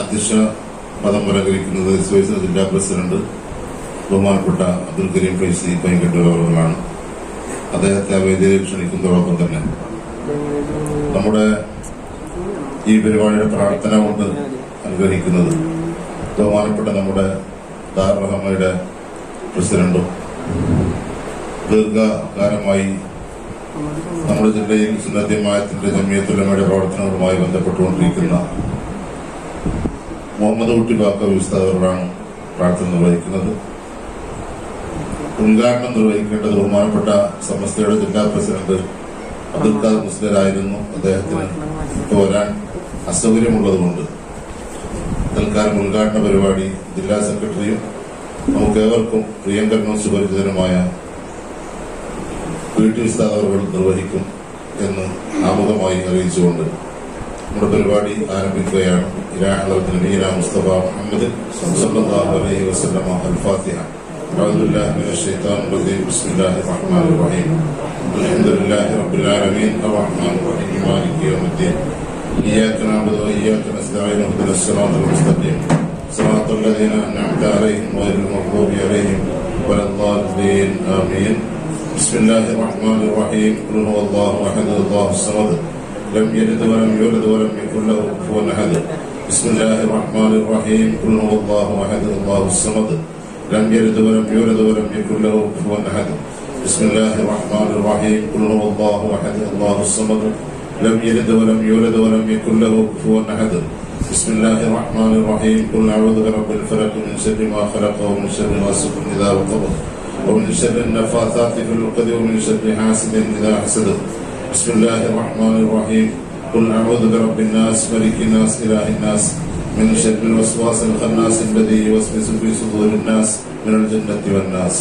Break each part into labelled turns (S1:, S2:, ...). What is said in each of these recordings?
S1: അധ്യക്ഷ പദം അലങ്കരിക്കുന്നത് SYS ജില്ലാ പ്രസിഡന്റ് ബഹുമാനപ്പെട്ട അബ്ദുൽ കരീം ഫൈസി പൈങ്കട്ടൂർ അവர்களാണ്. അദ്ദേഹത്തെ ആ വേദിയിൽ ക്ഷണിക്കുന്നതോടൊപ്പം തന്നെ നമ്മുടെ ഈ പരിപാടിയുടെ പ്രാർത്ഥന കൊണ്ട് അനുഗ്രഹിക്കുന്നത് ബഹുമാനപ്പെട്ട നമ്മുടെ ദാറുൽ റഹ്മയുടെ പ്രസിഡന്റും ദീർഘകാലമായി നമ്മുടെ ജില്ലയിൽ സുന്നത്ത് ജമാഅത്തിന്റെ ജമിയത്തുൽ ഉലമയുടെ പ്രവർത്തനങ്ങളുമായി ബന്ധപ്പെട്ടുകൊണ്ടിരിക്കുന്ന മുഹമ്മദ് കുട്ടി ബാക്കവി ഉസ്താദ് അവരാണ് പ്രാർത്ഥന നിർവഹിക്കുന്നത്. ഉദ്ഘാടനം നിർവഹിക്കേണ്ടത് ബഹുമാനപ്പെട്ട സമസ്തയുടെ ജില്ലാ പ്രസിഡന്റ് അബ്ദുൽ ഖാദർ മുസ്ലിയായിരുന്നു. അദ്ദേഹത്തിന് ഇപ്പോൾ വരാൻ അസൗകര്യമുള്ളതുകൊണ്ട് തൽക്കാലം ഉദ്ഘാടന പരിപാടി ജില്ലാ സെക്രട്ടറിയും നമുക്കേവർക്കും പ്രിയങ്കരനും സുപരിചിതനുമായ PT ഉസ്താദ് അവർ നിർവഹിക്കും എന്ന് ആമുഖമായി അറിയിച്ചുകൊണ്ട് നമ്മുടെ പരിപാടി ആരംഭിക്കുകയാണ്. മുസ്തഫ മുഹമ്മദ് സല്ലല്ലാഹു അലൈഹി വസല്ലം അൽ-ഫാത്തിഹ. أعوذ بالله من الشيطان الرجيم. بسم الله الرحمن الرحيم. الحمد لله رب العالمين الرحمن الرحيم مالك يوم الدين. إياك نعبد وإياك نستعين اهدنا الصراط المستقيم صراط الذين أنعمت عليهم غير المغضوب عليهم ولا الضالين آمين. بسم الله الرحمن الرحيم. قل هو الله أحد الله الصمد لم يلد ولم يولد ولم يكن له كفوا أحد. بسم الله الرحمن الرحيم. قل هو الله أحد الله الصمد لم يلد ولم يولد ولم يكن له كفوا أحد. بسم الله الرحمن الرحيم. قل هو الله أحد الله الصمد لم يلد ولم يولد ولم يكن له كفوا أحد. بسم الله الرحمن الرحيم. قل أعوذ برب الفلق من شر ما خلق ومن شر غاسق إذا وقب ومن شر النفاثات في العقد ومن شر حاسد إذا حسد. بسم الله الرحمن الرحيم. قل أعوذ برب الناس ملك الناس إله الناس من شر الوسواس الخناس الذي يوسوس في صدور الناس من الجنة والناس.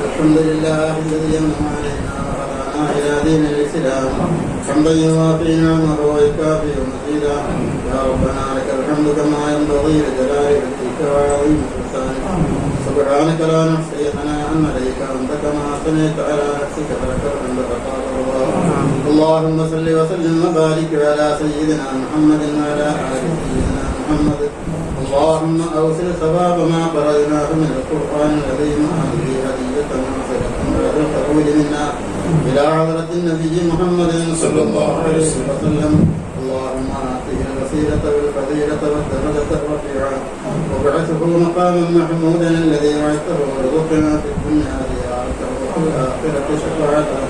S2: الحمد لله الذي أنعم علينا وهدانا إلى دين الإسلام حمدا يوافي نعمه ويكافئ مزيدا. يا ربنا لك الحمد كما ينبغي لجلال وجهك وعظيم سلطانك. سبحانك لا نحصي ثناء عليك أنت كما أثنيت على نفسك فلك الحمد فقال الله. اللهم صل وسلم وبارك على سيدنا محمد وعلى آل سيدنا محمد. اللهم أوصل ثواب ما قرأناه من القرآن العظيم هذه هدية وصلة بعد الخروج منا إلى حضرة النبي محمد صلى الله عليه وسلم. اللهم آته الوسيلة والفضيلة والدرجة الرفيعة وابعثه مقاما محمودا الذي وعدته وارزقنا في الدنيا زيارته وفي الآخرة شفاعته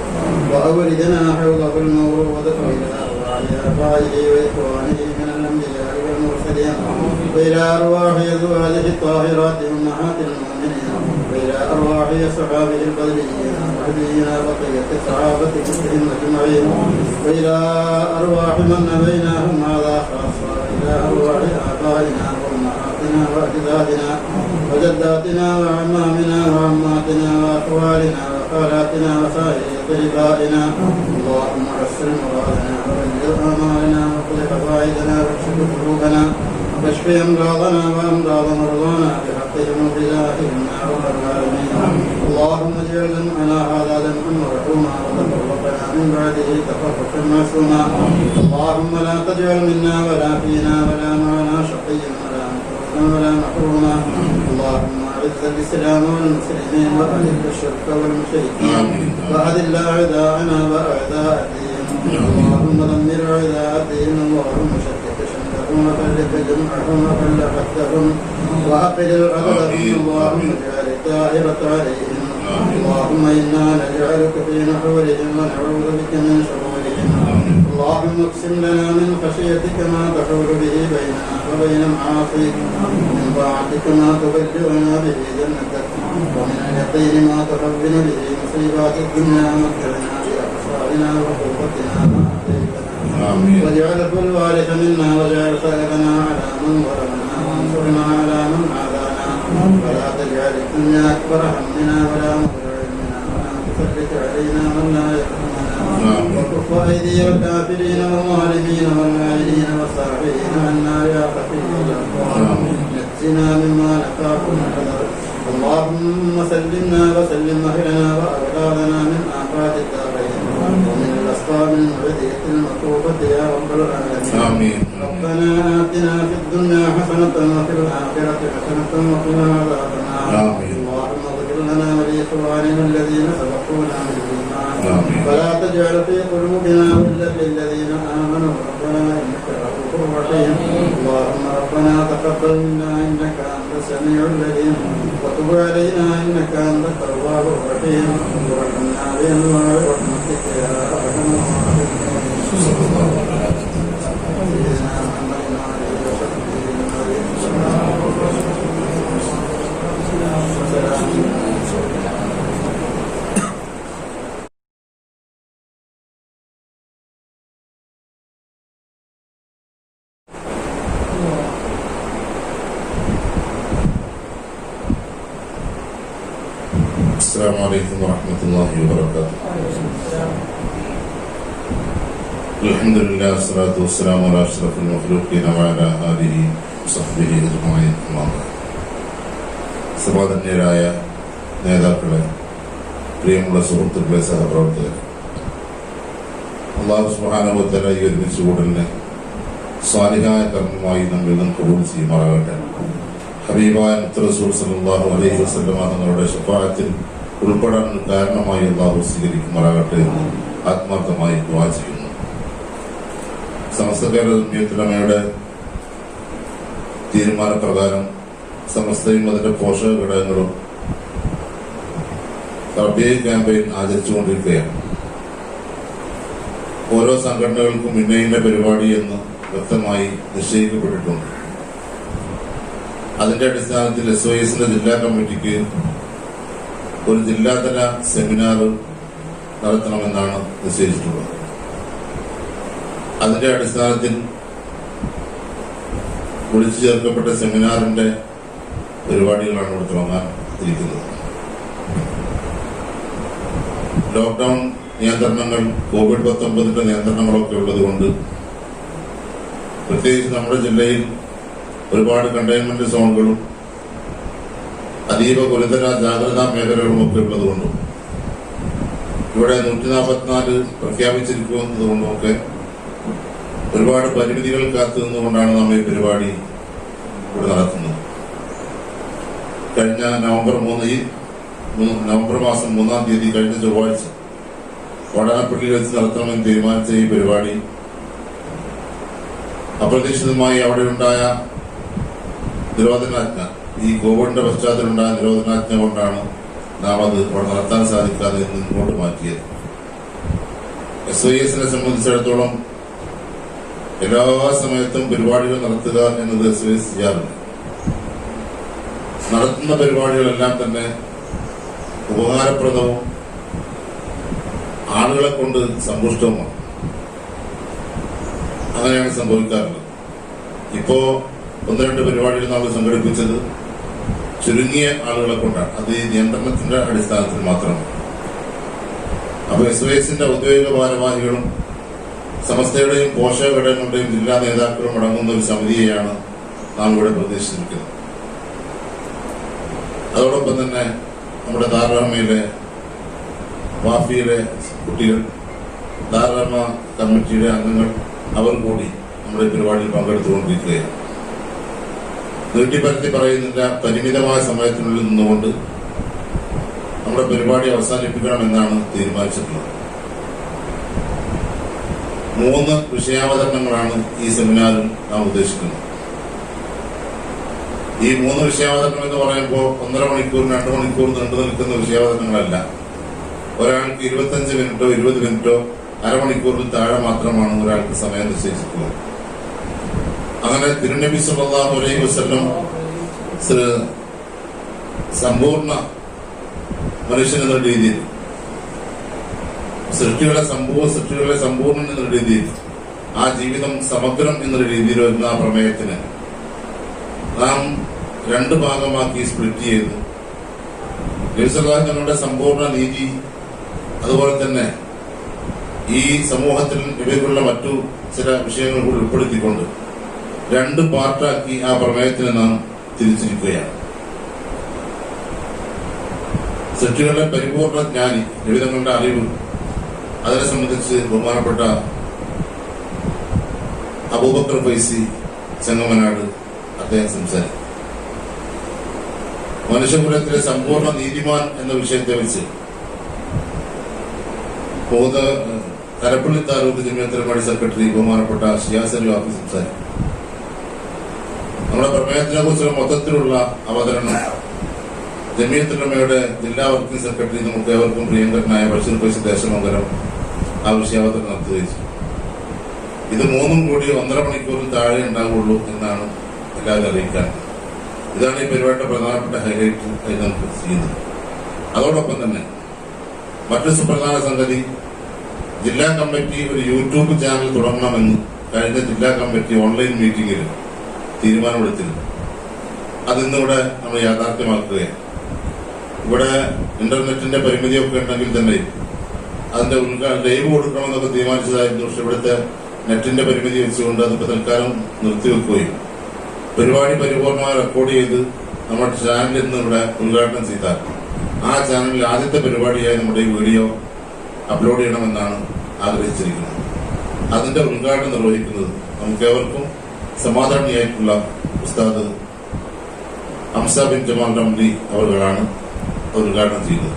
S2: وأوردنا حوضه المورود إلى أرواح آبائه وإخوانه من الأنبياء والمرسلين وإلى أرواح أزواجه الطاهرات أمهات المؤمنين وإلى أرواح أصحابه البدريين وهدينا بقية الصحابة كلهم أجمعين وإلى أرواح من نبيناهم هذا خاصة إلى أرواح آبائنا وأمهاتنا وأجدادنا وجداتنا وعمامنا وعماتنا وأخوالنا وخالاتنا وسائر طيبائنا. اللهم حسن مرادنا وبلغ آمالنا واقض حوائجنا واكشف كروبنا واشف أمراضنا وأمراض مرضانا بحقهم وبجاههم يا رب العالمين. اللهم اجعل جمعنا هذا جمعا مرحوما وتفرقنا من بعده تفرقا معصوما. اللهم لا تجعل منا ولا فينا ولا معنا شقيا ولا مكروها ولا محروما. اللهم أعز الإسلام والمسلمين وأذل الشرك والمشركين وأذل أعداءنا وأعداء الدين. اللهم دمر أعداء الدين. اللهم شتت شملهم وفرق جمعهم وفل حدهم وأقل عددهم. اللهم اجعل الدائرة عليهم. اللهم إنا نجعلك في نحورهم ونعوذ بك من شرورهم. اللهم اقسم لنا من خشيتك ما تحول به بيننا وبين معاصيك من طاعتك ما تبلغنا به جنتك ومن اليقين ما تحول به مصيبات الدنيا ومتعنا بأبصارنا وقوتنا ما أحييتنا واجعله الوارث منا واجعل ثأرنا على من ظلمنا وانصرنا على من عادانا ولا تجعل الدنيا أكبر همنا ولا مبلغ علمنا ولا تسلط علينا من لا يرحمنا. وكف أيدي الكافرين والظالمين والمالين والساحرين عنا يا خفي الأبصار. نجنا مما نخاف ونحذر. اللهم سلمنا وسلم أهلنا وأولادنا من آفات الدارين ومن الأسباب المعدية المطلوبة يا رب العالمين.
S1: آمين.
S2: ربنا آتنا في الدنيا حسنة وفي الآخرة حسنة وقنا عذاب النار. اللهم اغفر لنا ولإخواننا الذين سبقونا بالإيمان ولا تجعل في قلوبنا غلا للذين آمنوا ربنا إنك رؤوف رحيم. اللهم ربنا تقبل منا إنك أنت السميع العليم وتب علينا إنك أنت التواب الرحيم وارحمنا بأنواع رحمتك يا أرحم الراحمين.
S1: السلام عليكم ورحمة الله وبركاته. الحمد لله والصلاة والسلام على أشرف المخلوقين وعلى آله وصحبه أجمعين. സമാധാന്യരായ നേതാക്കളെ, പ്രിയമുള്ള സുഹൃത്തുക്കളെ, സഹപ്രവർത്തകർ, അല്ലാഹു സുബ്ഹാനഹു വ തആല ഈ ഒരുമിച്ച് കൂടലിനെ സ്വാലിഹായ കർമ്മമായി നമ്മിൽ നിന്ന് കബൂൽ ചെയ്യുമാറാകട്ടെ. ഹബീബായ റസൂൽ സല്ലല്ലാഹു അലൈഹി വസല്ലം തങ്ങളുടെ ശഫാഅത്തിൽ ഉൾപ്പെടാൻ കാരണമായി അല്ലാഹു സ്വീകരിക്കുമാറാകട്ടെ എന്ന് ആത്മാർത്ഥമായി ദുആ ചെയ്യുന്നു. സമസ്ത കേരള ജമിയത്തുലമയുടെ തീരുമാനപ്രകാരം സമസ്തയും അതിന്റെ പോഷക ഘടകങ്ങളും റബീ ക്യാമ്പയിൻ ആചരിച്ചുകൊണ്ടിരിക്കുകയാണ്. ഓരോ സംഘടനകൾക്കും ഇന്ന പരിപാടി എന്ന് വ്യക്തമായി നിശ്ചയിക്കപ്പെട്ടിട്ടുണ്ട്. അതിന്റെ അടിസ്ഥാനത്തിൽ SOSന്റെ ജില്ലാ കമ്മിറ്റിക്ക് ഒരു ജില്ലാതല സെമിനാർ നടത്തണമെന്നാണ് നിശ്ചയിച്ചിട്ടുള്ളത്. അതിന്റെ അടിസ്ഥാനത്തിൽ വിളിച്ചു ചേർക്കപ്പെട്ട സെമിനാറിന്റെ പരിപാടികളാണ് ഇവിടെ തുടങ്ങാൻ ഇരിക്കുന്നത്. ലോക്ക്ഡൌൺ നിയന്ത്രണങ്ങൾ, COVID-19 നിയന്ത്രണങ്ങളൊക്കെ ഉള്ളതുകൊണ്ട് പ്രത്യേകിച്ച് നമ്മുടെ ജില്ലയിൽ ഒരുപാട് കണ്ടെയ്ൻമെന്റ് സോണുകളും അതീവ ഗുരുതര ജാഗ്രതാ മേഖലകളും ഒക്കെ ഉള്ളതുകൊണ്ടും ഇവിടെ 144 പ്രഖ്യാപിച്ചിരിക്കുന്നതുകൊണ്ടുമൊക്കെ ഒരുപാട് പരിമിതികൾ കാത്തു നിന്നുകൊണ്ടാണ് നാം ഈ പരിപാടി ഇവിടെ നടത്തുന്നത്. കഴിഞ്ഞ നവംബർ മാസം 3-ാം തീയതി കഴിഞ്ഞ ചൊവ്വാഴ്ച വടകരപ്പള്ളിയിൽ വെച്ച് നടത്തണമെന്ന് തീരുമാനിച്ച ഈ പരിപാടി അപ്രതീക്ഷിതമായി അവിടെ ഉണ്ടായ നിരോധനാജ്ഞ, ഈ കോവിഡിന്റെ പശ്ചാത്തലമുണ്ടായ നിരോധനാജ്ഞ കൊണ്ടാണ് നാം അത് അവിടെ നടത്താൻ സാധിക്കാതെ മുന്നോട്ട് മാറ്റിയത്. SOSനെ സംബന്ധിച്ചിടത്തോളം എല്ലാ സമയത്തും പരിപാടികൾ നടത്തുക എന്നത് SOS ചെയ്യാറുണ്ട്. നടത്തുന്ന പരിപാടികളെല്ലാം തന്നെ ഉപകാരപ്രദവും ആളുകളെ കൊണ്ട് സമ്പുഷ്ടവുമാണ്. അങ്ങനെയാണ് സംഭവിക്കാറുള്ളത്. ഇപ്പോ 1-2 പരിപാടികൾ നമ്മൾ സംഘടിപ്പിച്ചത് ചുരുങ്ങിയ ആളുകളെ കൊണ്ടാണ്. അത് ഈ നിയന്ത്രണത്തിന്റെ അടിസ്ഥാനത്തിൽ മാത്രമാണ്. അപ്പൊ SOSന്റെ ഔദ്യോഗിക ഭാരവാഹികളും സമസ്തയുടെയും പോഷക ഘടകങ്ങളുടെയും ജില്ലാ നേതാക്കളും അടങ്ങുന്ന ഒരു സമിതിയെയാണ് നാം ഇവിടെ പ്രതീക്ഷിച്ചിരിക്കുന്നത്. അതോടൊപ്പം തന്നെ നമ്മുടെ ദാറുറഹ്മയിലെ വാഫിയിലെ കുട്ടികൾ, ദാറുറഹ്മ കമ്മിറ്റിയുടെ അംഗങ്ങൾ, അവർ കൂടി നമ്മുടെ പരിപാടിയിൽ പങ്കെടുത്തുകൊണ്ടിരിക്കുകയാണ്. നീട്ടിപ്പരത്തി പറയുന്നില്ല, പരിമിതമായ സമയത്തിനുള്ളിൽ നിന്നുകൊണ്ട് നമ്മുടെ പരിപാടി അവസാനിപ്പിക്കണമെന്നാണ് തീരുമാനിച്ചിട്ടുള്ളത്. 3 വിഷയാവതരണങ്ങളാണ് ഈ സെമിനാറിൽ നാം ഉദ്ദേശിക്കുന്നത്. ഈ 3 വിഷയാവതരണം എന്ന് പറയുമ്പോൾ 1.5 മണിക്കൂർ 2 മണിക്കൂർ നീണ്ടു നിൽക്കുന്ന വിഷയാവതരണങ്ങളല്ല. ഒരാൾക്ക് 25 മിനിറ്റോ 20 മിനിറ്റോ അരമണിക്കൂറിൽ താഴെ മാത്രമാണ് ഒരാൾക്ക് സമയം നിശ്ചയിച്ചിട്ടുള്ളത്. അങ്ങനെ തിരുനബി സല്ലല്ലാഹു അലൈഹി വസല്ലം സമ്പൂർണ്ണ മനുഷ്യൻ എന്ന രീതിയിൽ, സൃഷ്ടികളെ സമ്പൂർണ്ണൻ എന്ന രീതിയിൽ, ആ ജീവിതം സമഗ്രം എന്നൊരു രീതിയിൽ വരുന്ന ആ പ്രമേയത്തിന് നാം 2 ഭാഗമാക്കി സ്പ്ലിറ്റ് ചെയ്ത് നബിയുടെ സമ്പൂർണ്ണ നീതി, അതുപോലെ തന്നെ ഈ സമൂഹത്തിൽ ഇവയ്ക്കുള്ള മറ്റു ചില വിഷയങ്ങൾ കൂടി ഉൾപ്പെടുത്തിക്കൊണ്ട് 2 പാർട്ടാക്കി ആ പ്രമേയത്തിന് നാം തിരിച്ചിരിക്കുകയാണ്. സൃഷ്ടികളുടെ പരിപൂർണ ജ്ഞാനി, വിവിധങ്ങളുടെ അറിവ്, അതിനെ സംബന്ധിച്ച് ബഹുമാനപ്പെട്ട അബൂബക്കർ ഫൈസി ചെങ്ങമനാട് അദ്ദേഹം സംസാരിക്കും. മനുഷ്യകുലത്തിലെ സമ്പൂർണ്ണ നീതിമാൻ എന്ന വിഷയത്തെ വെച്ച് കരപ്പള്ളി താലൂക്ക് ജമിയത്തുൽ ഉലമ സെക്രട്ടറി ബഹുമാനപ്പെട്ട ഷിയാസ് വാഫി സംസാരിക്കും. നമ്മുടെ പ്രമേയത്തിനെ കുറിച്ചുള്ള മൊത്തത്തിലുള്ള അവതരണം ജമിയത്തുൽ ഉലമയുടെ ജില്ലാ വർക്കിംഗ് സെക്രട്ടറി നമുക്ക് ഏവർക്കും പ്രിയങ്കരനായ ബഷീർ ഫൈസി ദേശമംഗലം ആ വിഷയാവതരണം നടത്തുകയും ചെയ്തു. ഇത് മൂന്നും കൂടി 1.5 മണിക്കൂറിൽ താഴെ ഉണ്ടാവുള്ളൂ എന്നാണ് എല്ലാവരും അറിയിക്കാൻ. ഇതാണ് ഈ പരിപാടിയുടെ പ്രധാനപ്പെട്ട ഹൈലൈറ്റ് ആയി നമുക്ക് ചെയ്യുന്നത്. അതോടൊപ്പം തന്നെ മറ്റു സുപ്രധാന സംഗതി, ജില്ലാ കമ്മിറ്റി ഒരു യൂട്യൂബ് ചാനൽ തുടങ്ങണമെന്ന് കഴിഞ്ഞ ജില്ലാ കമ്മിറ്റി ഓൺലൈൻ മീറ്റിംഗിൽ തീരുമാനമെടുത്തിരുന്നു. അതിന്നിവിടെ നമ്മൾ യാഥാർത്ഥ്യമാക്കുകയാണ്. ഇവിടെ ഇന്റർനെറ്റിന്റെ പരിമിതിയൊക്കെ ഉണ്ടെങ്കിൽ തന്നെ അതിന്റെ ലൈവ് കൊടുക്കണമെന്നൊക്കെ തീരുമാനിച്ചതായിരുന്നു. പക്ഷെ ഇവിടുത്തെ നെറ്റിന്റെ പരിമിതി വെച്ചുകൊണ്ട് അതിപ്പോ തൽക്കാലം നിർത്തിവെക്കുകയും പരിപാടി പരിപൂർണമായി റെക്കോർഡ് ചെയ്ത് നമ്മുടെ ചാനലിൽ നിന്ന് ഇവിടെ ഉദ്ഘാടനം ചെയ്താൽ ആ ചാനലിൽ ആദ്യത്തെ പരിപാടിയായി നമ്മുടെ ഈ വീഡിയോ അപ്ലോഡ് ചെയ്യണമെന്നാണ് ആഗ്രഹിച്ചിരിക്കുന്നത്. അതിന്റെ ഉദ്ഘാടനം നിർവഹിക്കുന്നത് നമുക്കേവർക്കും സമാധാനിയായിട്ടുള്ള ഉസ്താദ് ഹംസ ബിൻ ജമാൽ റംലി അവர்களാണ് ഉദ്ഘാടനം ചെയ്തത്.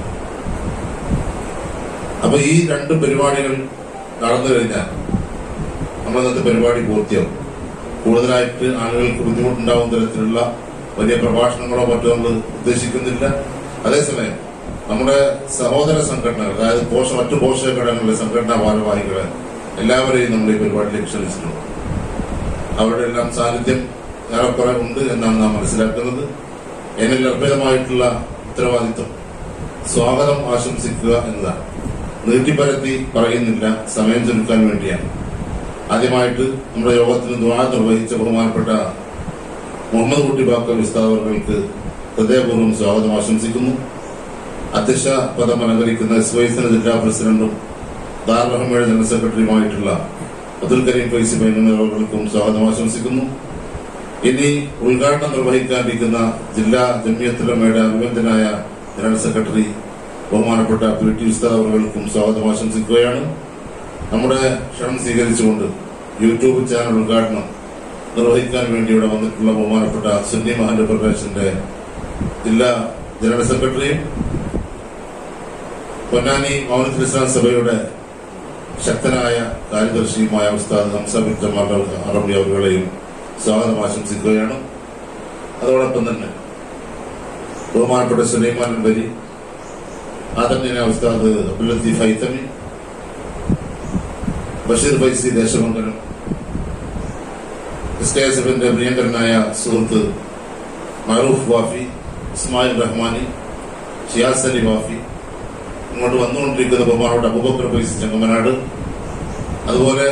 S1: അപ്പൊ ഈ 2 പരിപാടികൾ നടന്നു കഴിഞ്ഞാൽ നമ്മളന്നത്തെ പരിപാടി പൂർത്തിയാവും. കൂടുതലായിട്ട് ആളുകൾക്ക് ബുദ്ധിമുട്ടുണ്ടാവുന്ന തരത്തിലുള്ള വലിയ പ്രഭാഷണങ്ങളോ മറ്റോ നമ്മൾ ഉദ്ദേശിക്കുന്നില്ല. അതേസമയം നമ്മുടെ സഹോദര സംഘടനകൾ, അതായത് മറ്റു പോഷക ഘടകങ്ങളിലെ സംഘടനാ ഭാരവാഹികളെ എല്ലാവരെയും നമ്മൾ ഈ പരിപാടിയിലേക്ക് ക്ഷണിച്ചിട്ടുണ്ട്. അവരുടെ എല്ലാം സാന്നിധ്യം ഏറെക്കുറെ ഉണ്ട് എന്നാണ് നാം മനസ്സിലാക്കുന്നത്. എന്നിൽ അർപ്പിതമായിട്ടുള്ള ഉത്തരവാദിത്വം സ്വാഗതം ആശംസിക്കുക എന്നതാണ്. നീട്ടിപ്പരത്തി പറയുന്നില്ല, സമയം ചുരുക്കാൻ വേണ്ടിയാണ്. ആദ്യമായിട്ട് നമ്മുടെ യോഗത്തിന് ദുആ നിർവഹിച്ച ബഹുമാനപ്പെട്ട മുഹമ്മദ് കുട്ടി ബാക്കർ ഉസ്താദ് അവർക്ക് ഹൃദയപൂർവ്വം സ്വാഗതം ആശംസിക്കുന്നു. അധ്യക്ഷ പദം അലങ്കരിക്കുന്ന SYSN ജില്ലാ പ്രസിഡന്റും ദാറുൽ റഹ്മയുടെ ജനറൽ സെക്രട്ടറിയുമായിട്ടുള്ള അബ്ദുൽ കരീം ഫൈസി അവർക്കും സ്വാഗതം ആശംസിക്കുന്നു. ഇനി ഉദ്ഘാടനം നിർവഹിക്കാനിരിക്കുന്ന ജില്ലാ ജമിയത്തുൽ ഉലമയുടെ അഭിബന്ധനായ ജനറൽ സെക്രട്ടറി ബഹുമാനപ്പെട്ട PT ഉസ്താദ് അവർക്കും സ്വാഗതം ആശംസിക്കുകയാണ്. നമ്മുടെ ക്ഷണം സ്വീകരിച്ചുകൊണ്ട് യൂട്യൂബ് ചാനൽ ഉദ്ഘാടനം നിർവഹിക്കാൻ വേണ്ടി ഇവിടെ വന്നിട്ടുള്ള ബഹുമാനപ്പെട്ട സുന്നി മഹല്ല് ഫെഡറേഷന്റെ ജില്ലാ ജനറൽ സെക്രട്ടറിയും പൊന്നാനി മൗനത്തുൽ ഇസ്ലാം സഭയുടെ ശക്തനായ കാര്യദർശിയുമായ ഉസ്താദ് ഹംസ ബിൻ ജമാൽ റംലി അവர்களെയും സ്വാഗതം ആശംസിക്കുകയാണ്. അതോടൊപ്പം തന്നെ ബഹുമാനപ്പെട്ട സുലൈമാൻ അൻവരി, ആദരണീയനായ ഉസ്താദ് അബ്ദുൽ ലത്തീഫ് ഹൈതമി, ബഷീർ ഫൈസി ദേശമംഗലം, SKSFന്റെ പ്രിയങ്കരനായ സുഹൃത്ത് മറൂഫ് വാഫി, ഇസ്മായിൽ റഹ്മാനി, ഷിയാസ് അലി വാഫി, ഇങ്ങോട്ട് വന്നുകൊണ്ടിരിക്കുന്ന ബഹുമാനപ്പെട്ട അബൂബക്കർ ഫൈസി ചെങ്ങമനാട്, അതുപോലെ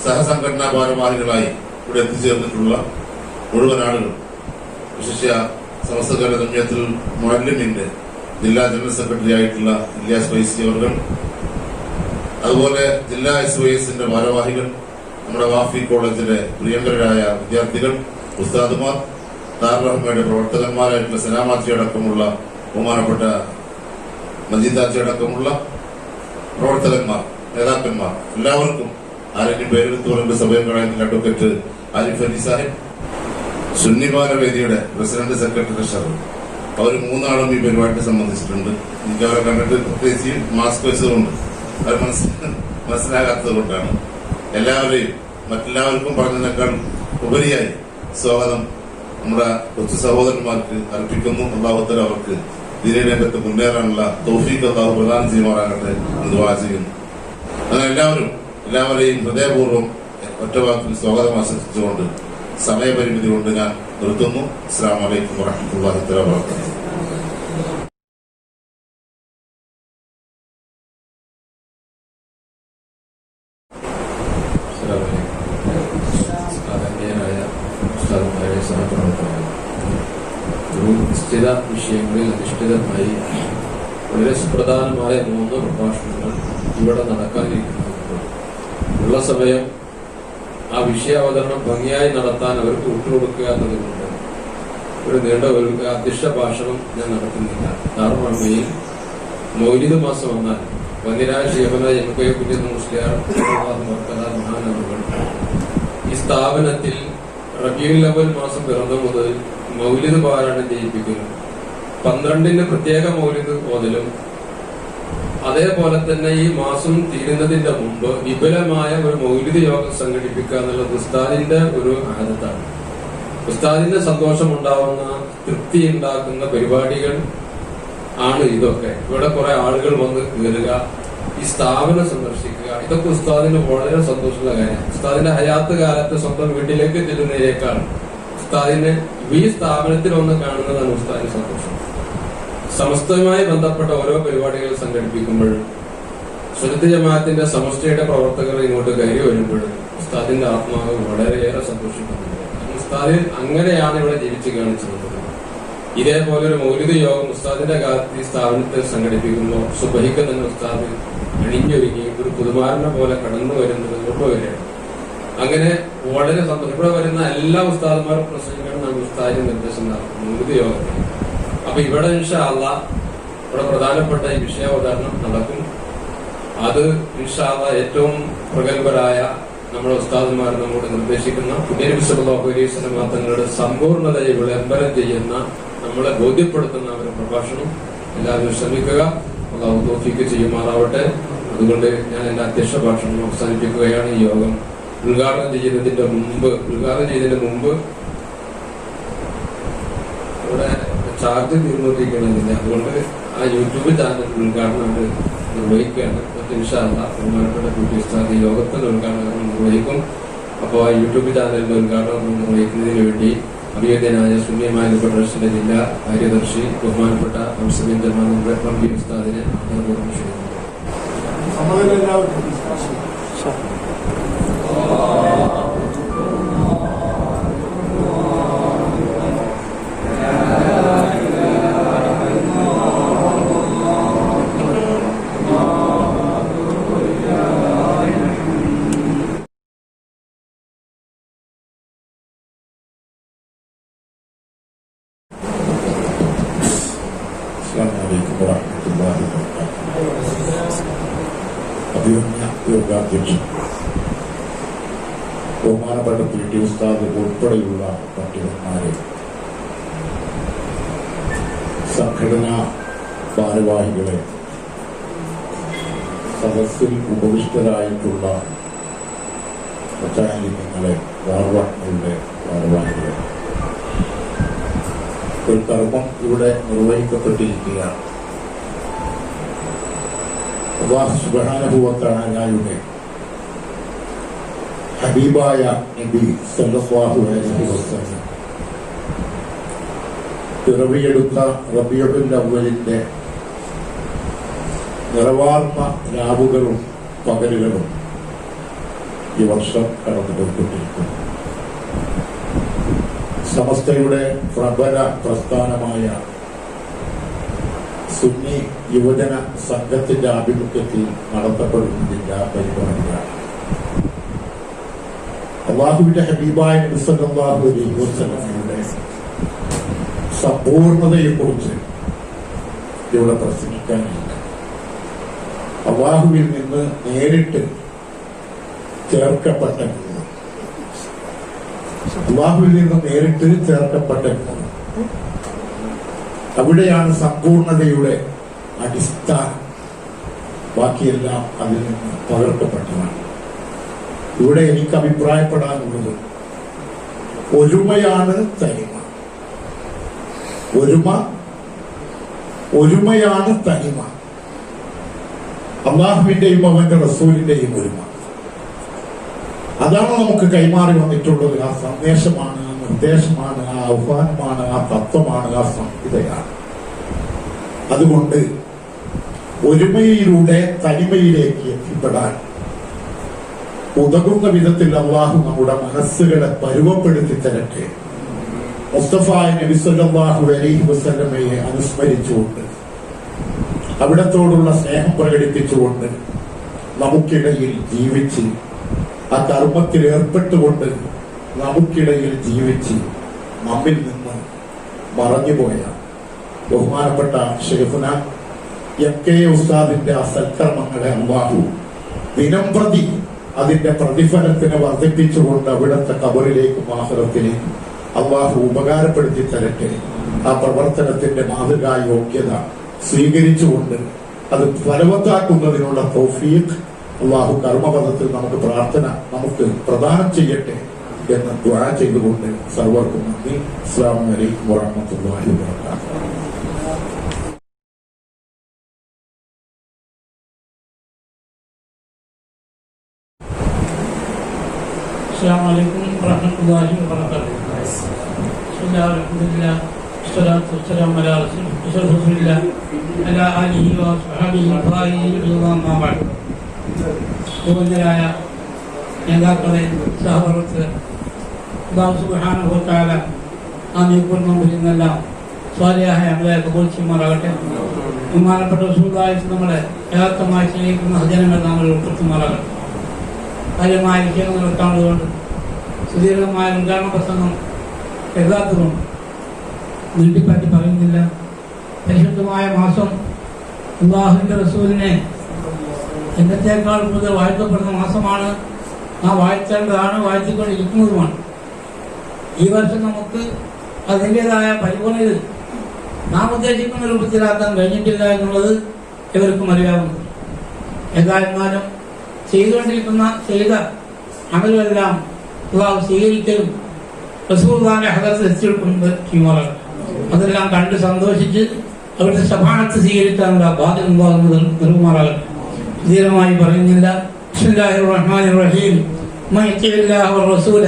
S1: സഹസംഘടനാ ഭാരവാഹികളായി ഇവിടെ എത്തിച്ചേർന്നിട്ടുള്ള മുഴുവൻ ആളുകൾ, വിശിഷ്യ സമസ്ത കേരള ജമിയത്തുൽ മുഅല്ലിമീന്റെ ജില്ലാ ജനറൽ സെക്രട്ടറി ആയിട്ടുള്ള ഇല്യാസ് ഫൈസി അവർ, അതുപോലെ ജില്ലാ SYSന്റെ ഭാരവാഹികൾ, നമ്മുടെ വാഫി കോളേജിലെ പ്രിയങ്കരായ വിദ്യാർത്ഥികൾ, ഉസ്താദുമാർ, ദാറുൽ റഹ്മയുടെ പ്രവർത്തകന്മാരായിട്ടുള്ള സലാമാച്ചി അടക്കമുള്ള ബഹുമാനപ്പെട്ട മജീദാച്ചി അടക്കമുള്ള പ്രവർത്തകന്മാർ, നേതാക്കന്മാർ, എല്ലാവർക്കും ആരെങ്കിലും പേരെടുത്തു കൊണ്ട് സമയം കളയുന്ന അഡ്വക്കേറ്റ് ആരിഫ് അലി സാഹിബ്, സുന്നി ബാലവേദിയുടെ പ്രസിഡന്റ് സെക്രട്ടറി ട്രഷറർ, അവർ 3 ആളും ഈ പരിപാടിയെ സംബന്ധിച്ചിട്ടുണ്ട്. എനിക്ക് അവരെ കണ്ടിട്ട് പ്രത്യേകിച്ച് മാസ്ക് വെച്ചതുകൊണ്ട് അവർ മനസ്സിലാകാത്തത് കൊണ്ടാണ്. എല്ലാവരെയും മറ്റെല്ലാവർക്കും പറഞ്ഞതിനേക്കാൾ ഉപരിയായി സ്വാഗതം നമ്മുടെ കൊച്ചു സഹോദരന്മാർക്ക് അർപ്പിക്കുന്നു. അല്ലാഹുവ്തആല അവർക്ക് ദീനരംഗത്ത് മുന്നേറാനുള്ള തൗഫീഖ് അല്ലാഹു പ്രദാനം ചെയ്യുമാറാകട്ടെ എന്ന് ദുആ ചെയ്യുന്നു. അങ്ങനെ എല്ലാവരെയും ഹൃദയപൂർവ്വം ഒറ്റവാക്കിൽ സ്വാഗതം ആശംസിച്ചുകൊണ്ട് സമയപരിമിതി കൊണ്ട് ഞാൻ നിർത്തുന്നു. അസ്സലാമു അലൈക്കും വറഹ്മത്തുള്ളാഹി തആല വബറകാതുഹു.
S3: നിശ്ചിത വിഷയങ്ങളിൽ അധിഷ്ഠിതമായി വളരെ സുപ്രധാനമായ 3 പ്രഭാഷണങ്ങൾ ഇവിടെ നടക്കാനിരിക്കുന്നുണ്ട്. ഉള്ള സമയം ആ വിഷയാവതരണം ഭംഗിയായി നടത്താൻ അവർക്ക് വിട്ടുകൊടുക്കുക എന്നതുകൊണ്ട് ഒരു നീണ്ട ഒരു അധ്യക്ഷ ഭാഷണം ഞാൻ നടത്തുന്നില്ല. ദാറുൽ മൗലിദ് മാസം വന്നാൽ വന്നിരായ ശേഖന എംകെ കുഞ്ഞു മുസ്ലിയാർ മഹാനവറുകൾ ഈ സ്ഥാപനത്തിൽ റബീഉൽ അവ്വൽ മാസം പിറന്ന മുതൽ മൗലിദ് പാരായണം ചെയ്യിപ്പിക്കുന്നു. 12-ന് പ്രത്യേക മൗലിദ് ഓതലും അതേപോലെ തന്നെ ഈ മാസം തീരുന്നതിന്റെ മുമ്പ് വിപുലമായ ഒരു മൗലിദ് യോഗം സംഘടിപ്പിക്കുക എന്നുള്ളത് ഉസ്താദിന്റെ ഒരു ആദത്താണ്. ഉസ്താദിന്റെ സന്തോഷം ഉണ്ടാവുന്ന, തൃപ്തി ഉണ്ടാക്കുന്ന പരിപാടികൾ ആണ് ഇതൊക്കെ. ഇവിടെ കുറെ ആളുകൾ വന്ന് കയറുക, ഈ സ്ഥാപനം സന്ദർശിക്കുക, ഇതൊക്കെ ഉസ്താദിന് വളരെ സന്തോഷമുള്ള കാര്യമാണ്. ഉസ്താദിന്റെ ഹയാത്ത് കാലത്ത് സ്വന്തം വീട്ടിലേക്ക് ചെല്ലുന്നതിനേക്കാൾ ഉസ്താദിനെ ഈ സ്ഥാപനത്തിൽ ഒന്ന് കാണുന്നതാണ് ഉസ്താദിന് സന്തോഷം. സമസ്തയുമായി ബന്ധപ്പെട്ട ഓരോ പരിപാടികൾ സംഘടിപ്പിക്കുമ്പോൾ സുന്നത്ത് ജമാഅത്തിന്റെ സമസ്തയുടെ പ്രവർത്തകർ ഇങ്ങോട്ട് കയറി വരുമ്പോൾ ഉസ്താദിന്റെ ആത്മാവ് വളരെയേറെ സന്തോഷിക്കുന്നുണ്ട്. ഉസ്താദ് അങ്ങനെയാണ് ഇവിടെ ജീവിച്ച് കാണിച്ചിരുന്നത്. ഇതേപോലെ ഒരു മൗലിദ് യോഗം ഉസ്താദിന്റെ കാലത്ത് ഈ സ്ഥാപനത്തിൽ സംഘടിപ്പിക്കുമ്പോൾ സുബഹിക്ക് തന്നെ ഉസ്താദ് അണിഞ്ഞൊരുങ്ങി ഒരു പുതുമാരനെ പോലെ കടന്നു വരുന്നത് കൊണ്ടുവരികയാണ്. അങ്ങനെ വളരെ സന്തോഷം. ഇവിടെ വരുന്ന എല്ലാ ഉസ്താദന്മാരും പ്രസംഗിക്കണം ഉസ്താദിന്റെ നിർദ്ദേശം മൗലിദ് യോഗത്തിൽ. അപ്പൊ ഇവിടെ ഇൻഷാ അല്ലാഹ് ഇവിടെ പ്രധാനപ്പെട്ട ഈ വിഷയാവതരണം നടക്കും. അത് ഇൻഷാ അല്ലാഹ് ഏറ്റവും പ്രഗത്ഭരായ നമ്മുടെ ഉസ്താദന്മാർ നമ്മോട് നിർദ്ദേശിക്കുന്ന പുണ്യനബി സല്ലല്ലാഹു അലൈഹി വസല്ലം തങ്ങളുടെ സമ്പൂർണ്ണതയെ വിളംബരം ചെയ്യുന്ന, നമ്മളെ ബോധ്യപ്പെടുത്തുന്ന ഒരു പ്രഭാഷണം എല്ലാവരും ശ്രമിക്കുക. അല്ലാഹു തൗഫീഖ് ചെയ്യുമാറാവട്ടെ. അതുകൊണ്ട് ഞാൻ എന്റെ അധ്യക്ഷ ഭാഷണം അവസാനിപ്പിക്കുകയാണ്. ഈ യോഗം ഉദ്ഘാടനം ചെയ്യുന്നതിന്റെ മുമ്പ് ഇവിടെ ചാർജ് തീർന്നിരിക്കണമെന്നില്ല. അതുകൊണ്ട് ആ യൂട്യൂബ് ചാനൽ ഉദ്ഘാടനം നിർവഹിക്കുകയാണ്. ഇൻഷാ അല്ലാഹ് ബഹുമാനപ്പെട്ട പി ടി ഉസ്താദ് ഈ യോഗത്തിന്റെ ഉദ്ഘാടനം നിർവഹിക്കും. അപ്പോൾ ആ യൂട്യൂബ് ചാനലിന്റെ ഉദ്ഘാടനം നിർവഹിക്കുന്നതിന് വേണ്ടി അഭിയതനായ സുന്നിയമായ ഫെഡറേഷന്റെ ജില്ലാ കാര്യദർശി ബഹുമാനപ്പെട്ട ഹംസബിൻ ജമാൽ റബ്ബി ഉസ്താദിനെ ആദരപൂർവ്വം ക്ഷണിക്കുന്നു.
S1: യോഗാധ്യക്ഷൻ ബഹുമാനപ്പെട്ട പി ടി ഉസ്താദ് ഉൾപ്പെടെയുള്ള പണ്ഡിതന്മാരെ, സംഘടനാ ഭാരവാഹികളെ, സദസ്സിൽ ഉപവിഷ്ടരായിട്ടുള്ള പ്രചാരങ്ങളെ, വാർവാഹങ്ങളുടെ ഭാരവാഹികളെ, ഒരു കർമ്മം ഇവിടെ നിർവഹിക്കപ്പെട്ടിരിക്കുകയാണ്. അല്ലാഹു സുബ്ഹാനഹു വ തആലയുടെ ഹബീബായ നബി സല്ലല്ലാഹു അലൈഹി വസല്ലം പിറവിയെടുത്ത റബീഉൽ അവ്വലിന്റെ നിറവാർന്ന രാവുകളും പകലുകളും ഈ വർഷം കടന്നുപോയിക്കൊണ്ടിരിക്കുന്നു. സമസ്തയുടെ പ്രബല പ്രസ്ഥാനമായ സുന്നി യുവജന സംഘത്തിന്റെ ആഭിമുഖ്യത്തിൽ നടത്തപ്പെടുന്നതിന്റെ പരിപാടിയാണ്. അല്ലാഹുവിന്റെ ഹബീബായ നബി സല്ലല്ലാഹു അലൈഹി വസല്ലമയുടെ സമ്പൂർണതയെക്കുറിച്ച് ഇവിടെ പ്രസംഗിക്കാനില്ല. അല്ലാഹുവിൽ നിന്ന് നേരിട്ട് ചേർക്കപ്പെട്ട അവിടെയാണ് സമ്പൂർണതയുടെ അടിസ്ഥാനം. ബാക്കിയെല്ലാം അതിൽ നിന്ന് പകർക്കപ്പെട്ടതാണ്. ഇവിടെ എനിക്ക് അഭിപ്രായപ്പെടാനുള്ളത് ഒരുമയാണ് തനിമ. ഒരുമയാണ് തനിമ. അല്ലാഹുവിന്റെയും അവന്റെ റസൂലിന്റെയും ഒരുമ. അതാണ് നമുക്ക് കൈമാറി വന്നിട്ടുള്ളത്. ആ സന്ദേശമാണ്, ആ നിർദ്ദേശമാണ്, ആ ആഹ്വാനമാണ്, ആ തത്വമാണ്, ആ സംഹിതയാണ്. അതുകൊണ്ട് ഒരുമയിലൂടെ തനിമയിലേക്ക് എത്തിപ്പെടാൻ ഉതകുന്ന വിധത്തിൽ അല്ലാഹു നമ്മുടെ മനസ്സുകളെ പരുവപ്പെടുത്തി തരട്ടെ. മുസ്തഫ നബി സല്ലല്ലാഹു അലൈഹി വസല്ലമയെ അനുസ്മരിച്ചുകൊണ്ട്, അവിടത്തോടുള്ള സ്നേഹം പ്രകടിപ്പിച്ചുകൊണ്ട്, നമുക്കിടയിൽ ജീവിച്ച്, ആ കർമ്മത്തിൽ ഏർപ്പെട്ടുകൊണ്ട് നമുക്കിടയിൽ ജീവിച്ച്, നമ്മിൽ നിന്ന്
S4: മറഞ്ഞുപോയ ബഹുമാനപ്പെട്ട ശൈഖുന MK ഉസ്താദിന്റെ ആ സൽക്കർമ്മങ്ങളെ അല്ലാഹു ദിനംപ്രതി അതിന്റെ പ്രതിഫലത്തിനെ വർദ്ധിപ്പിച്ചുകൊണ്ട് അവിടുത്തെ ഖബറിലേക്കും ആഖിറത്തിലേക്കും അല്ലാഹു ഉപകാരപ്പെടുത്തി തരട്ടെ. ആ പ്രവർത്തനത്തിന്റെ മാതൃകാ യോഗ്യത സ്വീകരിച്ചുകൊണ്ട് അത് ഫലവത്താക്കുന്നതിനുള്ള തൗഫീഖ് അല്ലാഹു കർമ്മപദത്തിൽ നമുക്ക് പ്രദാനം ചെയ്യട്ടെ എന്ന് ദുആ ചെയ്തുകൊണ്ട് സർവർക്കും നന്ദി. അസ്സലാമു അലൈക്കും വറഹ്മത്തുള്ളാഹി വബറകാതുഹു.
S5: السلام عليكم ورحمة الله وبركاته. بسم الله والحمد لله والصلاة والسلام على رسول الله على آله وصحبه الفائزين بالله ما بعد. ബഹുമാന്യരായ നേതാക്കളെ, സഹപ്രവർത്തകർ, അല്ലാഹു സുബ്ഹാനഹു വ തആല നാം ഇപ്പോൾ മുമ്പിരുന്നെല്ലാം സ്വാലിഹായ അമലെ കബൂൽ ചെയ്യുമാറാകട്ടെ. ബഹുമാനപ്പെട്ട റസൂലുള്ളാഹി നമ്മളെ യഥാർത്ഥമായി സ്നേഹിക്കുന്ന ജനങ്ങൾ നാം ഉൾപ്പെടുത്തുമാറാകട്ടെ. കാര്യമായ വിഷയങ്ങൾ നടത്താനുള്ളതുകൊണ്ട് സുദീർഘമായ ഉദ്ഘാടന പ്രസംഗം എഴുതാത്തതുകൊണ്ട് നീട്ടിപ്പറ്റി പറയുന്നില്ല. പരിശുദ്ധമായ മാസം അല്ലാഹുവിന്റെ റസൂലിനെ എന്നത്തേക്കാൾ കൂടുതൽ വാഴ്ത്തപ്പെടുന്ന മാസമാണ്. ആ വാഴ്ത്തേണ്ടതാണ്, വാഴ്ത്തിക്കൊണ്ടിരിക്കുന്നതുമാണ്. ഈ വർഷം നമുക്ക് അതിൻ്റെതായ പരിപൂർണത നാം ഉദ്ദേശിക്കുന്ന രൂപത്തിലാക്കാൻ കഴിഞ്ഞിട്ടില്ല എന്നുള്ളത് എവർക്കും അറിയാവുന്നത്. ഏതായിരുന്നാലും ചെയ്ത അമലുമെല്ലാം അല്ലാഹു സ്വീകരിക്കലും റസൂലുള്ളാഹിന്റെ ഹദറത്തിൽ എത്തിച്ചെടുക്കുന്നത് ചെയ്യുമാറാണ്. അതെല്ലാം കണ്ട് സന്തോഷിച്ച് അവിടുത്തെ ശഫാഅത്ത് സ്വീകരിക്കാനുള്ള ബാധ്യത ഉണ്ടാകുന്നത് നിർമ്മാറാകട്ടെ. ധീരമായി പറയുന്നില്ല. ബിസ്മില്ലാഹിർ റഹ്മാനിർ റഹീം. മൻ യതിഇല്ലാഹു വറസൂല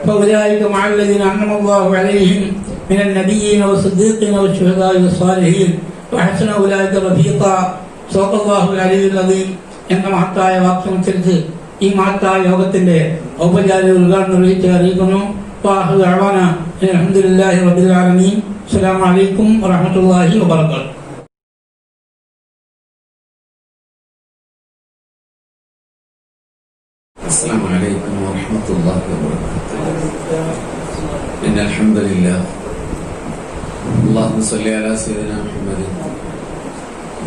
S5: ഫഉലൈക മഅല്ലദീന അൻഅമല്ലാഹു അലൈഹിം മിനൻ നബിയ്യീന വസ്സദീഖീന വശുഹദാഇ വസ്സാലിഹീൻ വഹസന ഉലൈക റഫീഖ. സല്ലല്ലാഹു അലൈഹി വസല്ലം എന്ന മഹത്തായ വാക്യമനുസരിച്ച് ഈ മഹത്തായ യോഗത്തിന്റെ ഔപചാരിക ഉദ്ഘാടനം നിർവഹിച്ച് അറിയിക്കുന്നു. അൽഹംദുലില്ലാഹി റബ്ബിൽ ആലമീൻ. അസ്സലാമു അലൈക്കും വറഹ്മത്തുള്ളാഹി വബറകാതുഹു.
S6: അസ്സലാമു അലൈക്കും വറഹ്മത്തുള്ളാഹി വബറകാതുഹു. ഇന്നൽ ഹംദലില്ലാഹ് അല്ലാഹുമ്മ സ്വല്ലി അലാ സയ്യിദിനാ മുഹമ്മദിൻ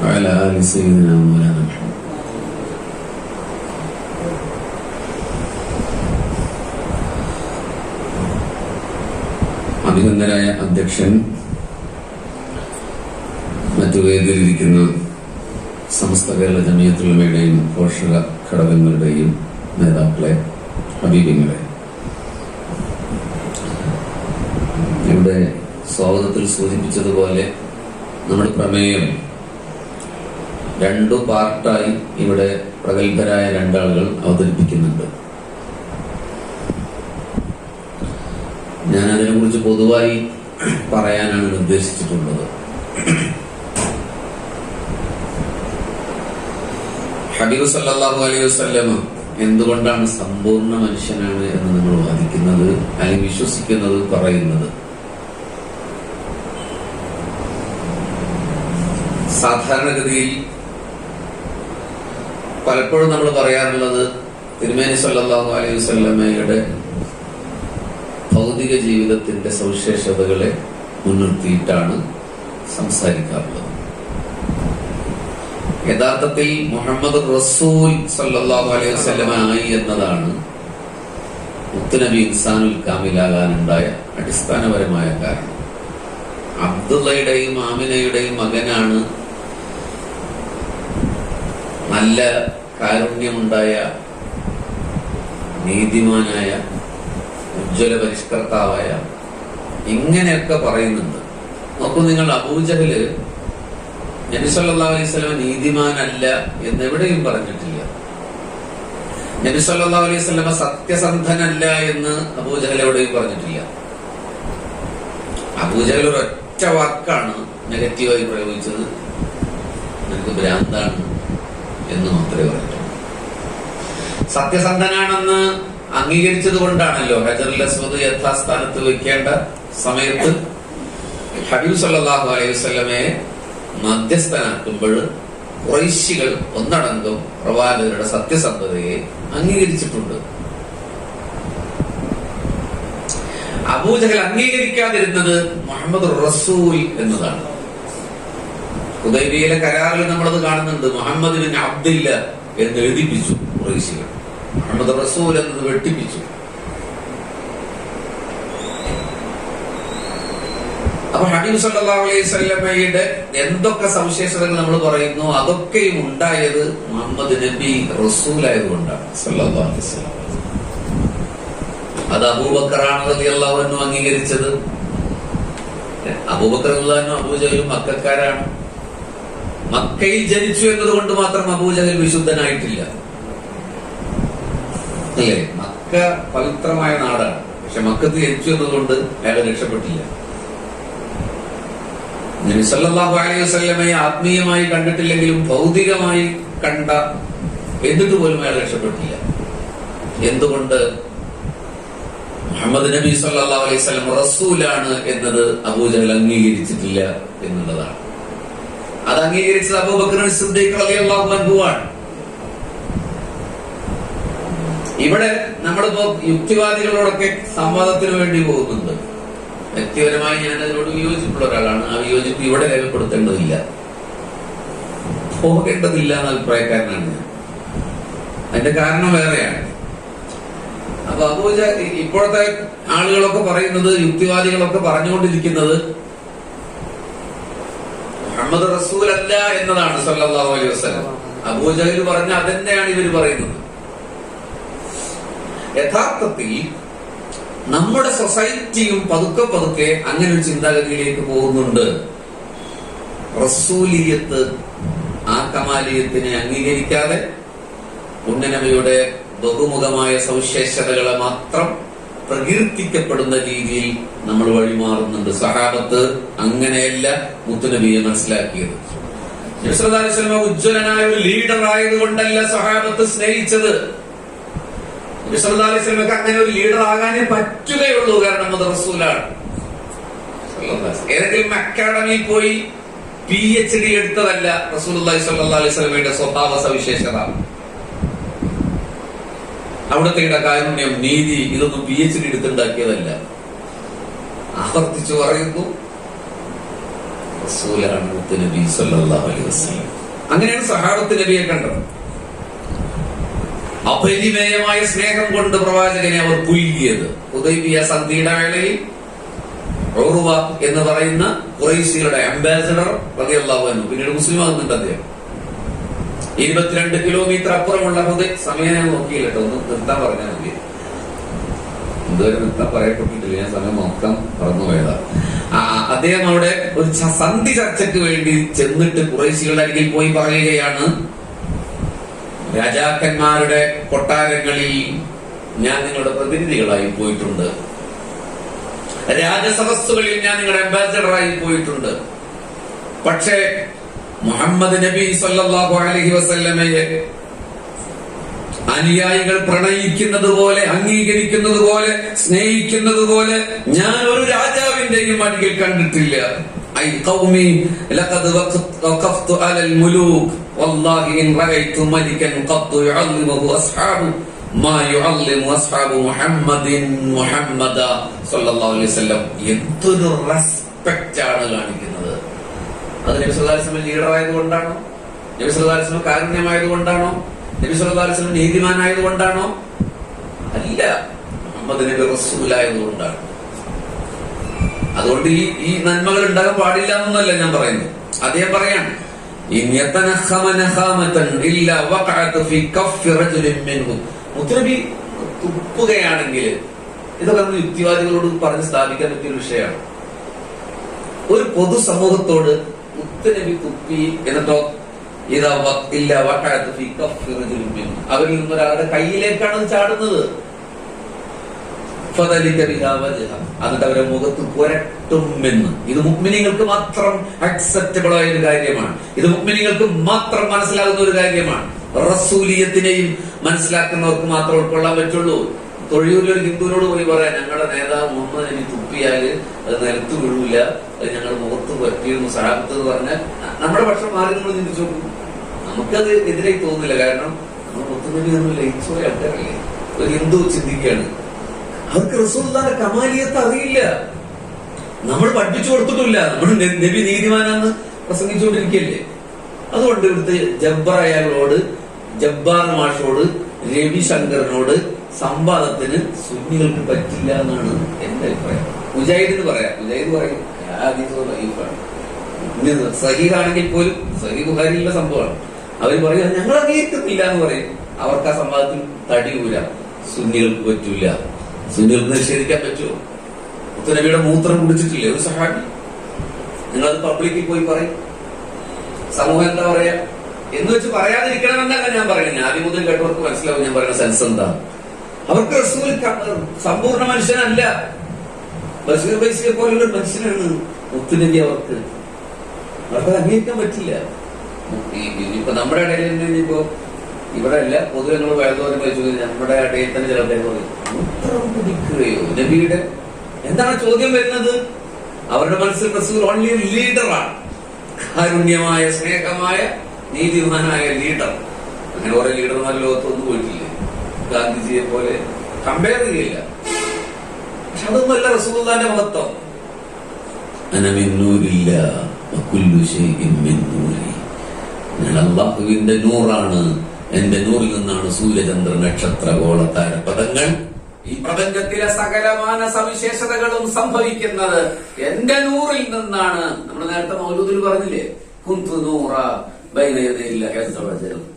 S6: വഅലാ ആലി സയ്യിദിനാ മൗലാനാ മുഹമ്മദ്. അഭിനന്ദനായ അധ്യക്ഷൻ, മറ്റു വേദിയിലിരിക്കുന്ന സമസ്ത കേരള ജമിയത്തുൽ ഉലമയുടെയും പോഷക ഘടകങ്ങളുടെയും നേതാക്കളെ, ഹബീബിങ്ങളെ, ഇവിടെ സ്വാഗതത്തിൽ സൂചിപ്പിച്ചതുപോലെ നമ്മുടെ പ്രമേയം രണ്ടു പാർട്ടായി ഇവിടെ പ്രഗത്ഭരായ രണ്ടാളുകൾ അവതരിപ്പിക്കുന്നുണ്ട്. ഞാൻ അതിനെക്കുറിച്ച് പൊതുവായി പറയാനാണ് നിർദ്ദേശിച്ചിട്ടുള്ളത്. ഹബീബ് സല്ലല്ലാഹു അലൈഹി വസല്ലം എന്തുകൊണ്ടാണ് സമ്പൂർണ്ണ മനുഷ്യനാണ് എന്ന് നമ്മൾ വാദിക്കുന്നത്, അല്ലെങ്കിൽ വിശ്വസിക്കുന്നത്, പറയുന്നത്? സാധാരണഗതിയിൽ പലപ്പോഴും നമ്മൾ പറയാറുള്ളത് തിരുമേനി സല്ലല്ലാഹു അലൈഹി വസല്ലമയുടെ ഭൗതിക ജീവിതത്തിന്റെ സവിശേഷതകളെ മുൻനിർത്തിയിട്ടാണ് സംസാരിക്കാറുള്ളത്. യഥാർത്ഥത്തിൽ മുഹമ്മദ് റസൂൽ സല്ലല്ലാഹു അലൈഹി വസല്ലമ ആയി എന്നതാണ് മുത്തുനബി ഇൻസാനുൽ കാമിലാകാനുണ്ടായ അടിസ്ഥാനപരമായ കാരണം. അബ്ദുള്ളയുടെയും ആമിനയുടെയും മകനാണ് നല്ല കാരുണ്യമുണ്ടായ, നീതിമാനായ, ഉജ്ജ്വല പരിഷ്കർത്താവായ, ഇങ്ങനെയൊക്കെ പറയുന്നുണ്ട്. നോക്കൂ നിങ്ങൾ, അബൂജഹല് നബി സല്ലല്ലാഹു അലൈഹി വസല്ലം നീതിമാനല്ല എന്നെവിടെയും പറഞ്ഞിട്ടില്ല. നബി സല്ലല്ലാഹു അലൈഹി വസല്ലം സത്യസന്ധനല്ല എന്ന് അബൂജഹൽ എവിടെയും പറഞ്ഞിട്ടില്ല. അബൂജഹൽ ഒരൊറ്റ വാക്കാണ് നെഗറ്റീവായി പ്രയോഗിച്ചത്, നിനക്ക് ഭ്രാന്താണ് എന്ന് മാത്രമേ പറഞ്ഞിട്ടുള്ളൂ. സത്യസന്ധനാണെന്ന് അംഗീകരിച്ചത് കൊണ്ടാണല്ലോ ഹജറുൽ അസ്വദ് യഥാസ്ഥാനത്ത് വെക്കേണ്ട സമയത്ത് ഹബീബ് സല്ലല്ലാഹു അലൈഹി വസല്ലമയെ മധ്യസ്ഥനാക്കുമ്പോൾ ഖുറൈശികൾ ഒന്നടങ്കം പ്രവാചകരുടെ സത്യസന്ധതയെ അംഗീകരിച്ചിട്ടുണ്ട്. അബൂജഹൽ അംഗീകരിക്കാതിരുന്നത് മുഹമ്മദ് റസൂൽ എന്നതാണ്. ഹുദൈബിയയിലെ കരാറിൽ നമ്മളത് കാണുന്നുണ്ട്. മുഹമ്മദ് ബിൻ അബ്ദില്ല എന്ന് എഴുതിപ്പിച്ചു ഖുറൈശികൾ. മുഹമ്മദ് റസൂൽ എന്നത് വെട്ടിപ്പിച്ചു. അപ്പൊ ഹബീബ് സല്ലല്ലാഹു അലൈഹി വസല്ലമയുടെ എന്തൊക്കെ സവിശേഷതകൾ നമ്മൾ പറയുന്നു അതൊക്കെയും ഉണ്ടായത് മുഹമ്മദ് നബി റസൂലായതുകൊണ്ടാണ് സല്ലല്ലാഹു അലൈഹി വസല്ലം. അത് അബൂബക്കറാണ് റളിയല്ലാഹു അൻഹു അംഗീകരിച്ചത്. അബൂബക്കർ റളിയല്ലാഹു അൻഹു അബൂജഹലും മക്കക്കാരാണ്. മക്കയിൽ ജനിച്ചു എന്നതുകൊണ്ട് മാത്രം അബൂജഹൽ വിശുദ്ധനായിട്ടില്ല, അല്ലേ? മക്ക പവിത്രമായ നാടാണ്. പക്ഷെ മക്കത്ത് ജനിച്ചു എന്നതുകൊണ്ട് അയാൾ രക്ഷപ്പെട്ടില്ല. നബി സല്ലല്ലാഹു അലൈഹി വസല്ലമയെ ആത്മീയമായി കണ്ടിട്ടില്ലെങ്കിലും ഭൗതികമായി കണ്ട, എന്നിട്ട് പോലും അയാൾ രക്ഷപ്പെട്ടില്ല. എന്തുകൊണ്ട്? മുഹമ്മദ് നബി സല്ലല്ലാഹു അലൈഹി വസല്ലം റസൂലാണ് എന്നത് അബൂജഹൽ അംഗീകരിച്ചിട്ടില്ല എന്നുള്ളതാണ്. അത് അംഗീകരിച്ചത് അബൂബക്കർ സിദ്ദീഖ് റളിയല്ലാഹു അൻഹു ആണ്. ഇവിടെ നമ്മളിപ്പോ യുക്തിവാദികളോടൊക്കെ സംവാദത്തിന് വേണ്ടി പോകുന്നുണ്ട്. വ്യക്തിപരമായി ഞാൻ അതിനോട് വിയോജിപ്പുള്ള ഒരാളാണ്. ആ വിയോജിപ്പ് ഇവിടെ രേഖപ്പെടുത്തേണ്ടതില്ല, പോകേണ്ടതില്ല എന്ന അഭിപ്രായക്കാരനാണ് ഞാൻ. അതിന്റെ കാരണം വേറെയാണ്. അപ്പൊ അബൂജഹൽ ഇപ്പോഴത്തെ ആളുകളൊക്കെ പറയുന്നത്, യുക്തിവാദികളൊക്കെ പറഞ്ഞുകൊണ്ടിരിക്കുന്നത് മുഹമ്മദ് റസൂൽ അല്ല എന്നതാണ് സല്ലല്ലാഹു അലൈഹി വസല്ലം. അബൂജഹൽ പറഞ്ഞ അതന്നെയാണ് ഇവർ പറയുന്നത്. യഥാർത്ഥത്തിൽ നമ്മുടെ സൊസൈറ്റിയും പതുക്കെ പതുക്കെ അങ്ങനെ ഒരു ചിന്താഗതിയിലേക്ക് പോകുന്നുണ്ട്. റസൂലിയത്ത്, ആ കമാലിയത്തിനെ അംഗീകരിക്കാതെ പുണ്യനബിയുടെ ബഹുമുഖമായ സവിശേഷതകളെ മാത്രം പ്രകീർത്തിക്കപ്പെടുന്ന രീതിയിൽ നമ്മൾ വഴിമാറുന്നുണ്ട്. സഹാബത്ത് അങ്ങനെയല്ല മുത്തുനബിയെ മനസ്സിലാക്കിയത്. നബി സല്ലല്ലാഹു അലൈഹി വസല്ലം ഉജ്ജ്വലനായ ഒരു ലീഡർ ആയതുകൊണ്ടല്ല സഹാബത്ത് സ്നേഹിച്ചത്. നബി സല്ലല്ലാഹു അലൈഹി വസല്ലമക്ക് അങ്ങനെ ഒരു ലീഡർ ആകാനേ പറ്റുകയുള്ളൂ, കാരണം അത് റസൂലാണ്. ഏതെങ്കിലും അക്കാഡമിയിൽ പോയി PhD എടുത്തതല്ല റസൂലുള്ളാഹി സ്വല്ലല്ലാഹു അലൈഹി വസല്ലമയുടെ സ്വഭാവ സവിശേഷത. അവിടുത്തെ കാരുണ്യം, നീതി, ഇതൊന്നും PhD എടുത്തുണ്ടാക്കിയതല്ല. ആവർത്തിച്ചു പറയുന്നു, റസൂലാണ് മുത്തുനബി സ്വല്ലല്ലാഹു അലൈഹി വസല്ലം. അങ്ങനെയാണ് സഹാബത്ത് നബിയെ കണ്ടത്. അപരിമേയമായ സ്നേഹം കൊണ്ട് പ്രവാചകനെ അവർ പുൽകിയത്. ഹുദൈബിയ സന്ധിയുടെ വേളയിൽ ഉർവ എന്ന് പറയുന്ന ഖുറൈശികളുടെ അംബാസഡർ റളിയല്ലാഹു അൻഹു, പിന്നീട് മുസ്ലിം ആകുന്നുണ്ട് അദ്ദേഹം. 22 കിലോമീറ്റർ അപ്പുറമുള്ള സമയം ഞാൻ നോക്കിയില്ല കേട്ടോ, ഒന്ന് നിർത്താൻ പറഞ്ഞാൽ മതി. ഇതുവരെ നിർത്താൻ പറയപ്പെട്ടിട്ടില്ല, ഞാൻ സമയം നോക്കാൻ മറന്നുപോയതാ. അദ്ദേഹം അവിടെ ഒരു സന്ധി ചർച്ചയ്ക്ക് വേണ്ടി ചെന്നിട്ട് ഖുറൈശികളുടെ അരികിൽ പോയി പറയുകയാണ്, രാജാക്കന്മാരുടെ കൊട്ടാരങ്ങളിൽ ഞാൻ നിങ്ങളുടെ പ്രതിനിധികളായി പോയിട്ടുണ്ട്, രാജസദസ്സുകളിൽ ഞാൻ നിങ്ങളുടെ അംബാസഡറായി പോയിട്ടുണ്ട്. പക്ഷേ മുഹമ്മദ് നബി സല്ലല്ലാഹു അലൈഹി വസല്ലമയെ അനുയായികൾ പ്രണയിക്കുന്നത് പോലെ, അംഗീകരിക്കുന്നത് പോലെ, സ്നേഹിക്കുന്നത് പോലെ ഞാൻ ഒരു രാജാവിന്റെയും അരികിൽ കണ്ടിട്ടില്ല. ഐ ഖൗമി ലഖദ് വഖഫ്തു അലൽ മുലൂക് വല്ലാഹി ഇൻ റഅയ്തു മലികൻ ഖത്ത് യുഅല്ലിമുഹു അസ്ഹാബു മാ യുഅല്ലിമു അസ്ഹാബു മുഹമ്മദിൻ മുഹമ്മദ സല്ലല്ലാഹു അലൈഹി വസല്ലം. എന്തൊരു റെസ്പെക്റ്റ് ആണ് കാണിക്കുന്നത്. അത് നബി സല്ലല്ലാഹു അലൈഹി വസല്ലം ലീഡർ ആയതുകൊണ്ടാണോ? നബി സല്ലല്ലാഹു അലൈഹി വസല്ലം കാരുണ്യമായതുകൊണ്ടാണോ? നബി സല്ലല്ലാഹു അലൈഹി വസല്ലം നീതിമാനായതുകൊണ്ടാണോ? അല്ല, മുഹമ്മദ് നബി റസൂലായതുകൊണ്ടാണ്. അതുകൊണ്ട് ഈ നന്മകൾ ഉണ്ടാകാൻ പാടില്ല എന്നല്ല ഞാൻ പറയുന്നത്. അദ്ദേഹം പറയാണ്, മുത്തനബി തുപ്പുകയാണെങ്കിൽ, ഇതൊക്കെ നമ്മൾ യുക്തിവാദികളോട് പറഞ്ഞ് സ്ഥാപിക്കാൻ പറ്റിയ ഒരു വിഷയമാണ്. ഒരു പൊതുസമൂഹത്തോട് മുത്തനബി തുപ്പി എന്നിട്ടോ അവരിൽ നിന്നൊരാളുടെ കയ്യിലേക്കാണ് ചാടുന്നത്. എന്നിട്ട് അവരെ മുഖത്ത് പുരട്ടുമെന്ന്. ഇത് മുഅ്മിനീങ്ങൾക്ക് മാത്രം അക്സെപ്റ്റബിൾ ആയ ഒരു കാര്യമാണ്. ഇത് മുഅ്മിനീങ്ങൾക്ക് മാത്രം മനസ്സിലാകുന്ന ഒരു കാര്യമാണ്. റസൂലിയത്തിനെയും മനസ്സിലാക്കുന്നവർക്ക് മാത്രം ഉൾക്കൊള്ളാൻ പറ്റുള്ളൂ. തൊഴിയൂരിലൊരു ഹിന്ദുവിനോട് പോയി പറയാം, ഞങ്ങളുടെ നേതാവ് മുഹമ്മദ് നബി തുപ്പിയാല് അത് നിലത്ത് വീഴൂല, അത് ഞങ്ങളുടെ മുഖത്ത് പറ്റിയിരുന്നു സഹാബത്ത് എന്ന് പറഞ്ഞാൽ നമ്മുടെ പക്ഷം മാറി നമ്മൾ ചിന്തിച്ചു നോക്കും. നമുക്കത് എതിരായി തോന്നില്ല, കാരണം നമ്മൾ മുത്തുനബി നമ്മൾ ലയിച്ചു പോയ ആൾക്കാരല്ലേ. ഒരു ഹിന്ദു ചിന്തിക്കുകയാണ്, അവർക്ക് റസൂലുള്ളാഹിന്റെ കമാലിയത്ത് അറിയില്ല. നമ്മൾ പഠിപ്പിച്ചു കൊടുത്തിട്ടില്ല. നമ്മൾ നബി നീതിമാനെന്ന് പ്രസംഗിച്ചുകൊണ്ടിരിക്കല്ലേ. അതുകൊണ്ട് ഇവിടുത്തെ ജബ്ബാർ ജബ്ബാർ മാഷോട് രവിശങ്കറിനോട് സംവാദത്തിന് സുന്നികൾക്ക് പറ്റില്ല എന്നാണ് എന്റെ അഭിപ്രായം. മുജാഹിദിന് പറയാം. മുജാഹിദ് പറയും സഹീഹാണെങ്കിൽ പോലും സഹീഹ് ബുഖാരിയിലുള്ള സംഭവമാണ്. അവർ പറയും ഞങ്ങൾ അംഗീകരിക്കുന്നില്ല എന്ന് പറയും. അവർക്ക് ആ സംവാദത്തിൽ തടിയൂല. സുന്നികൾക്ക് പറ്റൂല. സുന്നികൾക്ക് നിഷേധിക്കാൻ പറ്റുമോ? മുത്തുനബിയുടെ മൂത്രം കുടിച്ചിട്ടില്ലേ ഒരു സഹാബി? നിങ്ങളത് പബ്ലിക്കിൽ പോയി പറയും. സമൂഹം എന്താ പറയാ എന്ന് വെച്ച് പറയാതിരിക്കണമെന്നല്ല ഞാൻ പറയുന്നത്. ആദ്യം മുതൽ കേട്ടവർക്ക് മനസ്സിലാവും ഞാൻ പറയുന്ന സെൻസ് എന്താ. അവർക്ക് റസൂൽ സമ്പൂർണ്ണ മനുഷ്യനല്ല. ബഷീർ ബൈസിയെ പോലുള്ള മനുഷ്യനാണ് മുത്തുനബി. അവർക്ക് അംഗീകരിക്കാൻ പറ്റില്ല. ഇപ്പൊ നമ്മുടെ ഇടയിൽ തന്നെ ഇനിയിപ്പോ ഇവിടെ അല്ല, പൊതുവെ നമ്മൾ വയലുദോരം വെച്ചു നമ്മുടെ ഇടയിൽ തന്നെ ചില മൂത്രം കുടിക്കുകയോ നബിയുടെ എന്താണ് ചോദ്യം വരുന്നത്? അവരുടെ മനസ്സിൽ റസൂൽ ഓൺലി ലീഡറാണ്. കാരുണ്യമായ സ്നേഹമായ നീതിമാനായ ലീഡർ. അങ്ങനെ കുറെ ലീഡർമാർ ലോകത്തൊന്നും പോയിട്ടില്ല. ഗാന്ധിജിയെ പോലെ കമ്പയർ ചെയ്യില്ല. പക്ഷെ അതൊന്നുമല്ല റസൂലുള്ളാഹിന്റെ മഹത്വം. ഞാൻ അല്ലാഹുവിന്റെ നൂറാണ്. എന്റെ നൂറിൽ നിന്നാണ് സൂര്യചന്ദ്ര നക്ഷത്ര ഗോള താരപദങ്ങൾ ഈ പ്രപഞ്ചത്തിലെ സകലമാന സവിശേഷതകളും സംഭവിക്കുന്നത് എന്റെ നൂറിൽ നിന്നാണ്. നമ്മൾ നേരത്തെ മൗലൂദിൽ പറഞ്ഞില്ലേ, കുന്തു നൂറ ബൈനയതയില്ല.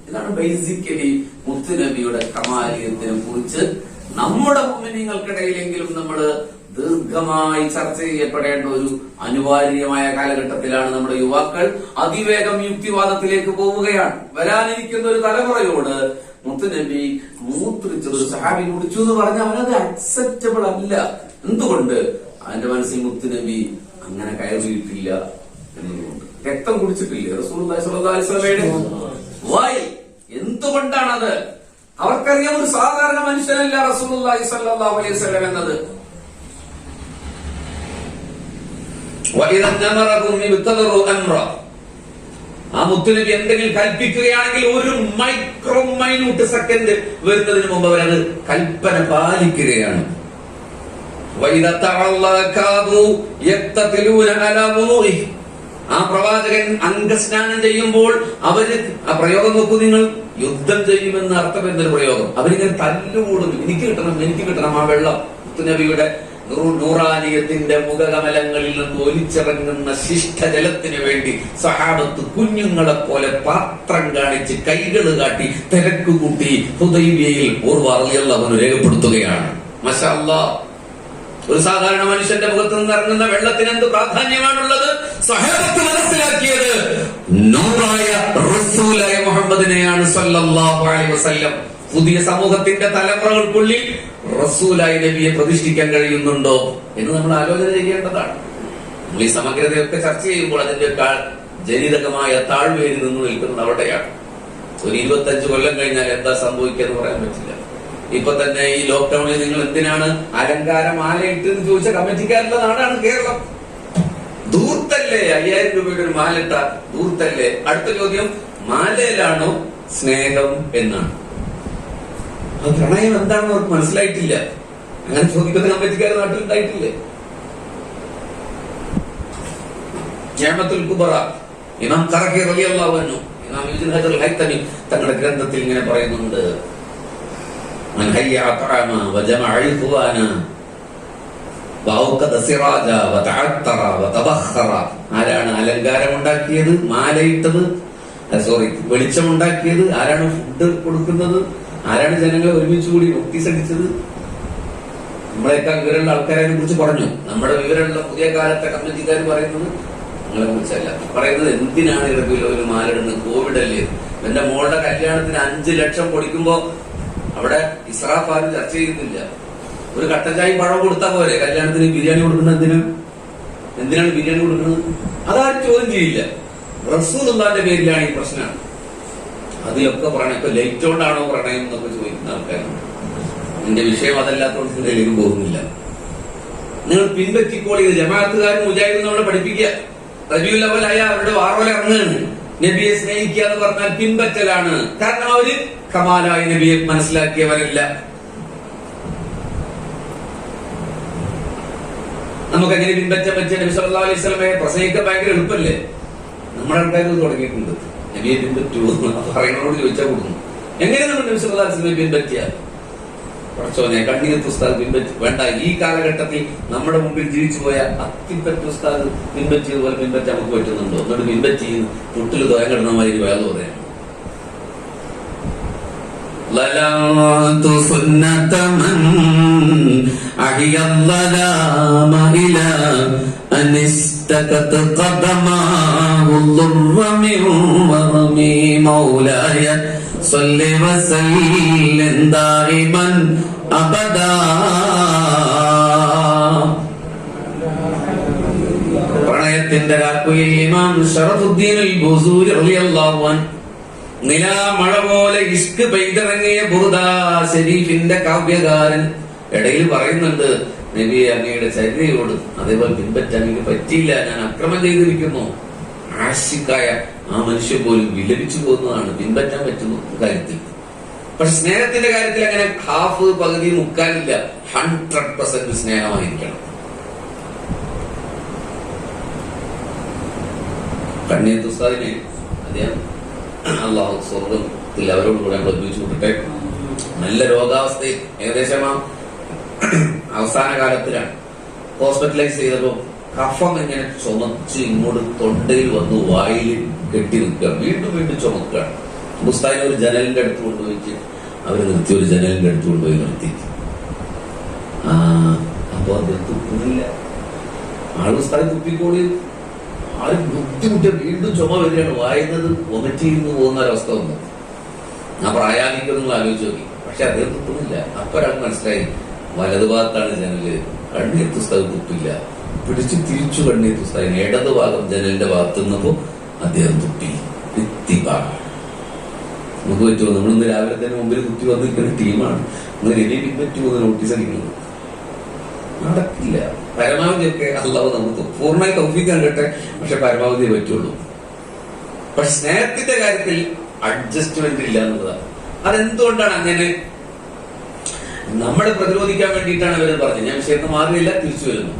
S6: ഇതാണ് ബേസിക്കലി മുത്തുനബിയുടെ കമാലിയത്തിനെ കുറിച്ച് നമ്മുടെ മുഅ്മിനീങ്ങൾക്കിടയിലെങ്കിലും നമ്മൾ ദീർഘമായി ചർച്ച ചെയ്യപ്പെടേണ്ട ഒരു അനിവാര്യമായ കാലഘട്ടത്തിലാണ് നമ്മുടെ യുവാക്കൾ. അതിവേഗം യുക്തിവാദത്തിലേക്ക് പോവുകയാണ്. വരാനിരിക്കുന്ന ഒരു തലമുറയോട് മുത്തുനബി മൂത്രിച്ചത് സഹാബി കുടിച്ചു എന്ന് പറഞ്ഞാൽ അവനത് അക്സെപ്റ്റബിൾ അല്ല. എന്തുകൊണ്ട്? അവന്റെ മനസ്സിൽ മുത്തുനബി അങ്ങനെ കയറിയിട്ടില്ല എന്നതുകൊണ്ട്. രക്തം കുടിച്ചിട്ടില്ല റസൂലുള്ളാഹി സ്വല്ലല്ലാഹു അലൈഹി വസല്ലമയുടെ വായിൽ. എന്തുകൊണ്ടാണത്? അവർക്കറിയാം ഒരു സാധാരണ മനുഷ്യനല്ല റസൂലുള്ളാഹി സ്വല്ലല്ലാഹു അലൈഹി വസല്ലം എന്നത്. ആ മുത്തുനബി എന്തെങ്കിലും കൽപ്പിക്കുകയാണെങ്കിൽ ഒരു മൈനൂട്ട് സെക്കൻഡ് വരുന്നതിന് മുമ്പ് അവരത് കൽപ്പന പാലിക്കുകയാണ്. ആ പ്രവാചകൻ അംഗസ്നാനം ചെയ്യുമ്പോൾ അവര് ആ പ്രയോഗം നോക്കൂ നിങ്ങൾ. യുദ്ധം ചെയ്യുമെന്ന് അർത്ഥം എന്നൊരു പ്രയോഗം. അവരിങ്ങനെ തല്ലുകൂടും. എനിക്ക് കിട്ടണം ആ വെള്ളം. മുത്തുനബിയുടെ നൂറാനിയത്തിന്റെ മുഖകമലങ്ങളിൽ നിന്ന് ഒലിച്ചിറങ്ങുന്ന ശിഷ്ടജലത്തിന് വേണ്ടി സഹാബത്ത് കുഞ്ഞുങ്ങളെ പോലെ പാത്രം കാണിച്ച് കൈകൾ കാട്ടി തിരക്ക് കൂട്ടി ഹുദൈബിയയിൽ അവന് രേഖപ്പെടുത്തുകയാണ്. മാഷാ അല്ലാഹ്. ഒരു സാധാരണ മനുഷ്യന്റെ മുഖത്ത് നിന്ന് ഇറങ്ങുന്ന വെള്ളത്തിന് എന്ത് പ്രാധാന്യമാണുള്ളത്? സഹാബത്ത് മനസ്സിലാക്കിയത് നൂറായ റസൂലായ മുഹമ്മദിനെയാണ് സല്ലല്ലാഹു അലൈഹി വസല്ലം. പുതിയ സമൂഹത്തിന്റെ തലമുറകൾക്കുള്ളിൽ റസൂലായി നബിയെ പ്രതിഷ്ഠിക്കാൻ കഴിയുന്നുണ്ടോ എന്ന് നമ്മൾ ആലോചന ചെയ്യേണ്ടതാണ്. നമ്മൾ ഈ സമഗ്രതയൊക്കെ ചർച്ച ചെയ്യുമ്പോൾ അതിന്റെ ജനിതകമായ താഴ്വേരി നിന്ന് നിൽക്കുന്നത് അവിടെയാണ്. ഒരു 25 കൊല്ലം കഴിഞ്ഞാൽ എന്താ സംഭവിക്കുക എന്ന് പറയാൻ പറ്റില്ല. ഇപ്പൊ തന്നെ ഈ ലോക്ക്ഡൌണിൽ നിങ്ങൾ എന്തിനാണ് അലങ്കാര മാലയിട്ട് എന്ന് ചോദിച്ച കമ്മിറ്റിക്കാരുടെ നാടാണ് കേരളം. ദൂർത്തല്ലേ 5000 രൂപയുടെ ഒരു മാലയിട്ട ദൂർത്തല്ലേ? അടുത്ത ചോദ്യം, മാലയിലാണോ സ്നേഹം എന്നാണ്. പ്രണയം എന്താണെന്ന് അവർക്ക് മനസ്സിലായിട്ടില്ല. അങ്ങനെ ചോദിക്കുന്ന കമ്മിറ്റിക്കാർ നാട്ടിലുണ്ടായിട്ടില്ലേ? ജഅമത്തുൽ കുബറ ഇമാം ഖറഖി റളിയല്ലാഹു അൻഹു, ഇമാം ഇബ്നു ഹജർ അൽ-ഹൈതമി തങ്ങളുടെ ഗ്രന്ഥത്തിൽ ഇങ്ങനെ പറയുന്നുണ്ട്, മൻ ഹയ്യ തഅമ വജമഅ ഇഖ്വാന വഅഖദ സിറാജ വതഅത്തറ വതബഖറ. ആരാണ് അലങ്കാരം ഉണ്ടാക്കിയത്, മാലയിട്ടത്, വെളിച്ചമുണ്ടാക്കിയത്? ആരാണ് ഫുഡ് കൊടുക്കുന്നത്? ആരാണ് ജനങ്ങളെ ഒരുമിച്ച് കൂടി നോട്ടീസ് അടിച്ചത്? നമ്മളെക്കാൾ വിവരമുള്ള ആൾക്കാരെ കുറിച്ച് പറഞ്ഞു. നമ്മുടെ വിവരമുള്ള പുതിയ കാലത്തെ കമ്മിറ്റിക്കാർ പറയുന്നത് നിങ്ങളെ കുറിച്ചല്ല. പറയുന്നത് എന്തിനാണ് ഇറക്കില്ല ഒരു മാലിടുന്നത്? കോവിഡ് അല്ലേ? എന്റെ മോളുടെ കല്യാണത്തിന് 5 ലക്ഷം കൊടുക്കുമ്പോ അവിടെ ഇസ്രാഫ് ആരും ചർച്ച ചെയ്യുന്നില്ല. ഒരു കട്ടച്ചായി പഴം കൊടുത്താൽ പോരെ? കല്യാണത്തിന് ബിരിയാണി കൊടുക്കുന്നത് എന്തിനാണ് ബിരിയാണി കൊടുക്കുന്നത്? അതാരും ചോദ്യം ചെയ്യില്ല. റസൂലുള്ളാഹിന്റെ പേരിലാണ് ഈ പ്രശ്നമാണ്. അതിലൊക്കെ പ്രണയം. ഇപ്പൊ ലൈറ്റ് കൊണ്ടാണോ പ്രണയം എന്നൊക്കെ ചോദിക്കുന്ന ആൾക്കാരുണ്ട്. എന്റെ വിഷയം അതല്ലാത്തതുകൊണ്ട് ഇതിലേക്ക് പോകുന്നില്ല. നിങ്ങൾ പിൻപറ്റിക്കോളി. ജമാഅത്തുകാരും മുജാഹിദും നമ്മളെ പഠിപ്പിക്കുക. റബീഉൽ അവ്വലായ അവരുടെ വാറോല ഇറങ്ങുകയാണ്. നബിയെ സ്നേഹിക്കുക എന്ന് പറഞ്ഞാൽ പിൻപറ്റലാണ്. കാരണം അവര് കമാലായ നബിയെ മനസ്സിലാക്കിയവരല്ല. നമുക്ക് എങ്ങനെ പിൻപറ്റാൻ പറ്റിയ നബി സല്ലല്ലാഹു അലൈഹി വസല്ലമയെ പ്രസംഗിക്കാൻ ഭയങ്കര എളുപ്പല്ലേ? നമ്മുടെ ആൾക്കാർ തുടങ്ങിയിട്ടുണ്ട് നബിയെ പിൻപറ്റൂ പറയുന്നവരോട് ചോദിച്ചാൽ കൊടുക്കുന്നു. എങ്ങനെ നമ്മൾ നബി സല്ലല്ലാഹു അലൈഹി വസല്ലമയെ പറ്റിയ കുറച്ചോനെ കണ്ണീരത്ത് ഉസ്താദ് പിൻപറ്റി വേണ്ട. ഈ കാലഘട്ടത്തിൽ നമ്മുടെ മുമ്പിൽ ജീവിച്ചു പോയ അത്തിപ്പറ്റ ഉസ്താദ് പിൻപറ്റിയതുപോലെ പിൻപറ്റാൻ നമുക്ക് പറ്റുന്നുണ്ടോ? എന്നിട്ട് പിൻപറ്റി തൊട്ടിൽ തോയം കിടന്ന മാതിരി വേറെ പറയാം.
S7: ظلمت سنة من أحيا الظلام إلى أن استكت قدماه الضر من ورمي مولاي صل وسلم دائما أبدا.
S6: പ്രണയത്തിന്റെ രാക്കുയിൽ ഇമാം ശറഫുദ്ദീൻ അൽ ബുസൂരി റളിയല്ലാഹു അൻഹു നിലാമഴ പോലെ ഇഷ്ക് പെയ്തിറങ്ങിയ ബുർദ ശരീഫിന്റെ കാവ്യകാരൻ ഇടയിൽ പറയുന്നുണ്ട്, നബി അങ്ങയുടെ ചര്യയോട് അതേപോലെ പിൻപറ്റാൻ എനിക്ക് പറ്റിയില്ല, ഞാൻ അക്രമം ചെയ്തിരിക്കുന്നു. ആശിക്കായ ആ മനുഷ്യൻ പോലും വിലപിച്ചു പോകുന്നതാണ് പിൻപറ്റാൻ പറ്റുന്ന കാര്യത്തിൽ. പക്ഷെ സ്നേഹത്തിന്റെ കാര്യത്തിൽ അങ്ങനെ ഹാഫ് പകുതി മുക്കാലില്ല, 100% സ്നേഹമായിരിക്കണം. കണ്ണിയത്ത് ഉസ്താദിനെ അദ്ദേഹം അള്ളാഹു സ്വർഗത്തിൽ അവരോട് കൂടെ നമ്മൾ ഒരുമിച്ച് കൂട്ടട്ടെ. നല്ല രോഗാവസ്ഥയിൽ ഏകദേശം അവസാന കാലത്തിലാണ് ഹോസ്പിറ്റലൈസ് ചെയ്തപ്പോ കഫം ഇങ്ങനെ ചുമച്ച് ഇങ്ങോട്ട് തൊണ്ടയിൽ വന്ന് വായിൽ കെട്ടി നിൽക്കുക, വീണ്ടും വീണ്ടും ചുമക്കുകയാണ്. ഉസ്താദിനെ ഒരു ജനലിന്റെ അടുത്ത് കൊണ്ടുപോയിട്ട് അവര് നിർത്തി, ഒരു ജനലിന്റെ അടുത്ത് കൊണ്ടുപോയി നിർത്തി. അപ്പൊ അദ്ദേഹം തുപ്പുന്നില്ല. ആൾ ഉസ്താദ് തുപ്പിക്കോടി ആരും ബുദ്ധിമുട്ട് വീണ്ടും ചുമ വരികയാണ്, വായുന്നത് വൊമിറ്റ് ചെയ്യുന്നു പോകുന്ന ഒരവസ്ഥ വന്നു. ആ പ്രായാധികം നിങ്ങൾ ആലോചിച്ച് നോക്കി. പക്ഷെ അദ്ദേഹം തുപ്പുന്നില്ല. അപ്പൊ ഒരാൾ മനസ്സിലായി വലതു ഭാഗത്താണ് ജനല്, കണ്ണീർത്ത് ഉസ്താദ് തുപ്പില്ല. പിടിച്ച് തിരിച്ചു കണ്ണീർത്ത് ഉസ്താദിന് ഇടതു ഭാഗം ജനലിന്റെ ഭാഗത്ത് നിന്നപ്പോ അദ്ദേഹം തുപ്പി. നമുക്ക് പറ്റുമോ? നമ്മളിന്ന് രാവിലെ തന്നെ മുമ്പിൽ കുത്തി വന്നിരിക്കുന്ന ടീമാണ്. ഇന്ന് രവി പിൻപറ്റുമോ നോട്ടീസ് അടിക്കുന്നത് നടക്കില്ല. പരമാവധിയൊക്കെ അല്ലാതെ നമുക്ക് പൂർണ്ണമായി തൗഫീഖ് കണ്ടട്ടെ, പക്ഷെ പരമാവധി പറ്റുള്ളൂ. പക്ഷെ സ്നേഹത്തിന്റെ കാര്യത്തിൽ അഡ്ജസ്റ്റ്മെന്റ് ഇല്ല എന്നുള്ളതാണ്. അതെന്തുകൊണ്ടാണ് അങ്ങനെ? നമ്മളെ പ്രതിരോധിക്കാൻ വേണ്ടിയിട്ടാണ് അവര് പറഞ്ഞത്. ഞാൻ വിഷയത്ത് മാറിയില്ല, തിരിച്ചു വരുന്നു.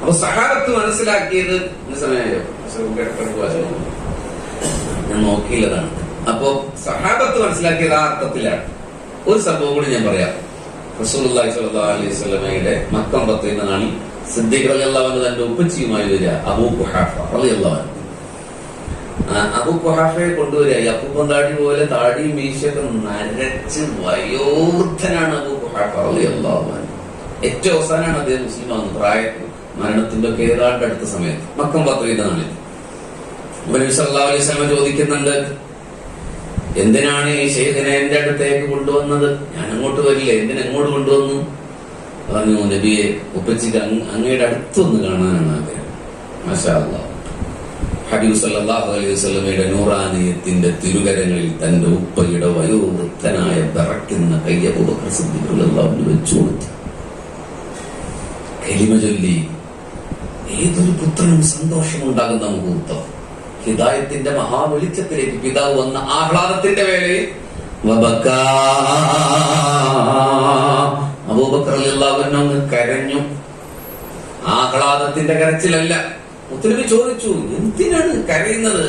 S6: അപ്പൊ സഹാബത്ത് മനസ്സിലാക്കിയത് സമയമായോ ഞാൻ നോക്കിയില്ലതാണ്. അപ്പൊ സഹാബത്ത് മനസ്സിലാക്കിയത് ആ അർത്ഥത്തിലാണ്. ഒരു സംഭവം കൂടി ഞാൻ പറയാം. റസൂലുള്ളാഹി സ്വല്ലല്ലാഹു അലൈഹി വസല്ലമയുടെ മക്കം 10 നാളിൽ സിദ്ദീഖ് റളിയല്ലാഹു അൻഹു തന്റെ ഉപ്പച്ചിയുമായി വരിക, അബൂ ഖുഹാഫ റളിയല്ലാഹു അൻഹു. അബൂ ഖുഹാഫയെ കൊണ്ടുവരിക. ഈ അപ്പൂപ്പൻ താടി പോലെ താടി മീശയൊക്കെ നരച്ച് വയോവൃദ്ധനാണ് അബൂ ഖുഹാഫ റളിയല്ലാഹു അൻഹു. ഏറ്റവും അവസാനമാണ് അദ്ദേഹം മുസ്ലിമാകുന്നത്, പ്രായത്തിൽ മരണത്തിന്റെ ഒക്കെ ഏതാണ്ട് അടുത്ത സമയത്ത്, മക്കം 10 നാളിൽ. നബി സല്ലല്ലാഹു അലൈഹി വസല്ലം ചോദിക്കുന്നുണ്ട്, എന്തിനാണ് ഈ ശൈഖിനെ എന്റെ അടുത്തേക്ക് കൊണ്ടുവന്നത്? ഞാൻ അങ്ങോട്ട് വരില്ല, എന്തിനെങ്ങോട്ട് കൊണ്ടുവന്നു? പറഞ്ഞു, നബിയെ ഉപ്പച്ചിക്ക് അങ്ങയുടെ അടുത്തൊന്ന് കാണാനാണ് ആഗ്രഹം. മാഷാ അല്ലാഹ്. ഹബീബ് സല്ലല്ലാഹു അലൈഹി വസല്ലമയുടെ നൂറാനിയത്തിന്റെ തിരുകരങ്ങളിൽ തന്റെ ഉപ്പയുടെ വയോവൃദ്ധനായ വിറയ്ക്കുന്ന കൈ അബൂബക്കർ സിദ്ദീഖ് റളിയല്ലാഹു അൻഹു വെച്ചു കൊടുത്തു. കലിമ ചൊല്ലി. ഏതൊരു പുത്രനും സന്തോഷമുണ്ടാകുന്ന മുഹൂർത്തം. ഹിദായത്തിന്റെ മഹാവെളിച്ചത്തിലേക്ക് പിതാവ് വന്ന ആഹ്ലാദത്തിന്റെ വേളയിൽ അബൂബക്കർ റളിയല്ലാഹു അൻഹു കരഞ്ഞു. ആഹ്ലാദത്തിന്റെ കരച്ചിലല്ല. മുത്തനബി ചോദിച്ചു, എന്തിനാണ് കരയുന്നത്?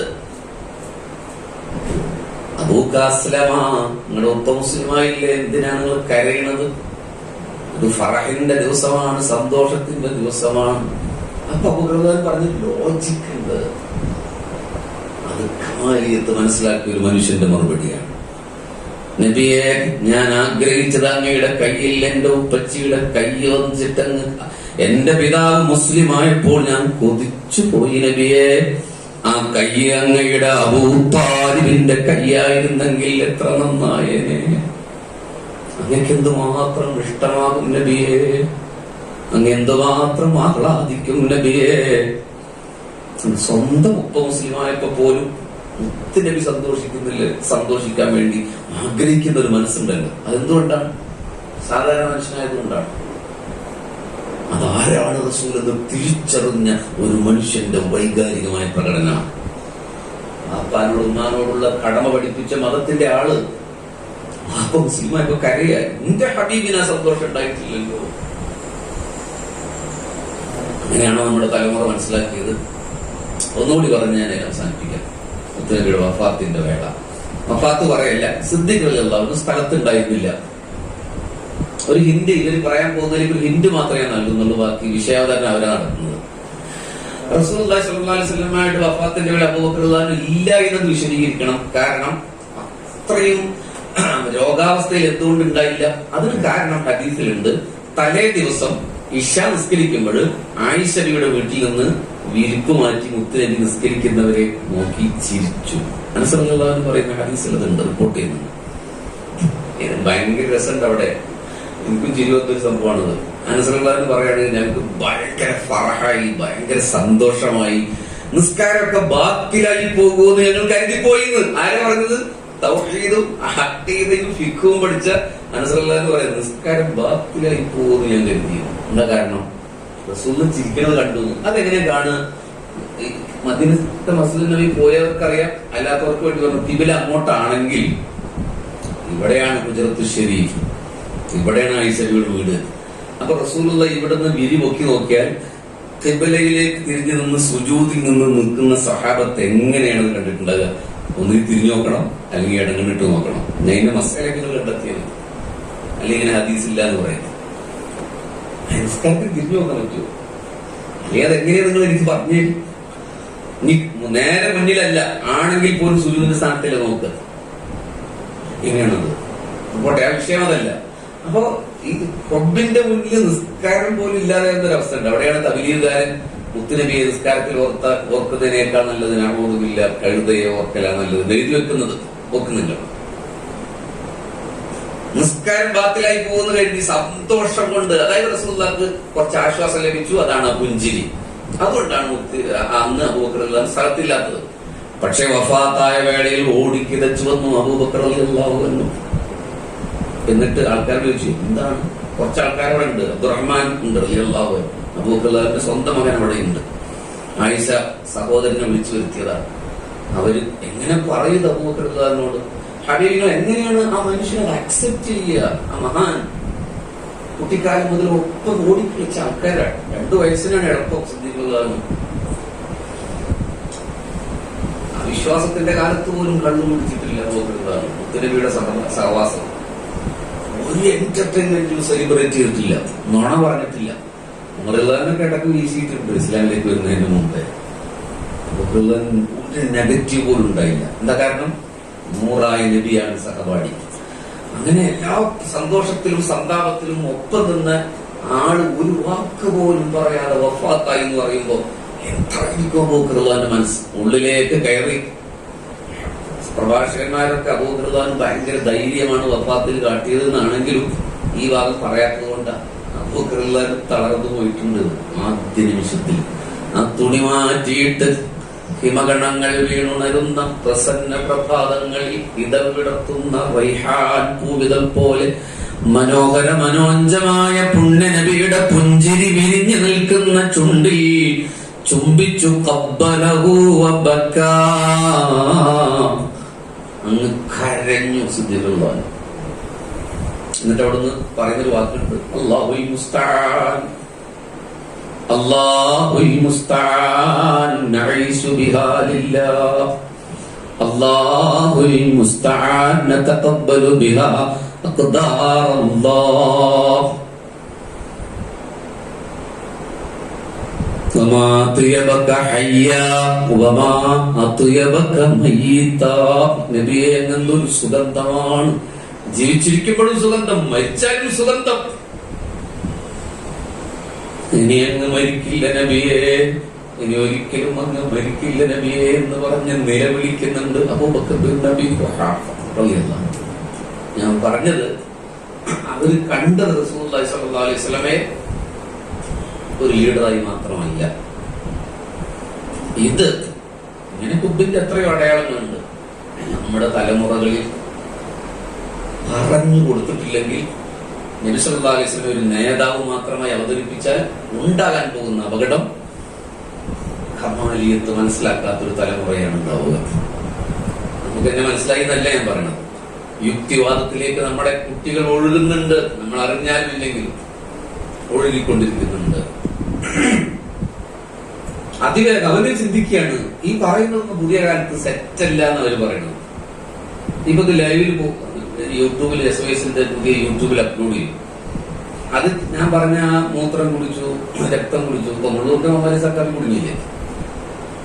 S6: അബൂക്കാസ്ലമാ, നിങ്ങളുടെ ഒത്ത മുസ്ലിമായില്ലേ, എന്തിനാണ് നിങ്ങൾ കരയുന്നത്? ഇത് ഫറഹിന്റെ ദിവസമാണ്, സന്തോഷത്തിന്റെ ദിവസമാണ്. അപ്പൊ അബൂബക്കർ പറഞ്ഞ ലോജിക് ഉണ്ട്. അത് കമാലിയത്ത് മനസ്സിലാക്കിയ ഒരു മനുഷ്യന്റെ മറുപടിയാണ്. നബിയെ, ഞാൻ ആഗ്രഹിച്ചത് അങ്ങയുടെ കയ്യിൽ എന്റെ ഉപ്പച്ചിയുടെ കൈ വന്നിട്ടങ്ങ് എന്റെ പിതാവ് മുസ്ലിമായപ്പോൾ ഞാൻ കൊതിച്ചു പോയി നബിയെ. ആ കൈ അങ്ങയുടെ അബൂ താലിബിന്റെ കൈയായിരുന്നെങ്കിൽ എത്ര നന്നായേനെ. അങ്ങക്ക് എന്തുമാത്രം ഇഷ്ടമാകും നബിയെ, അങ്ങ് എന്തുമാത്രം ആഹ്ലാദിക്കും നബിയെ. സ്വന്തം ഉപ്പ മുസ്ലിമായപ്പോ പോലും നബി സന്തോഷിക്കുന്നില്ല, സന്തോഷിക്കാൻ വേണ്ടി ആഗ്രഹിക്കുന്ന ഒരു മനസ്സുണ്ടല്ലോ. അതെന്തുകൊണ്ടാണ്? സാധാരണ മനുഷ്യനായതുകൊണ്ടാണ്. അതാരാണ് റസൂൽ എന്ന് തിരിച്ചറിഞ്ഞ ഒരു മനുഷ്യന്റെ വൈകാരികമായ പ്രകടനമാണ്. അപ്പാനോട് ഉമ്മാനോടുള്ള കടമ പഠിപ്പിച്ച മതത്തിന്റെ ആള് അപ്പൊ മുസ്ലിമായപ്പോ കരയായി, എന്റെ ഹബീബിന് സന്തോഷം ഉണ്ടായിട്ടില്ലല്ലോ. അങ്ങനെയാണോ നമ്മുടെ തലമുറ മനസ്സിലാക്കിയത്? ഒന്നുകൂടി പറഞ്ഞ് ഞാൻ അവസാനിപ്പിക്കാം. മുത്തുനബിയുടെ വഫാത്തിന്റെ വേള. വഫാത്ത് പറയല്ല, സിദ്ദീഖ് ഒരു സ്ഥലത്തുണ്ടായിരുന്നില്ല. ഒരു ഹിന്റ്, ഇവർ പറയാൻ പോകുന്നതിൽ ഒരു ഹിന്റ് മാത്രമേ നൽകുന്നുള്ളൂ, ബാക്കി വിഷയാവതരണം അവരാണ് നടത്തുന്നത്. റസൂലുള്ളാഹി സ്വല്ലല്ലാഹു അലൈഹി വസല്ലമയുടെ വഫാത്തിന്റെ വേള അബൂബക്കർ ഇല്ല എന്നത് വിശദീകരിക്കണം. കാരണം അത്രയും രോഗാവസ്ഥയിൽ എന്തുകൊണ്ടുണ്ടായില്ല? അതിന് കാരണം ഹദീസിലുണ്ട്. തലേ ദിവസം ഇശ നിസ്കരിക്കുമ്പോൾ ആയിഷയുടെ വീട്ടിൽ നിന്ന് വിരിപ്പ് മാറ്റി മുത്തുനബി നിസ്കരിക്കുന്നവരെ നോക്കി ചിരിച്ചു. അനസ് പറയുന്ന ഹദീസിലുണ്ട്, റിപ്പോർട്ട് ചെയ്യുന്നുണ്ട്. ഭയങ്കര രസമുണ്ട് അവിടെ. എനിക്കും ചിരി വന്നൊരു സംഭവമാണത്. അനസ് പറയുകയാണെങ്കിൽ ഞങ്ങൾക്ക് ഭയങ്കര ഫറഹായി, ഭയങ്കര സന്തോഷമായി. നിസ്കാരമൊക്കെ ബാത്തിലായി പോകുമെന്ന് ഞങ്ങൾ കരുതിപ്പോയിന്ന്. ആരാ പറഞ്ഞത്? തൗഹീദും അഖീദയും ഫിഖും പഠിച്ച അനസ് പറയുന്നത് നിസ്കാരം ബാത്തിലായി പോകുമെന്ന് ഞാൻ കരുതിയിരുന്നു. എന്താ കാരണം? റസൂൽ ചിരിക്കുന്നത് കണ്ടു. അതെങ്ങനെയാ കാണുക? മദീനത്തെ മസ്ജിദ് നബി പോയവർക്കറിയാം, അല്ലാത്തവർക്ക് വേണ്ടി പറഞ്ഞു ഖിബല അങ്ങോട്ടാണെങ്കിൽ ഇവിടെയാണ് ഹുജറത്തു ശരീഫ്, ഇവിടെയാണ് ആയിഷയുടെ വീട്. അപ്പൊ റസൂലുള്ള ഇവിടുന്ന് വിരി പൊക്കി നോക്കിയാൽ ഖിബലയിലേക്ക് തിരിഞ്ഞു നിന്ന് സുജൂദിൽ നിന്ന് നിൽക്കുന്ന സഹാബത്ത് എങ്ങനെയാണ് കണ്ടിട്ടുണ്ടാകുക? ഒന്നിൽ തിരിഞ്ഞു നോക്കണം, അല്ലെങ്കിൽ ഇടങ്ങണിട്ട് നോക്കണം. ഞാൻ ഇതിന്റെ മസാലകൾ കണ്ടെത്തിയത്, അല്ലെങ്കിൽ ഇങ്ങനെ ഹദീസില്ല എന്ന് പറയുന്നത്. സംസ്കാരത്തിൽ തിരിഞ്ഞു നോക്കാൻ പറ്റുമോ? അല്ലെങ്കിൽ അതെങ്ങനെയാ നിങ്ങൾ എനിക്ക് പറഞ്ഞു? നീ നേരെ മുന്നിലല്ല ആണെങ്കിൽ പോലും സുജൂദിന്റെ സ്ഥാനത്തല്ലേ നോക്കുക. എങ്ങനെയാണത്? പോട്ടെ, ആ വിഷയം അതല്ല. അപ്പൊ ഈ റബ്ബിന്റെ മുന്നിൽ നിസ്കാരം പോലും ഇല്ലാതെ എന്നൊരവസ്ഥ ഉണ്ട്. അവിടെയാണ് തബലീഗുകാരൻ മുത്തുനബിയെ നിസ്കാരത്തിൽ ഓർക്കുന്നതിനേക്കാൾ നല്ലത് ഞാനോതുമില്ല, കഴുതയെ ഓർക്കലാണ് നല്ലത് എഴുതി വെക്കുന്നത്. ഓർക്കുന്നില്ല. നിസ്കാരം ബാത്തിലായി പോകുന്ന കഴിഞ്ഞ് സന്തോഷം കൊണ്ട്, അതായത് റസൂലുള്ളാഹിക്ക് കുറച്ച് ആശ്വാസം ലഭിച്ചു. അതാണ് പുഞ്ചിരി. അതുകൊണ്ടാണ് അന്ന് അബൂബക്കർ സ്ഥലത്തില്ലാത്തത്. പക്ഷെ വഫാത്തായ വേളയിൽ ഓടിക്കിതച്ചു വന്നു അബൂബക്കർ റളിയല്ലാഹു അൻഹു. എന്നിട്ട് ആൾക്കാർ ചോദിച്ചു എന്താണ്? കുറച്ച് ആൾക്കാരവിടെ ഉണ്ട്. അബ്ദുറഹ്മാൻ ഉണ്ട് റളിയല്ലാഹു അൻഹു, അബൂബക്കറിന്റെ സ്വന്തം മകൻ അവിടെ ഉണ്ട്. ആയിഷ സഹോദരനെ വിളിച്ചു വരുത്തിയതാണ്. അവര് എങ്ങനെ പറയുന്നത് അബൂബക്കറിനോട്? ഹബീബിനോ എങ്ങനെയാണ് ആ മനുഷ്യനെ അക്സെപ്റ്റ് ചെയ്യുക? ആ മഹാൻ കുട്ടിക്കാലം മുതൽ ഒപ്പം ഓടിക്കളിച്ച ആൾക്കാരാണ്. 2 വയസ്സിനാണ് എളുപ്പം സിദ്ദീഖുള്ളാഹ്. വിശ്വാസത്തിന്റെ കാലത്ത് പോലും കണ്ണു പിടിച്ചിട്ടില്ല അബൂബക്കർ. മുത്തുനബിയുടെ സഹവാസം ഒരു എന്റർടൈൻമെന്റും സെലിബ്രേറ്റ് ചെയ്തിട്ടില്ല, നുണ പറഞ്ഞിട്ടില്ല. ഉമറുള്ളാഹിനൊക്കെ ഇടയ്ക്ക് വീശിയിട്ടുണ്ട് ഇസ്ലാമിലേക്ക് വരുന്നതിന് മുമ്പേ. അബൂബക്കർ ഒരു നെഗറ്റീവ് പോലും ഉണ്ടായില്ല. എന്താ കാരണം? നൂറായ നബിയാണ് സഹപാഠി. അങ്ങനെ എല്ലാ സന്തോഷത്തിലും സന്താപത്തിലും ഒപ്പം നിന്ന് ആള് ഒരു വാക്ക് പോലും പറയാതെ വഫാത്തായി എന്ന് പറയുമ്പോ എത്രയിരിക്കും അബൂബക്കറിന്റെ മനസ്സ് ഉള്ളിലേക്ക് കയറി. പ്രഭാഷകന്മാരൊക്കെ അബൂബക്കർ ഭയങ്കര ധൈര്യമാണ് വഫാത്തിൽ കാട്ടിയത് എന്നാണെങ്കിലും ഈ ഭാഗം പറയാത്തത് കൊണ്ടാണ് അബൂബക്കർ തളർന്നു പോയിട്ടുണ്ട്. ആദ്യ നിമിഷത്തിൽ ആ തുണി മാറ്റിയിട്ട് ഹിമഗണങ്ങൾ വീണുണരുന്ന പ്രസന്ന പ്രഭാതങ്ങളിൽ ഇതൾ വിടർത്തുന്ന റൈഹാൻ പൂവിതൾ പോലെ മനോഹര മനോഞ്ചമായ പുണ്യനബിയുടെ പുഞ്ചിരി വിരിഞ്ഞു നിൽക്കുന്ന ചുണ്ടിൽ ചുംബിച്ചു ഖബ്ബലഹു വബക്കാ. അങ്ങ് കരഞ്ഞു സിദ്ദീഖുള്ളാഹ്. എന്നിട്ട് അവിടുന്ന് പറയുന്നൊരു വാക്കുണ്ട്, അല്ലാഹുൽ മുസ്തആൻ, അല്ലാഹുൽ മുസ്തആൻ നഈശു ബിഹാലില്ലാഹ്, അല്ലാഹുൽ മുസ്തആൻ നതഖബ്ബലു ബിഹാ അഖ്ദാറല്ലാഹ്. വമാ അത്യബക ഹയ്യാ വമാ അത്യബക മയ്യിതാ. നബിയെ എന്തൊരു സുഗന്ധമാണ്! ജീവിച്ചിരിക്കുമ്പോഴും സുഗന്ധം, മരിച്ചാലും സുഗന്ധം. ഇനി അങ്ങ് മരിക്കില്ല നബിയെ, ഇനി ഒരിക്കലും അങ്ങ് മരിക്കില്ല നബിയെ എന്ന് പറഞ്ഞ് നിലവിളിക്കുന്നുണ്ട് അബൂബക്കർ നബി. ഞാൻ പറഞ്ഞത് അവര് കണ്ടത് റസൂലുള്ളാഹി സ്വല്ലല്ലാഹു അലൈഹി വസല്ലമയെ ഒരു ലീഡറായി മാത്രമല്ല. ഇത് ഇങ്ങനെ കുബിന്റെ എത്രയോ അടയാളങ്ങളുണ്ട് നമ്മുടെ തലമുറകളിൽ പറഞ്ഞു കൊടുത്തിട്ടില്ലെങ്കിൽ. നബി സല്ലല്ലാഹു അലൈഹി വസല്ലം ഒരു നേതാവ് മാത്രമായി അവതരിപ്പിച്ചാൽ ഉണ്ടാകാൻ പോകുന്ന അപകടം കമാലിയത്ത് മനസ്സിലാക്കാത്തൊരു തലമുറയാണ് ഉണ്ടാവുക. നമുക്ക് എന്നെ മനസ്സിലായി എന്നല്ല ഞാൻ പറയണത്. യുക്തിവാദത്തിലേക്ക് നമ്മുടെ കുട്ടികൾ ഒഴുകുന്നുണ്ട്, നമ്മൾ അറിഞ്ഞാലും ഇല്ലെങ്കിലും ഒഴുകിക്കൊണ്ടിരിക്കുന്നുണ്ട്. അതിവേഗം അവര് ചിന്തിക്കുകയാണ് ഈ പറയുന്നതൊന്നും പുതിയ കാലത്ത് സെറ്റല്ല എന്ന് അവർ പറയുന്നത്. ഇപ്പൊ ഇത് ലൈവിൽ യൂട്യൂബിൽ SOSന്റെ പുതിയ യൂട്യൂബിൽ അപ്ലോഡ് ചെയ്യും. അത് ഞാൻ പറഞ്ഞ മൂത്രം കുടിച്ചു, രക്തം കുടിച്ചു, കൊമ്പളൂർക്ക് മമ്മാരി സർക്കാർ കുടുങ്ങിയില്ലേ,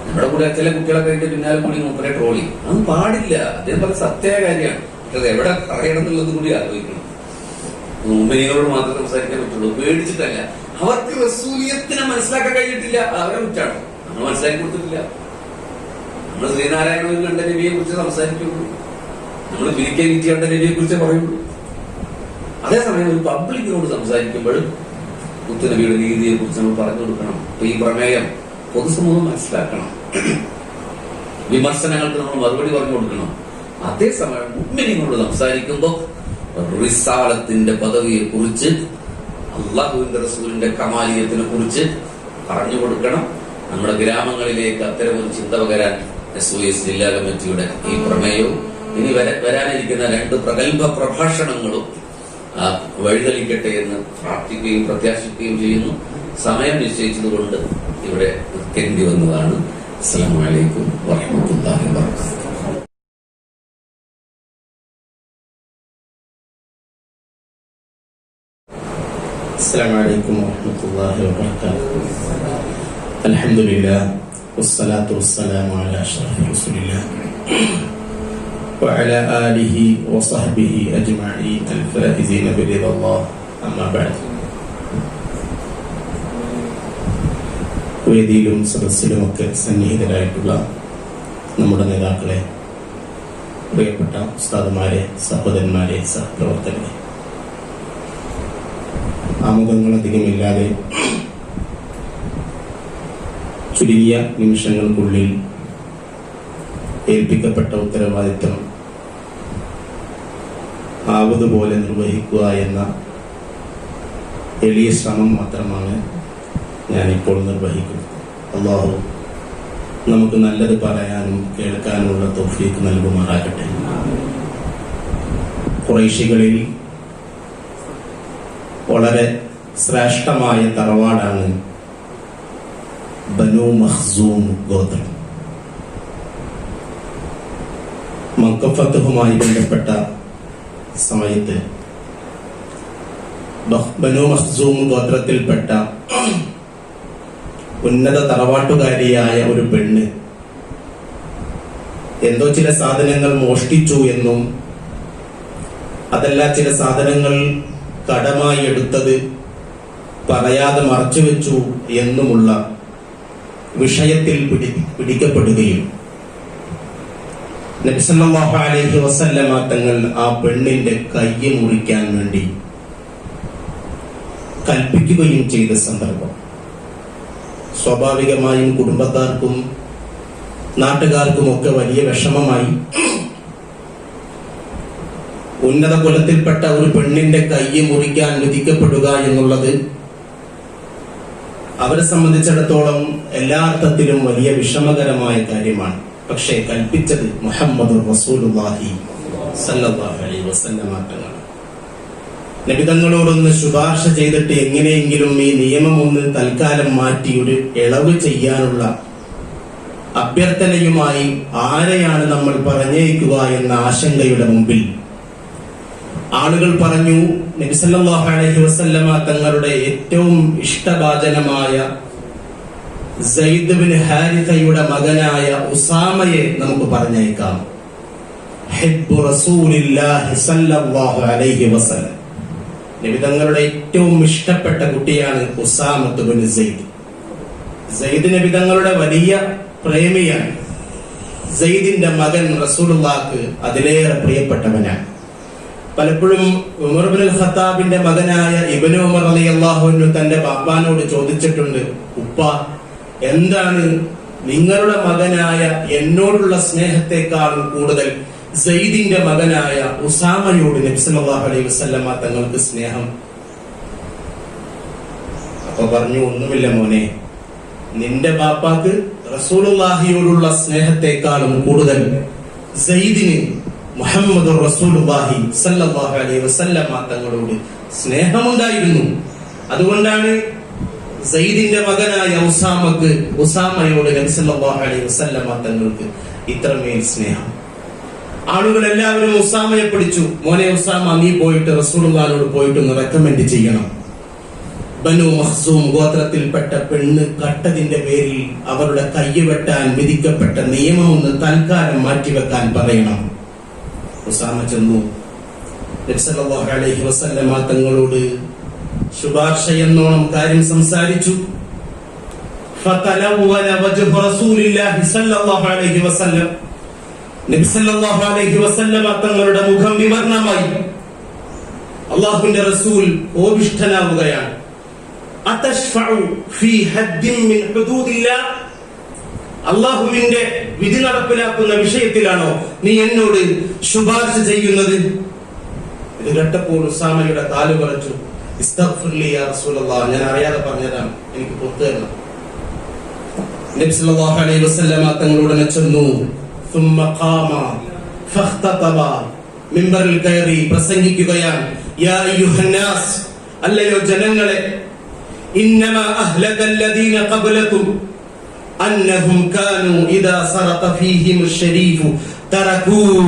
S6: നമ്മുടെ കൂടെ ചില കുട്ടികളൊക്കെ അതിന്റെ പിന്നാലെ കൂടി മൂപ്പരെ ട്രോൾ ചെയ്യും. അതൊന്നും പാടില്ല. അദ്ദേഹം പറഞ്ഞ സത്യമായ കാര്യമാണ്. അത് എവിടെ പറയണം എന്നുള്ളത് കൂടി ആലോചിക്കണം. മുമ്പനികളോട് മാത്രം സംസാരിക്കാൻ പറ്റുള്ളൂ, പേടിച്ചിട്ടല്ല. അവർക്ക് റസൂലിയത്തിനെ മനസ്സിലാക്കാൻ കഴിഞ്ഞിട്ടില്ല, അവരെ കുറ്റാണ്. നമ്മൾ മനസ്സിലാക്കി കൊടുത്തിട്ടില്ല. നമ്മൾ ശ്രീനാരായണ കണ്ട നബിയെ കുറിച്ച് സംസാരിക്കുള്ളൂ, നമ്മൾ വിരിക്കെ വിറ്റി കണ്ട നബിയെ കുറിച്ച് പറയുള്ളൂ. അതേസമയം ഒരു പബ്ലിക്കിനോട് സംസാരിക്കുമ്പോൾ മുത്തുനബിയുടെ രീതിയെ കുറിച്ച് നമ്മൾ പറഞ്ഞു കൊടുക്കണം. അപ്പൊ ഈ പ്രമേയം പൊതുസമൂഹം മനസ്സിലാക്കണം. വിമർശനങ്ങൾക്ക് നമ്മൾ മറുപടി പറഞ്ഞു കൊടുക്കണം. അതേസമയം മുഅ്മിനീങ്ങളോട് സംസാരിക്കുമ്പോൾ റിസാലത്തിന്റെ പദവിയെ കുറിച്ച്, അള്ളാഹുവിന്റെ റസൂലിന്റെ കമാലിയത്തിനെ കുറിച്ച് പറഞ്ഞു കൊടുക്കണം. നമ്മുടെ ഗ്രാമങ്ങളിലേക്ക് അത്തരമൊരു ചിന്ത പകരാൻ SOS ജില്ലാ കമ്മിറ്റിയുടെ ഈ പ്രമേയവും ഇനി വരാനിരിക്കുന്ന 2 പ്രഗത്ഭ പ്രഭാഷണങ്ങളും വഴിതെളിക്കട്ടെ എന്ന് പ്രാർത്ഥിക്കുകയും പ്രത്യാശിക്കുകയും ചെയ്യുന്നു. സമയം നിശ്ചയിച്ചതുകൊണ്ട് ഇവിടെ നിൽക്കേണ്ടി വന്നതാണ്. അസ്സലാമു അലൈക്കും വറഹ്മത്തുള്ളാഹി വബറകാതുഹു.
S8: السلام عليكم ورحمة الله وبركاته. الحمد لله والصلاة والسلام على أشرف رسول الله وعلى آله وصحبه أجمعين الفائزين برضا الله. أما بعد. വേദിയിലും സദസ്സിലുമൊക്കെ സന്നിഹിതരായിട്ടുള്ള നമ്മുടെ നേതാക്കളെ, പ്രിയപ്പെട്ട ഉസ്താദുമാരെ, സഹോദരന്മാരെ, സഹപ്രവർത്തകരെ, ആമുഖങ്ങളധികമില്ലാതെ ചുരുങ്ങിയ നിമിഷങ്ങൾക്കുള്ളിൽ ഏൽപ്പിക്കപ്പെട്ട ഉത്തരവാദിത്തം ആവതുപോലെ നിർവഹിക്കുക എന്ന എളിയ ശ്രമം മാത്രമാണ് ഞാനിപ്പോൾ നിർവഹിക്കുന്നത്. അല്ലാഹു നമുക്ക് നല്ലത് പറയാനും കേൾക്കാനുള്ള തൗഫീഖ് നൽകുമാറാകട്ടെ. ഖുറൈശികളിൽ വളരെ ശ്രേഷ്ഠമായ തറവാടാണ് ബനു മഖ്സൂം ഗോത്രം. മക്ക ഫത്ഹുമായി ബന്ധപ്പെട്ട സമയത്ത് ബനു മഖ്സൂം ഗോത്രത്തിൽപ്പെട്ട ഉന്നത തറവാട്ടുകാരിയായ ഒരു പെണ്ണ് എന്തോ ചില സാധനങ്ങൾ മോഷ്ടിച്ചു എന്നും അതല്ല ചില സാധനങ്ങൾ കടമായി എടുത്തത് പറയാതെ മറച്ചുവെച്ചു എന്നുമുള്ള വിഷയത്തിൽ പിടിക്കപ്പെടുകയും നബി സല്ലല്ലാഹു അലൈഹി വസല്ലമ തങ്ങൾ ആ പെണ്ണിന്റെ കൈ മുറിക്കാൻ വേണ്ടി കൽപ്പിക്കുകയും ചെയ്ത സന്ദർഭം സ്വാഭാവികമായും കുടുംബക്കാർക്കും നാട്ടുകാർക്കുമൊക്കെ വലിയ വിഷമമായി. ഉന്നത കുലത്തിൽപ്പെട്ട ഒരു പെണ്ണിന്റെ കൈ മുറിക്കാൻ വിധിക്കപ്പെടുക എന്നുള്ളത് അവരെ സംബന്ധിച്ചിടത്തോളം എല്ലാ അർത്ഥത്തിലും വലിയ വിഷമകരമായ കാര്യമാണ്. പക്ഷേ കൽപ്പിച്ചത് മുഹമ്മദ് റസൂലുള്ളാഹി സല്ലല്ലാഹു അലൈഹി വസല്ലം തങ്ങളാണ്. നബി തങ്ങളോടൊന്ന് ശുപാർശ ചെയ്തിട്ട് എങ്ങനെയെങ്കിലും ഈ നിയമം ഒന്ന് തൽക്കാലം മാറ്റി ഒരു ഇളവ് ചെയ്യാനുള്ള അഭ്യർത്ഥനയുമായി ആരെയാണ് നമ്മൾ പറഞ്ഞേക്കുക എന്ന ആശങ്കയുടെ മുമ്പിൽ ആളുകൾ പറഞ്ഞു, നബി സല്ലല്ലാഹു അലൈഹി വസല്ലമ തങ്ങളുടെ ഏറ്റവും ഇഷ്ടഭാജനമായ സയ്യിദ് ബിൻ ഹാരിസയുടെ മകനായ ഉസാമയെ നമുക്ക് പറഞ്ഞേക്കാം. ഹിബ്ബു റസൂലില്ലാഹി സല്ലല്ലാഹു അലൈഹി വസല്ലം. നബി തങ്ങളുടെ ഏറ്റവും ഇഷ്ടപ്പെട്ട കുട്ടിയാണ് ഉസാമത്ത് ബിൻ സയ്യിദ്. സയ്യിദ് നബി തങ്ങളുടെ വലിയ പ്രേമിയാണ്. സയ്യിദിന്റെ മകൻ റസൂലുള്ളാഹിക്ക് അതിലേറെ പ്രിയപ്പെട്ടവനാണ്. പലപ്പോഴും ഉമർ ഇബ്നുൽ ഖത്താബിന്റെ മകനായ ഇബ്നു ഉമർ റളിയല്ലാഹു അൻഹു തന്റെ ബാപ്പാനോട് ചോദിച്ചിട്ടുണ്ട്, ഉപ്പ, എന്താണ് നിങ്ങളുടെ മകനായ എന്നോടുള്ള സ്നേഹത്തെക്കാൾ കൂടുതൽ സയ്യിദിന്റെ മകനായ ഉസാമയോട് നബി സല്ലല്ലാഹു അലൈഹി വസല്ലമ തങ്ങൾക്ക് സ്നേഹം? അപ്പൊ പറഞ്ഞു, ഒന്നുമില്ല മോനെ, നിന്റെ ബാപ്പാക്ക് റസൂലുള്ളാഹിയോടുള്ള സ്നേഹത്തെക്കാളും കൂടുതൽ സയ്യിദിന് മുഹമ്മദ് റസൂലുള്ളാഹി സല്ലല്ലാഹു അലൈഹി വസല്ലമ തങ്ങളോട് സ്നേഹമുണ്ടായിരുന്നു. അതുകൊണ്ടാണ് സയ്യിദിന്റെ മകനായ ഉസാമയോട് നബി സല്ലല്ലാഹു അലൈഹി വസല്ലമ തങ്ങൾക്ക് ഇത്രമേൽ സ്നേഹം. ആളുകൾ എല്ലാവരും ഉസാമയെ പിടിച്ചു. മോനെ ഉസാമ, നീ പോയിട്ട് റസൂലുള്ളാഹിനോട് പോയിട്ട് ഒന്ന് റെക്കമെൻഡ് ചെയ്യണം. ബനു മഖ്സൂം ഗോത്രത്തിൽപ്പെട്ട പെണ്ണ് കട്ടതിന്റെ പേരിൽ അവരുടെ കയ്യ് വെട്ടാൻ വിധിക്കപ്പെട്ട നിയമം ഒന്ന് തൽക്കാലം മാറ്റിവെക്കാൻ പറയണം. ഉസാമ ചെന്നു. നബി സല്ലല്ലാഹു അലൈഹി വസല്ലമ തങ്ങളോട് ശുപാർശ എന്നോണം കാര്യം സംസാരിച്ചു. ഫതലവന വജ്ഹു റസൂലില്ലാഹി സല്ലല്ലാഹു അലൈഹി വസല്ലം, നബി സല്ലല്ലാഹു അലൈഹി വസല്ലമ തങ്ങളുടെ മുഖം വിവർണമായി. അല്ലാഹുവിന്റെ റസൂൽ കോപിഷ്ഠനാവുകയാണ്. അതശ്ഫഉ ഫീ ഹദ്ദിൻ മിൻ ഹുദൂദില്ലാഹ്, അല്ലാഹുവിന്റെ വിധി നടപ്പിലാക്കുന്ന വിഷയത്തിലാണോ നീ എന്നോട് ശുപാർശ ചെയ്യുന്നത്? ഇത് കേട്ടപ്പോൾ ഉസാമയുടെ കാല് പറച്ചു. ഇസ്തഗ്ഫിർലി യാ റസൂലല്ലാഹ്, ഞാൻ അറിയാതെ പറഞ്ഞതാണ്, എനിക്ക് പുറത്തു തരണം. നബി സല്ലല്ലാഹു അലൈഹി വസല്ലമ തങ്ങളോട് ചെന്നു. ثم قام فاختطب, മിമ്പറിൽ കയറി പ്രസംഗിക്കുകയാണ്. യാ അയ്യുഹന്നാസ്, അല്ലയോ ജനങ്ങളെ, ഇന്നമാ അഹ്ലകല്ലദീന ഖബ്ലകും അന്നഹും കാനൂ ഇദാ സറത ഫീഹിം അശ്ശരീഫു തറകൂഹു,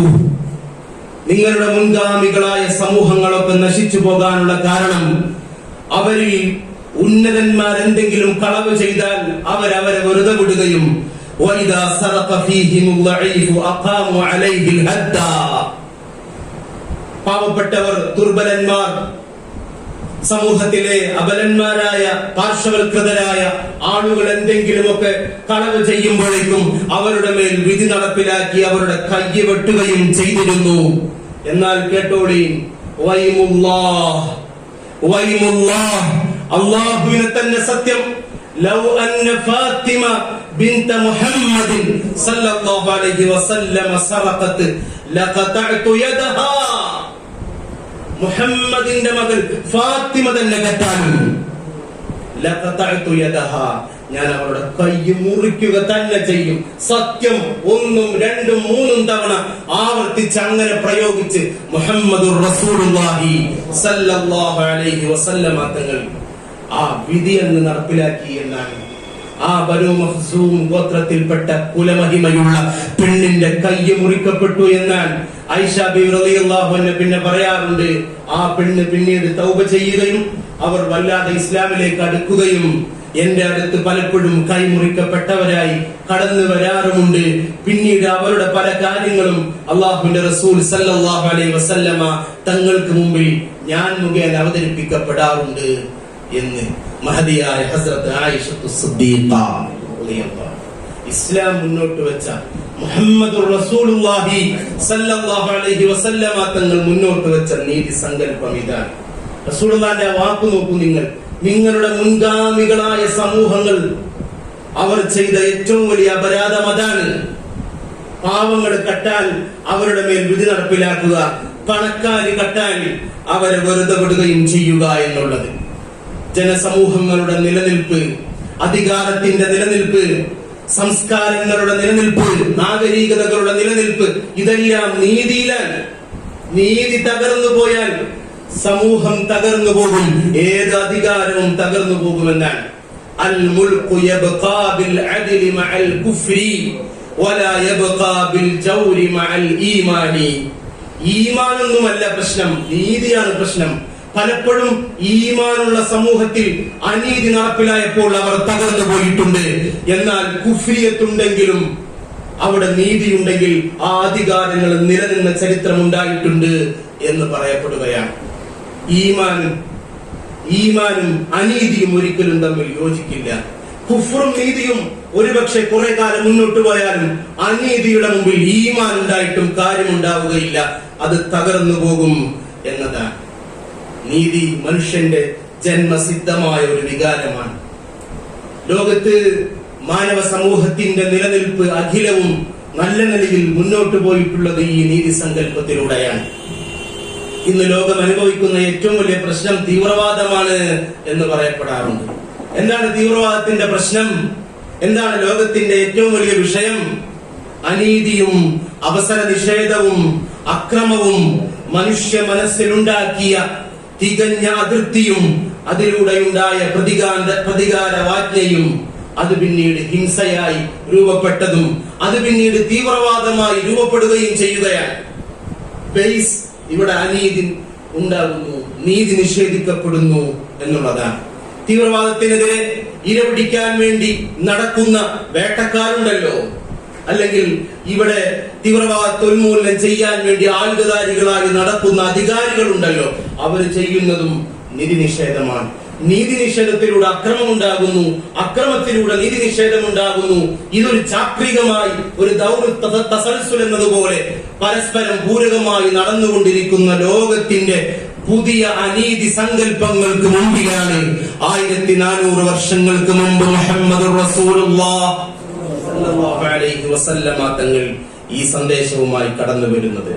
S8: നിങ്ങളുടെ മുൻഗാമികളായ സമൂഹങ്ങളൊക്കെ നശിച്ചു പോകാനുള്ള കാരണം അവരിൽ ഉന്നതന്മാർ എന്തെങ്കിലും കളവ് ചെയ്താൽ അവരെ വെറുതെ വിടുകയും وَإِذَا سَرَقَ فِيهِمُ الضَّعِيفُ أَقَامُوا عَلَيْهِ الْحَدَّ, പാവപ്പെട്ടവർ, ദുർബലന്മാർ, സമൂഹത്തിലെ അബലന്മാരായ പാർശ്വവൽകൃതരായ ആളുകൾ എന്തെങ്കിലുമൊക്കെ കളവ് ചെയ്യുമ്പോഴേക്കും അവരുടെ മേൽ വിധി നടപ്പിലാക്കി അവരുടെ കയ്യ് വെട്ടുകയും ചെയ്തിരുന്നു. എന്നാൽ കേട്ടോളീ, വൈമുല്ലാഹ്, അല്ലാഹുവിനെ തന്നെ സത്യം, ലൗ അന്ന ഫാത്തിമ ബിൻത മുഹമ്മദിൻ സല്ലല്ലാഹു അലൈഹി വസല്ലം സറഖത് ലഖതഅതു യദഹാ, മുഹമ്മദിന്റെ മകൾ ഫാത്തിമ തന്നെ കെട്ടാനും, ലഖതഅതു യദഹാ, ഞാൻ അവരുടെ കൈ മുറിക്കുക തന്നെ ചെയ്യും. സത്യം ഒന്നും രണ്ടും മൂന്നും തവണ ആവർത്തിച്ച് അങ്ങനെ പ്രയോഗിച്ച് മുഹമ്മദുർ റസൂലുള്ളാഹി സല്ലല്ലാഹു അലൈഹി വസല്ലം തങ്ങൾ ആ വിധി എന്ന് നടപ്പിലാക്കി എന്നാണ്. ആ ബനൂ മഖ്സൂം ഗോത്രത്തിൽപ്പെട്ട കുലമഹിമയുള്ള പെണ്ണിന്റെ കയ്യ് മുറിക്കപ്പെട്ടു എന്നാൽ ആയിഷ ബീവി റളിയല്ലാഹു അൻഹ പിന്നെ പറയാറുണ്ട്, ആ പെണ്ണ് പിന്നീട് തൗബ ചെയ്യുകയും അവർ വല്ലാതെ ഇസ്ലാമിലേക്ക് അടുക്കുകയും എന്റെ അടുത്ത് പലപ്പോഴും കൈ മുറിക്കപ്പെട്ടവരായി കടന്നു വരാറുമുണ്ട്. പിന്നീട് അവരുടെ പല കാര്യങ്ങളും അല്ലാഹുവിന്റെ റസൂൽ സല്ലല്ലാഹു അലൈഹി വസല്ലമ തങ്ങൾക്ക് മുമ്പിൽ ഞാൻ മുഖേന അവതരിപ്പിക്കപ്പെടാറുണ്ട് എന്ന് മഹദിയായ ഹസ്രത്ത് ആയിഷത്തു സിദ്ദീഖ റളിയല്ലാഹു, ഇസ്ലാം മുന്നോട്ട് വെച്ച മുഹമ്മദുർ റസൂലുള്ളാഹി സല്ലല്ലാഹു അലൈഹി വസല്ലമ തങ്ങൾ മുന്നോട്ട് വെച്ച നീതി സങ്കല്പം ഇതാണ്. റസൂലുള്ളാഹിന്റെ വാക്ക് നോക്കൂ നിങ്ങൾ. നിങ്ങളുടെ മുൻഗാമികളായ സമൂഹങ്ങൾ അവർ ചെയ്ത ഏറ്റവും വലിയ അപരാധം അതാണ്. പാവങ്ങൾ കട്ടാൽ അവരുടെ മേൽ വിധി നടപ്പിലാക്കുക, പണക്കാരി കട്ടാൽ അവരെ വെറുതെ വിടുകയും ചെയ്യുക എന്നുള്ളത്. ജനസമൂഹങ്ങളുടെ നിലനിൽപ്പ്, അധികാരത്തിന്റെ നിലനിൽപ്പ്, സംസ്കാരങ്ങളുടെ നിലനിൽപ്പ്, നാഗരികതകളുടെ നിലനിൽപ്പ്, ഇതെല്ലാം നീതിയിലാണ്. നീതി തകർന്നു പോയാൽ സമൂഹം തകർന്നു പോകും, ഏത് അധികാരവും തകർന്നു പോകുമെന്നാണ്. അൽ മുൽഖു യബ്ഖാ ബിൽ അദ്ലി മഅൽ കുഫ്രി വലാ യബ്ഖാ ബിൽ ജൗരി മഅൽ ഈമാനി. ഈമാനൊന്നുമല്ല പ്രശ്നം, നീതിയാണ് പ്രശ്നം. പലപ്പോഴും ഈമാനുള്ള സമൂഹത്തിൽ അനീതി നടപ്പിലായപ്പോൾ അവർ തകർന്നു പോയിട്ടുണ്ട്. എന്നാൽ കുഫ്രിയത്തുണ്ടെങ്കിലും അവിടെ നീതിയുണ്ടെങ്കിൽ ആ അധികാരങ്ങൾ നിലനിന്ന ചരിത്രം ഉണ്ടായിട്ടുണ്ട് എന്ന് പറയപ്പെടുകയാണ്. ഈമാനും അനീതിയും ഒരിക്കലും തമ്മിൽ യോജിക്കില്ല. കുഫ്റും നീതിയും ഒരുപക്ഷെ കുറെ കാലം മുന്നോട്ട് പോയാലും അനീതിയുടെ മുമ്പിൽ ഈമാൻ ഉണ്ടായിട്ടും കാര്യമുണ്ടാവുകയില്ല, അത് തകർന്നു പോകും എന്നതാണ്. നീതി മനുഷ്യന്റെ ജന്മസിദ്ധമായ ഒരു വികാരമാണ്. ലോകത്ത് മാനവ സമൂഹത്തിന്റെ നിലനിൽപ്പ് അഖിലവും നല്ല നിലയിൽ മുന്നോട്ട് പോയിട്ടുള്ളത് ഈ നീതി സങ്കല്പത്തിലൂടെയാണ്. ഇന്ന് ലോകം അനുഭവിക്കുന്ന ഏറ്റവും വലിയ പ്രശ്നം തീവ്രവാദമാണ് എന്ന് പറയപ്പെടാറുണ്ട്. എന്താണ് തീവ്രവാദത്തിന്റെ പ്രശ്നം? എന്താണ് ലോകത്തിന്റെ ഏറ്റവും വലിയ വിഷയം? അനീതിയും അവസര നിഷേധവും അക്രമവും മനുഷ്യ മനസ്സിലുണ്ടാക്കിയ തികഞ്ഞ അതിർത്തിയും അതിലൂടെയുണ്ടായ പ്രതികാരവാജ്ഞയും അത് പിന്നീട് ഹിംസയായി രൂപപ്പെട്ടതും അത് പിന്നീട് തീവ്രവാദമായി രൂപപ്പെടുകയും ചെയ്യുകയാണ്. ബേസ് ഇവിടെ അനീതി ഉണ്ടാകുന്നു, നീതി നിഷേധിക്കപ്പെടുന്നു എന്നുള്ളതാണ്. തീവ്രവാദത്തിനെതിരെ ഇരപിടിക്കാൻ വേണ്ടി നടക്കുന്ന വേട്ടക്കാരുണ്ടല്ലോ, അല്ലെങ്കിൽ ഇവിടെ തീവ്രവാദത്തെ ഉന്മൂലനം ചെയ്യാൻ വേണ്ടി ആയുധധാരികളായി നടക്കുന്ന അധികാരികളുണ്ടല്ലോ, അവർ ചെയ്യുന്നതും നീതി നിഷേധമാണ്. നീതി നിഷേധത്തിലൂടെ അക്രമം ഉണ്ടാകുന്നു, അക്രമത്തിലൂടെ നീതി നിഷേധം ഉണ്ടാകുന്നു. ഇതൊരു ചാക്രികമായി ഒരു തസൽസുൽ എന്നതുപോലെ പരസ്പരം പൂരകമായി നടന്നുകൊണ്ടിരിക്കുന്ന ലോകത്തിന്റെ പുതിയ അനീതി സങ്കല്പങ്ങൾക്ക് മുമ്പിലാണ് 1400 വർഷങ്ങൾക്ക് മുമ്പ് മുഹമ്മദുർ റസൂലുള്ളാഹി സ്വല്ലല്ലാഹു അലൈഹി വസല്ലമ തങ്ങൾ ഈ സന്ദേശവുമായി കടന്നു വരുന്നത്.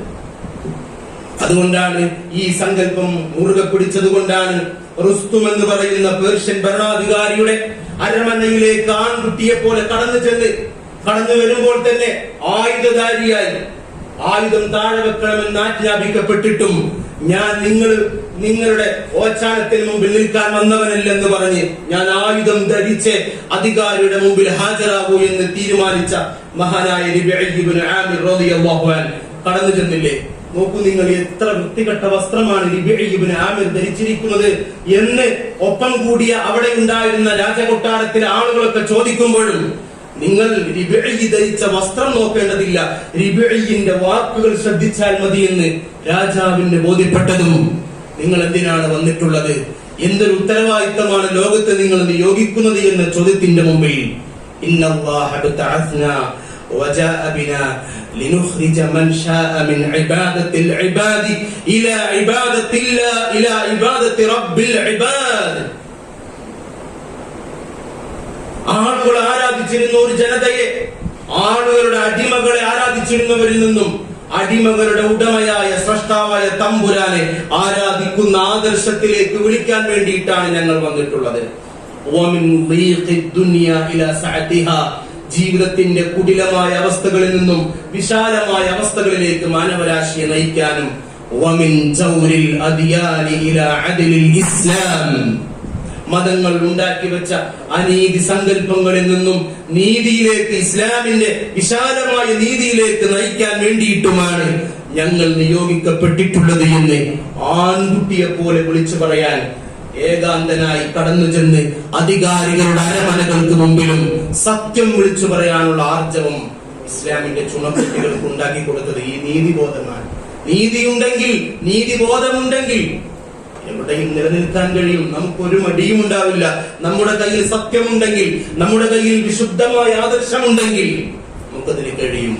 S8: അതുകൊണ്ടാണ് ഈ സങ്കല്പം മുറുകെ പിടിച്ചതുകൊണ്ടാണ് റുസ്തും എന്ന് പറയുന്ന പേർഷ്യൻ ഭരണാധികാരിയുടെ അരമനയിലേക്ക് ആൺകുട്ടിയെ പോലെ കടന്നു വരുമ്പോൾ തന്നെ ആയുധധാരിയായി ആയുധം താഴെ വെക്കണമെന്ന് ആജ്ഞാപിക്കപ്പെട്ടിട്ടും ഞാൻ നിങ്ങളുടെ ഓച്ചാനത്തിന് മുമ്പിൽ നിൽക്കാൻ വന്നവനല്ലെന്ന് പറഞ്ഞ് ഞാൻ ആയുധം ധരിച്ച് അധികാരിയുടെ മുമ്പിൽ ഹാജരാകൂ എന്ന് തീരുമാനിച്ച മഹാനായ റിബഈ ഇബ്നു ആമിർ റളിയല്ലാഹു അൻഹു കടന്നു ചെന്നില്ലേ? നോക്കൂ നിങ്ങൾ, എത്ര വൃത്തികെട്ട വസ്ത്രമാണ് റിബഈ ഇബ്നു ആമിർ ധരിച്ചിരിക്കുന്നത് എന്ന് ഒപ്പം കൂടിയ അവിടെ ഉണ്ടായിരുന്ന രാജകൊട്ടാരത്തിലെ ആളുകളൊക്കെ ചോദിക്കുമ്പോഴും നിങ്ങൾ റിബഈ ധരിച്ച വസ്ത്രം നോക്കേണ്ടതില്ല, റിബഈന്റെ വാക്കുകൾ ശ്രദ്ധിച്ചാൽ മതി എന്ന് രാജാവിന് ബോധ്യപ്പെട്ടതും നിങ്ങൾ എന്തിനാണ് വന്നിട്ടുള്ളത്, എന്തൊരു ഉത്തരവാദിത്തമാണ് ലോകത്ത് നിങ്ങൾ നിയോഗിക്കുന്നത് എന്ന ചോദ്യത്തിന്റെ മുമ്പിൽ ഇന്നല്ലാഹ ബതഅസ്നാ വജാഅ ബിനാ ലിനുഖ്രിജ മൻ ശാഅ മിൻ ഇബാദത്തിൽ ഇബാദി ഇലാ ഇബാദത്തില്ലാ ഇലാ ഇബാദത്തി റബ്ബിൽ ഇബാദ്. ആളുകൾ ആരാധിച്ചിരുന്ന ഒരു ജനതയെ, ആളുകളുടെ അടിമകളെ ആരാധിച്ചിരുന്നവരിൽ നിന്നും അടിമകളുടെ ഉടമയായ സ്രഷ്ടാവായ തമ്പുരാനെ ആരാധിക്കുന്ന ആദർശത്തിലേക്ക് വിളിക്കാൻ വേണ്ടിയിട്ടാണ് ഞങ്ങൾ വന്നിട്ടുള്ളത്. ജീവിതത്തിന്റെ കുടിലമായ അവസ്ഥകളിൽ നിന്നും വിശാലമായ അവസ്ഥകളിലേക്ക് മാനവരാശിയെ നയിക്കാനും മതങ്ങൾ ഉണ്ടാക്കി വെച്ച അനീതി സങ്കല്പങ്ങളിൽ നിന്നും നീതിയിലേക്ക്, ഇസ്ലാമിന്റെ വിശാലമായ നീതിയിലേക്ക് നയിക്കാൻ വേണ്ടിയിട്ടുമാണ് ഞങ്ങൾ നിയോഗിക്കപ്പെട്ടിട്ടുള്ളത് എന്ന് ആൺകുട്ടിയെ പോലെ വിളിച്ചു പറയാൻ ഏകാന്തനായി കടന്നു ചെന്ന് അധികാരികളുടെ അരമനകൾക്ക് മുമ്പിലും സത്യം വിളിച്ചു പറയാനുള്ള ആർജവം ഇസ്ലാമിന്റെ ചുമക്കുട്ടികൾക്ക് ഉണ്ടാക്കി കൊടുത്തത് ഈ നീതിബോധമാണ്. നീതിയുണ്ടെങ്കിൽ, നീതിബോധമുണ്ടെങ്കിൽ എവിടെയും നിലനിൽക്കാൻ കഴിയും. നമുക്കൊരു മടിയും ഉണ്ടാവില്ല. നമ്മുടെ കയ്യിൽ സത്യമുണ്ടെങ്കിൽ, നമ്മുടെ കയ്യിൽ വിശുദ്ധമായ ആദർശമുണ്ടെങ്കിൽ നമുക്കതിന് കഴിയും.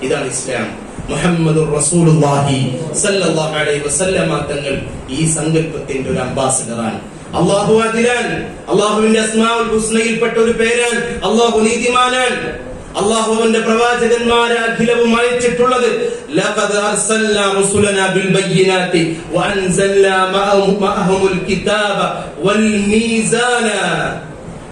S8: ഇതാണ് ഇസ്ലാം. മുഹമ്മദുർ റസൂലുള്ളാഹി സ്വല്ലല്ലാഹു അലൈഹി വസല്ലമ തങ്ങൾ ഈ സങ്കല്പത്തിന്റെ ഒരു അംബാസഡറാണ്. അല്ലാഹു അദിലാൻ, അല്ലാഹുവിന്റെ അസ്മാഉൽ ഹുസ്നയിൽപ്പെട്ട ഒരു പേരാണ്. അല്ലാഹു നീതിമാനാണ്. അല്ലാഹുവിന്റെ പ്രവാചകന്മാരെ അഖിലവും അയച്ചിട്ടുള്ളത് ലഖദ് അർസൽനാ റസൂലനാ ബിൽ ബയ്യിനാതി വഅൻസൽനാ മഅഹുൽ കിതാബ വൽ മീസാന.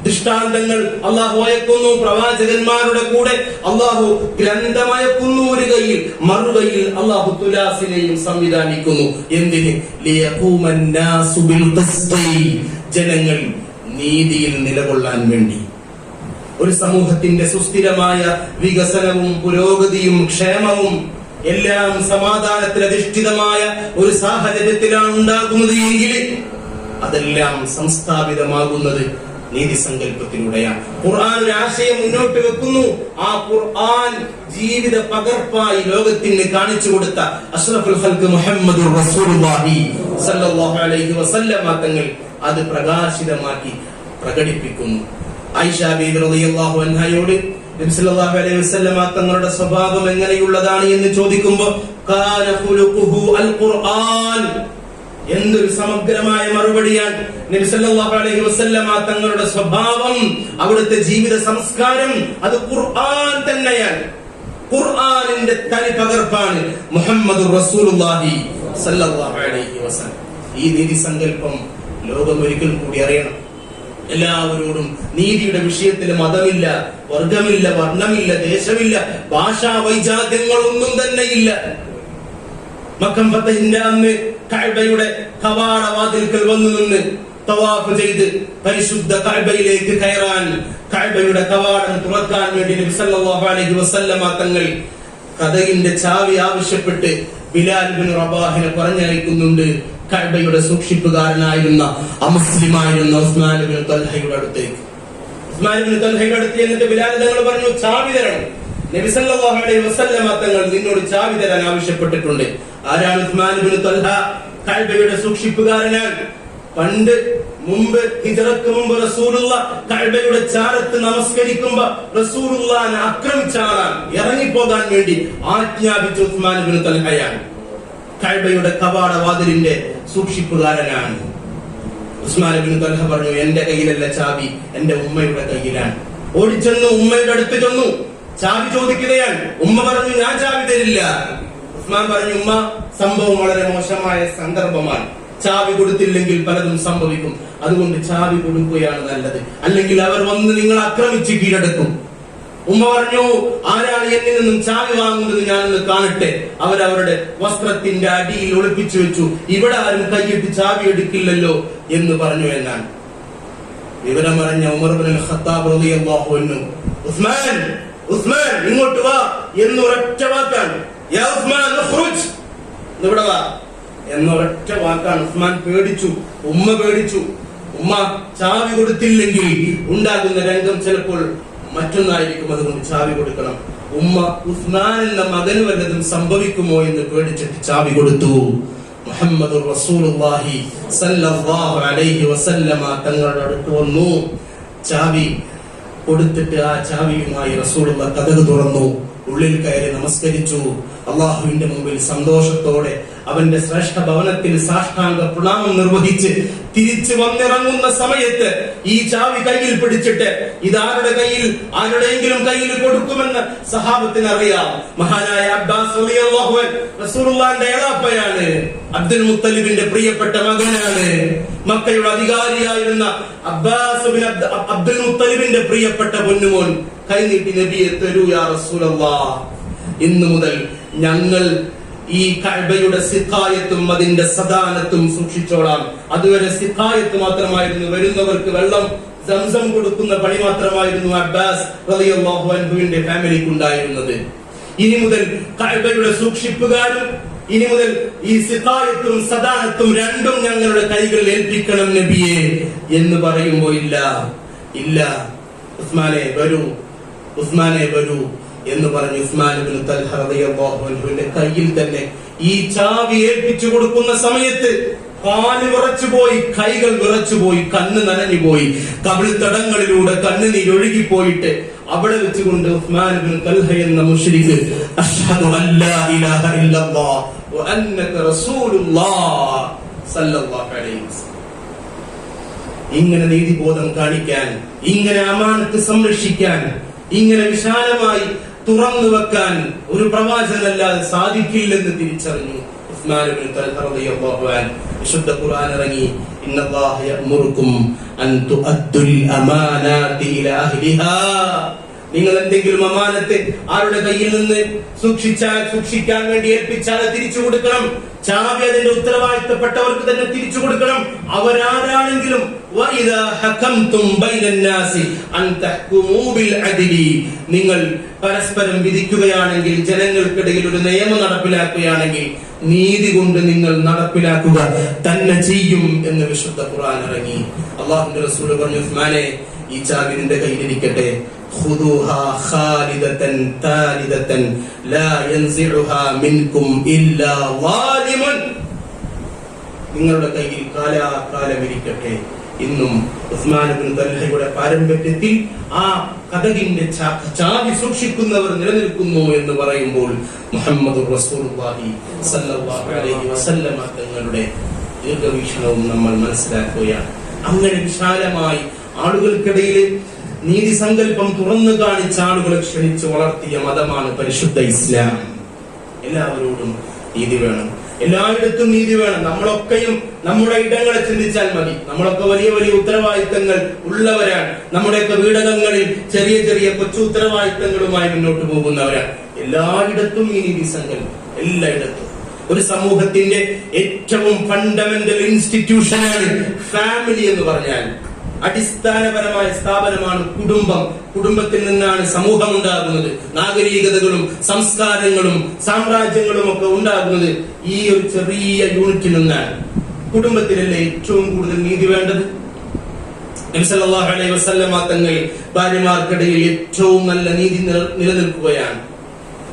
S8: ദൃഷ്ടാന്തങ്ങൾ അല്ലാഹു അയക്കുന്നു പ്രവാചകന്മാരുടെ കൂടെ. അല്ലാഹു ഗ്രന്ഥമയക്കുന്നു ഒരു കയ്യിൽ, മറുകയിൽ അല്ലാഹു തുലാസിനെയും സംവിധാനിക്കുന്നു. എന്തിന്? ലിയഖൂമന്നാസു ബിൽ ഖിസ്തി, ജനങ്ങൾ നീതിയിൽ നിലകൊള്ളാൻ വേണ്ടി. ഒരു സമൂഹത്തിന്റെ സുസ്ഥിരമായ വികസനവും പുരോഗതിയും ക്ഷേമവും എല്ലാം സമാധാനത്തിൽ അധിഷ്ഠിതമായ ഒരു സാഹചര്യത്തിലാണ് ഉണ്ടാകുന്നത് എങ്കിൽ അതെല്ലാം സംസ്ഥാപിതമാകുന്നത് നീതി സങ്കല്പത്തിലൂടെയാണ്. ഖുർആൻ ഒരു ആശയം മുന്നോട്ട് വെക്കുന്നു. ആ ഖുർആൻ ജീവിത പകർപ്പായി ലോകത്തിന് കാണിച്ചു കൊടുത്ത അഷ്റഫുൽ ഖൽഖ് മുഹമ്മദുർ റസൂലുള്ളാഹി സ്വല്ലല്ലാഹു അലൈഹി വസല്ലമ തങ്ങൾ അത് പ്രകാശിതമാക്കി പ്രകടിപ്പിക്കുന്നു. ആയിഷ ബീവി റളിയല്ലാഹു അൻഹയോട് നബി സല്ലല്ലാഹു അലൈഹി വസല്ലമ തങ്ങളുടെ സ്വഭാവം എങ്ങനെയുള്ളതാണ് എന്ന് ചോദിക്കുമ്പോൾ കാന ഖുലുഖുഹു അൽ ഖുർആൻ, എന്തൊരു സമഗ്രമായ മറുപടിയാണ്. നബി സല്ലല്ലാഹു അലൈഹി വസല്ലമ തങ്ങളുടെ സ്വഭാവം, അവിടുത്തെ ജീവിത സംസ്കാരം അത് ഖുർആൻ തന്നെയാണ്. ഖുർആനിന്റെ തനി പകർപ്പാണ് മുഹമ്മദുർ റസൂലുള്ളാഹി സല്ലല്ലാഹു അലൈഹി വസല്ലം. ഈ നീതി സങ്കല്പം ലോകം ഒരിക്കൽ കൂടി അറിയണം. എല്ലാവരോടും നീതിയുടെ വിഷയത്തിൽ മതമില്ല, വർഗമില്ല, വർണ്ണമില്ല, ദേശമില്ല, ഭാഷാ വൈജാത്യങ്ങളൊന്നും തന്നെ ഇല്ല. മക്കം ഫതഹിന്റെ അന്ന് കഅബയുടെ കവാടവാതിൽക്കൽ വന്നു നിന്ന് തവാഫ് ചെയ്ത് പരിശുദ്ധ കഅബയിലേക്ക് കയറാൻ, കഅബയുടെ കവാടം തുറക്കാൻ വേണ്ടി നബി സല്ലല്ലാഹു അലൈഹി വസല്ലമ തങ്ങൾ കഥകിന്റെ ചാവി ആവശ്യപ്പെട്ട് ബിലാൽ ബിൻ റബാഹിനെ പറഞ്ഞയക്കുന്നുണ്ട് കഅബയുടെ സൂക്ഷിപ്പുകാരനായിരുന്ന അമുസ്ലിമായിരുന്ന ഉസ്മാൻ ബിൻ തൽഹയുടെ അടുത്തേക്ക്. ഉസ്മാൻ ബിൻ തൽഹയുടെ അടുത്ത് എന്നിട്ട് ബിലാൽ തങ്ങൾ പറഞ്ഞു, ചാവി തരണം. നബി സല്ലല്ലാഹു അലൈഹി വസല്ലമ തങ്ങൾ നിന്നോട് ചാവി തരാൻ ആവശ്യപ്പെട്ടിട്ടുണ്ട്. ആരാണ് ഉസ്മാൻ ബിൻ തൽഹ? കഅബയുടെ സൂക്ഷിപ്പുകാരനാണ്. പണ്ട് മുമ്പ് ഹിജ്റക്ക് മുമ്പ് റസൂലുള്ള കഅബയുടെ ചാരത്ത് നമസ്കരിക്കുമ്പോൾ റസൂലുള്ളാഹിനെ ആക്രമിച്ച ആളാണ്. ഇറങ്ങിപ്പോകാൻ വേണ്ടി ആജ്ഞാപിച്ച ഉസ്മാൻ ബിൻ തൽഹയാണ്. കഅബയുടെ കവാടവാതിലിന്റെ സൂക്ഷിപ്പുകാരനാണ്. ഉസ്മാൻ ബിൻ തൽഹ പറഞ്ഞു, എന്റെ കയ്യിലല്ല ചാവി, എന്റെ ഉമ്മയുടെ കയ്യിലാണ്. ഓടിച്ചെന്നു ഉമ്മയുടെ അടുത്ത് ചെന്നു, ചാവി ചോദിക്കുകയാണ്. ഉമ്മ പറഞ്ഞു, ഞാൻ ചാവി തരില്ല. ഉസ്മാൻ പറഞ്ഞു, ഉമ്മ, സംഭവം വളരെ മോശമായ സന്ദർഭമാണ്, ചാവി കൊടുത്തില്ലെങ്കിൽ പലതും സംഭവിക്കും, അതുകൊണ്ട് ചാവി കൊടുക്കുകയാണ് നല്ലത്, അല്ലെങ്കിൽ അവർ വന്ന് നിങ്ങൾ ആക്രമിച്ച് കീഴടക്കും. ഉമ്മ പറഞ്ഞു, ആരാണ് എന്നിൽ നിന്നും ചാവി വാങ്ങുന്നത് ഞാനൊന്ന് കാണട്ടെ. അവരവരുടെ വസ്ത്രത്തിന്റെ അടിയിൽ ഒളിപ്പിച്ചു വെച്ചു. ഇവിടെ ആരും കൈയിട്ട് ചാവി എടുക്കില്ലല്ലോ എന്ന് പറഞ്ഞു എന്നാണ്. വിവരം അറിഞ്ഞ ഉമർ ഇബ്നുൽ ഖത്താബ് റളിയല്ലാഹു അൻഹു, ഉസ്മാൻ, ഉസ്മാൻ ഇങ്ങോട്ട് വാ എന്നൊരൊറ്റ വാക്കാണ്. യാ ഉസ്മാൻ ഉഖ്റുജ്, ഇവിടെ വാ എന്നൊരൊറ്റ വാക്കാണ്. ഉസ്മാൻ പേടിച്ചു, ഉമ്മ പേടിച്ചു. ഉമ്മ ചാവി കൊടുത്തില്ലെങ്കിൽ ഉണ്ടാകുന്ന രംഗം ചിലപ്പോൾ മറ്റൊന്നായിരിക്കും, അതുകൊണ്ട് ചാവി കൊടുക്കണം. ഉമ്മ ഉസ്മാൻ എന്ന മകന് വല്ലതും സംഭവിക്കുമോ എന്ന് പേടിച്ചിട്ട് ചാവി കൊടുത്തു. മുഹമ്മദുർ റസൂലുള്ളാഹി സല്ലല്ലാഹു അലൈഹി വസല്ലമ തങ്ങളുടെ അടുത്ത് വന്നു. ചാവി കൊടുത്തിട്ട് ആ ചാവിയുമായി റസൂലുള്ള കതക് തുറന്നു. ഉള്ളിൽ കയറി നമസ്കരിച്ചു. അള്ളാഹുവിന്റെ മുമ്പിൽ സന്തോഷത്തോടെ അവന്റെ ശ്രേഷ്ഠ ഭവനത്തിൽ സാഷ്ടാംഗ പ്രണാമം നിർവഹിച്ച് തിരിച്ചു വന്നിറങ്ങുന്ന സമയത്ത് ഈ ചാവി കയ്യിൽ പിടിച്ചിട്ട് ഇതാരുടെ കയ്യിൽ, ആരുടെയെങ്കിലും കയ്യിൽ കൊടുക്കുമെന്ന് സഹാബത്തിന് അറിയാം. മഹാനായ അബ്ബാസ് റളിയല്ലാഹു അൻഹു റസൂലുള്ളാഹിന്റെ ഏളാപ്പയാണ്, അബ്ദുൽ മുത്തലിബിന്റെ പ്രിയപ്പെട്ട മകനാണ്. മക്കയുടെ അധികാരിയായിരുന്ന അബ്ബാസ് ബിൻ അബ്ദുൽ മുത്തലിബിന്റെ പ്രിയപ്പെട്ട പൊന്നുമോൻ കൈനീട്ടി, നബിയെ തരൂ യാ റസൂലല്ലാഹ്, ഇന്നു മുതൽ ഞങ്ങൾ ഈ കഅബയുടെ സിഖായത്തും അതിന്റെ സദാനത്തും സൂക്ഷിച്ചോളാം. അതുവരെ സിഖായത്ത് മാത്രമായിരുന്നു, വരുന്നവർക്ക് വെള്ളം സംസം കൊടുക്കുന്ന പണി മാത്രമായിരുന്നു അബ്ബാസ് റളിയല്ലാഹു അൻഹുവിന്റെ ഫാമിലിക്ക് ഉണ്ടായിരുന്നത്. ഇനി മുതൽ കഅബയുടെ സൂക്ഷിപ്പുകാരും, ഇനി മുതൽ ഈ സിഖായത്തും സദാനത്തും രണ്ടും ഞങ്ങളുടെ കൈകളിൽ ഏൽപ്പിക്കണം നബിയെ എന്ന് പറയുമ്പോ ഇല്ല, ഇല്ല, ഉസ്മാനെ വരൂ, ഉസ്മാനെ വരൂ എന്ന് പറഞ്ഞു ഉസ്മാൻ ഇബ്നു തൽഹ റളിയല്ലാഹു അൻഹുവിന്റെ കയ്യിൽ തന്നെ ഈ ചാവി ഏൽപ്പിച്ചു കൊടുക്കുന്ന സമയത്ത് കാല് വിറച്ചുപോയി, കൈകൾ വിറച്ചുപോയി, കണ്ണ് നനഞ്ഞുപോയി, കവിൾത്തടങ്ങളിലൂടെ കണ്ണുനീരൊഴുകിപ്പോയിട്ട് അവിടെ വെച്ചുകൊണ്ട് ഉസ്മാൻ ഇബ്നു തൽഹ എന്ന മുശ്രിക് അഷ്ഹദു അല്ലാ ഇലാഹ ഇല്ലല്ലാഹ് വ അന്നക റസൂലുള്ളാഹ് സല്ലല്ലാഹു അലൈഹി വസല്ലം. ഇങ്ങനെ നീതിബോധം കാണിക്കാൻ, ഇങ്ങനെ അമാനത്ത് സംരക്ഷിക്കാൻ, ഇങ്ങനെ വിശാലമായി തുറന്നു വെക്കാൻ ഒരു പ്രവാചകനല്ലാതെ സാധിക്കില്ലെന്ന് തിരിച്ചറിഞ്ഞു ഉസ്മാൻ ഇബ്നു തൽഹ റളിയല്ലാഹു അൻഹു. വിശുദ്ധ ഖുർആൻ ഇറങ്ങി, ഇന്നല്ലാഹ യഅ്മുറുകും അൻ തുഅദ്ദുൽ അമാനാതി ഇലാ അഹ്ലിഹാ. നിങ്ങൾ എന്തെങ്കിലും അമാനത്ത് ആരുടെ കയ്യിൽ നിന്ന് സൂക്ഷിക്കാൻ വേണ്ടി ഏൽപ്പിച്ചാൽ തിരിച്ചു കൊടുക്കണം. ചാവി അതിന്റെ ഉത്തരവാദിത്തപ്പെട്ടവർക്ക് തന്നെ തിരിച്ചു കൊടുക്കണം, അവരാരാണെങ്കിലും. നിങ്ങൾ പരസ്പരം വിധിക്കുകയാണെങ്കിൽ, ജനങ്ങൾക്കിടയിൽ ഒരു നിയമം നടപ്പിലാക്കുകയാണെങ്കിൽ നീതി കൊണ്ട് നിങ്ങൾ നടപ്പിലാക്കുക തന്നെ ചെയ്യും എന്ന് വിശുദ്ധ ഖുർആൻ ഇറങ്ങി. അല്ലാഹുവിന്റെ റസൂൽ പറഞ്ഞു, ഉസ്മാനെ, ഈ ചാവി നിന്റെ കയ്യിലിരിക്കട്ടെ. ഖുദൂഹാ ഖാലിദതൻ താലിദതൻ ലാ യൻസിഉഹാ മിൻകും ഇല്ലാ വാലിമുൻ. നിങ്ങളുടെ കയ്യിൽ കാലാകാലം ഇരിക്കട്ടെ. ഇന്നും ഉസ്മാൻ ഇബ്നു തൽഹയുടെ പാരമ്പര്യത്തിൽ ആ കതകിന്റെ ചാവി സൂക്ഷിക്കുന്നവർ നിലനിൽക്കുന്നു എന്ന് പറയുമ്പോൾ മുഹമ്മദുർ റസൂലുള്ളാഹി സല്ലല്ലാഹു അലൈഹി വസല്ലമ തങ്ങളുടെ ദീർഘവീക്ഷണവും നമ്മൾ മനസ്സിലാക്കുകയാണ്. അങ്ങനെ വിശാലമായി ആളുകൾക്കിടയിൽ നീതി സങ്കല്പം തുറന്നു കാണിച്ച ആളുകളെ ക്ഷണിച്ച് വളർത്തിയ മതമാണ് പരിശുദ്ധ ഇസ്ലാം. എല്ലാവരോടും നീതി വേണം, എല്ലായിടത്തും നീതി വേണം. നമ്മളൊക്കെയും നമ്മുടെ ഇടങ്ങളെ ചിന്തിച്ചാൽ മതി. നമ്മളൊക്കെ വലിയ വലിയ ഉത്തരവാദിത്തങ്ങൾ ഉള്ളവരാണ്. നമ്മുടെയൊക്കെ വീടകങ്ങളിൽ ചെറിയ ചെറിയ കൊച്ചു ഉത്തരവാദിത്തങ്ങളുമായി മുന്നോട്ട് പോകുന്നവരാണ്. എല്ലായിടത്തും ഈ നീതി സങ്കല്പം, എല്ലായിടത്തും. ഒരു സമൂഹത്തിന്റെ ഏറ്റവും ഫണ്ടമെന്റൽ ഇൻസ്റ്റിറ്റ്യൂഷനാണ് ഫാമിലി എന്ന് പറഞ്ഞാൽ. അടിസ്ഥാനപരമായ സ്ഥാപനമാണ് കുടുംബം. കുടുംബത്തിൽ നിന്നാണ് സമൂഹം ഉണ്ടാകുന്നത്. നാഗരികതകളും സംസ്കാരങ്ങളും സാമ്രാജ്യങ്ങളും ഒക്കെ ഉണ്ടാകുന്നത് ഈ ഒരു ചെറിയ യൂണിറ്റിൽ നിന്നാണ്. കുടുംബത്തിലല്ലേ ഏറ്റവും കൂടുതൽ നീതി വേണ്ടത്? നബി സല്ലല്ലാഹു അലൈഹി വസല്ലമ തങ്ങൾ ഭാര്യമാർക്കിടയിൽ ഏറ്റവും നല്ല നീതി നിലനിൽക്കുകയാണ്.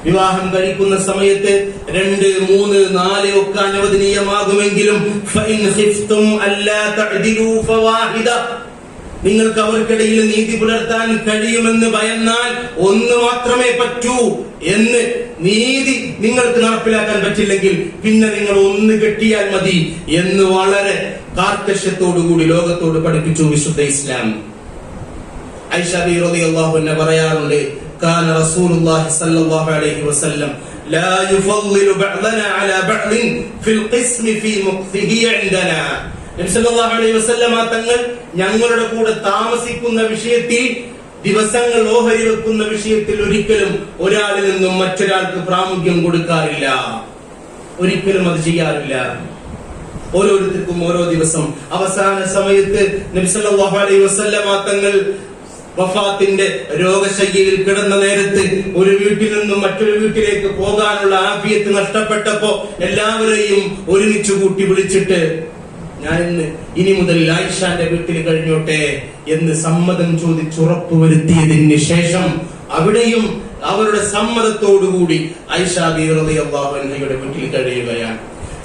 S8: വിവാഹം കഴിക്കുന്ന സമയത്ത് 2, 3, 4 ഒക്കെ അനുവദനീയമാകുമെങ്കിലും ഫഇൻ ഖിഫ്തും അല്ലാ തഅദിലു ഫവാഹിദ, നിങ്ങൾക്ക് അവർക്കിടയിൽ നീതി പുലർത്താൻ കഴിയുമെന്ന് ഭയന്നാൽ 1 മാത്രമേ പറ്റൂ എന്ന്, നീതി നിങ്ങൾക്ക് നടപ്പിലാക്കാൻ പറ്റില്ലെങ്കിൽ പിന്നെ നിങ്ങൾ 1 കെട്ടിയാൽ മതി എന്ന് വളരെ കാർക്കശ്യത്തോടുകൂടി ലോകത്തോട് പഠിപ്പിച്ചു വിശുദ്ധ ഇസ്ലാം. ആയിഷ ബിബി റളിയല്ലാഹു അൻഹ പറയാറുണ്ട്, കാന റസൂലുള്ളാഹി സ്വല്ലല്ലാഹു അലൈഹി വസല്ലം ലാ യുഫദ്ദിലു ബഅദനാ അലാ ബഅദിൻ ഫിൽ ഖിസ്മി ഫീ മുഖ്തിഹി ഇൻദനാ. നബി സല്ലല്ലാഹു അലൈഹി വസല്ലം തങ്ങൾ ഞങ്ങളുടെ കൂടെ താമസിക്കുന്ന വിഷയത്തിൽ, ദിവസങ്ങൾ ഓഹരി വെക്കുന്ന വിഷയത്തിൽ ഒരിക്കലും ഒരാളിൽ നിന്നും മറ്റൊരാൾക്ക് പ്രാമുഖ്യം കൊടുക്കാറില്ല. ഒരിക്കലും അത് ചെയ്യാറില്ല. ഓരോരുത്തർക്കും ഓരോ ദിവസം. അവസാന സമയത്ത് നബി സല്ലല്ലാഹു അലൈഹി വസല്ലം തങ്ങൾ വഫാത്തിന്റെ രോഗശയ്യയിൽ കിടന്ന നേരത്ത് ഒരു വീട്ടിൽ നിന്നും മറ്റൊരു വീട്ടിലേക്ക് പോകാനുള്ള ആഫിയത്ത് നഷ്ടപ്പെട്ടപ്പോ എല്ലാവരെയും ഒരുമിച്ച് കൂട്ടി വിളിച്ചിട്ട്, ഞാൻ ഇനി മുതൽ ആയിഷാന്റെ വീട്ടിൽ കഴിഞ്ഞോട്ടെ എന്ന് സമ്മതം ചോദിച്ചുറപ്പ് വരുത്തിയതിന് ശേഷം അവിടെയും അവരുടെ സമ്മതത്തോടുകൂടി ആയിഷ ബിബി റളിയല്ലാഹു അൻഹയുടെ വീട്ടിൽ കഴിയുകയാണ്.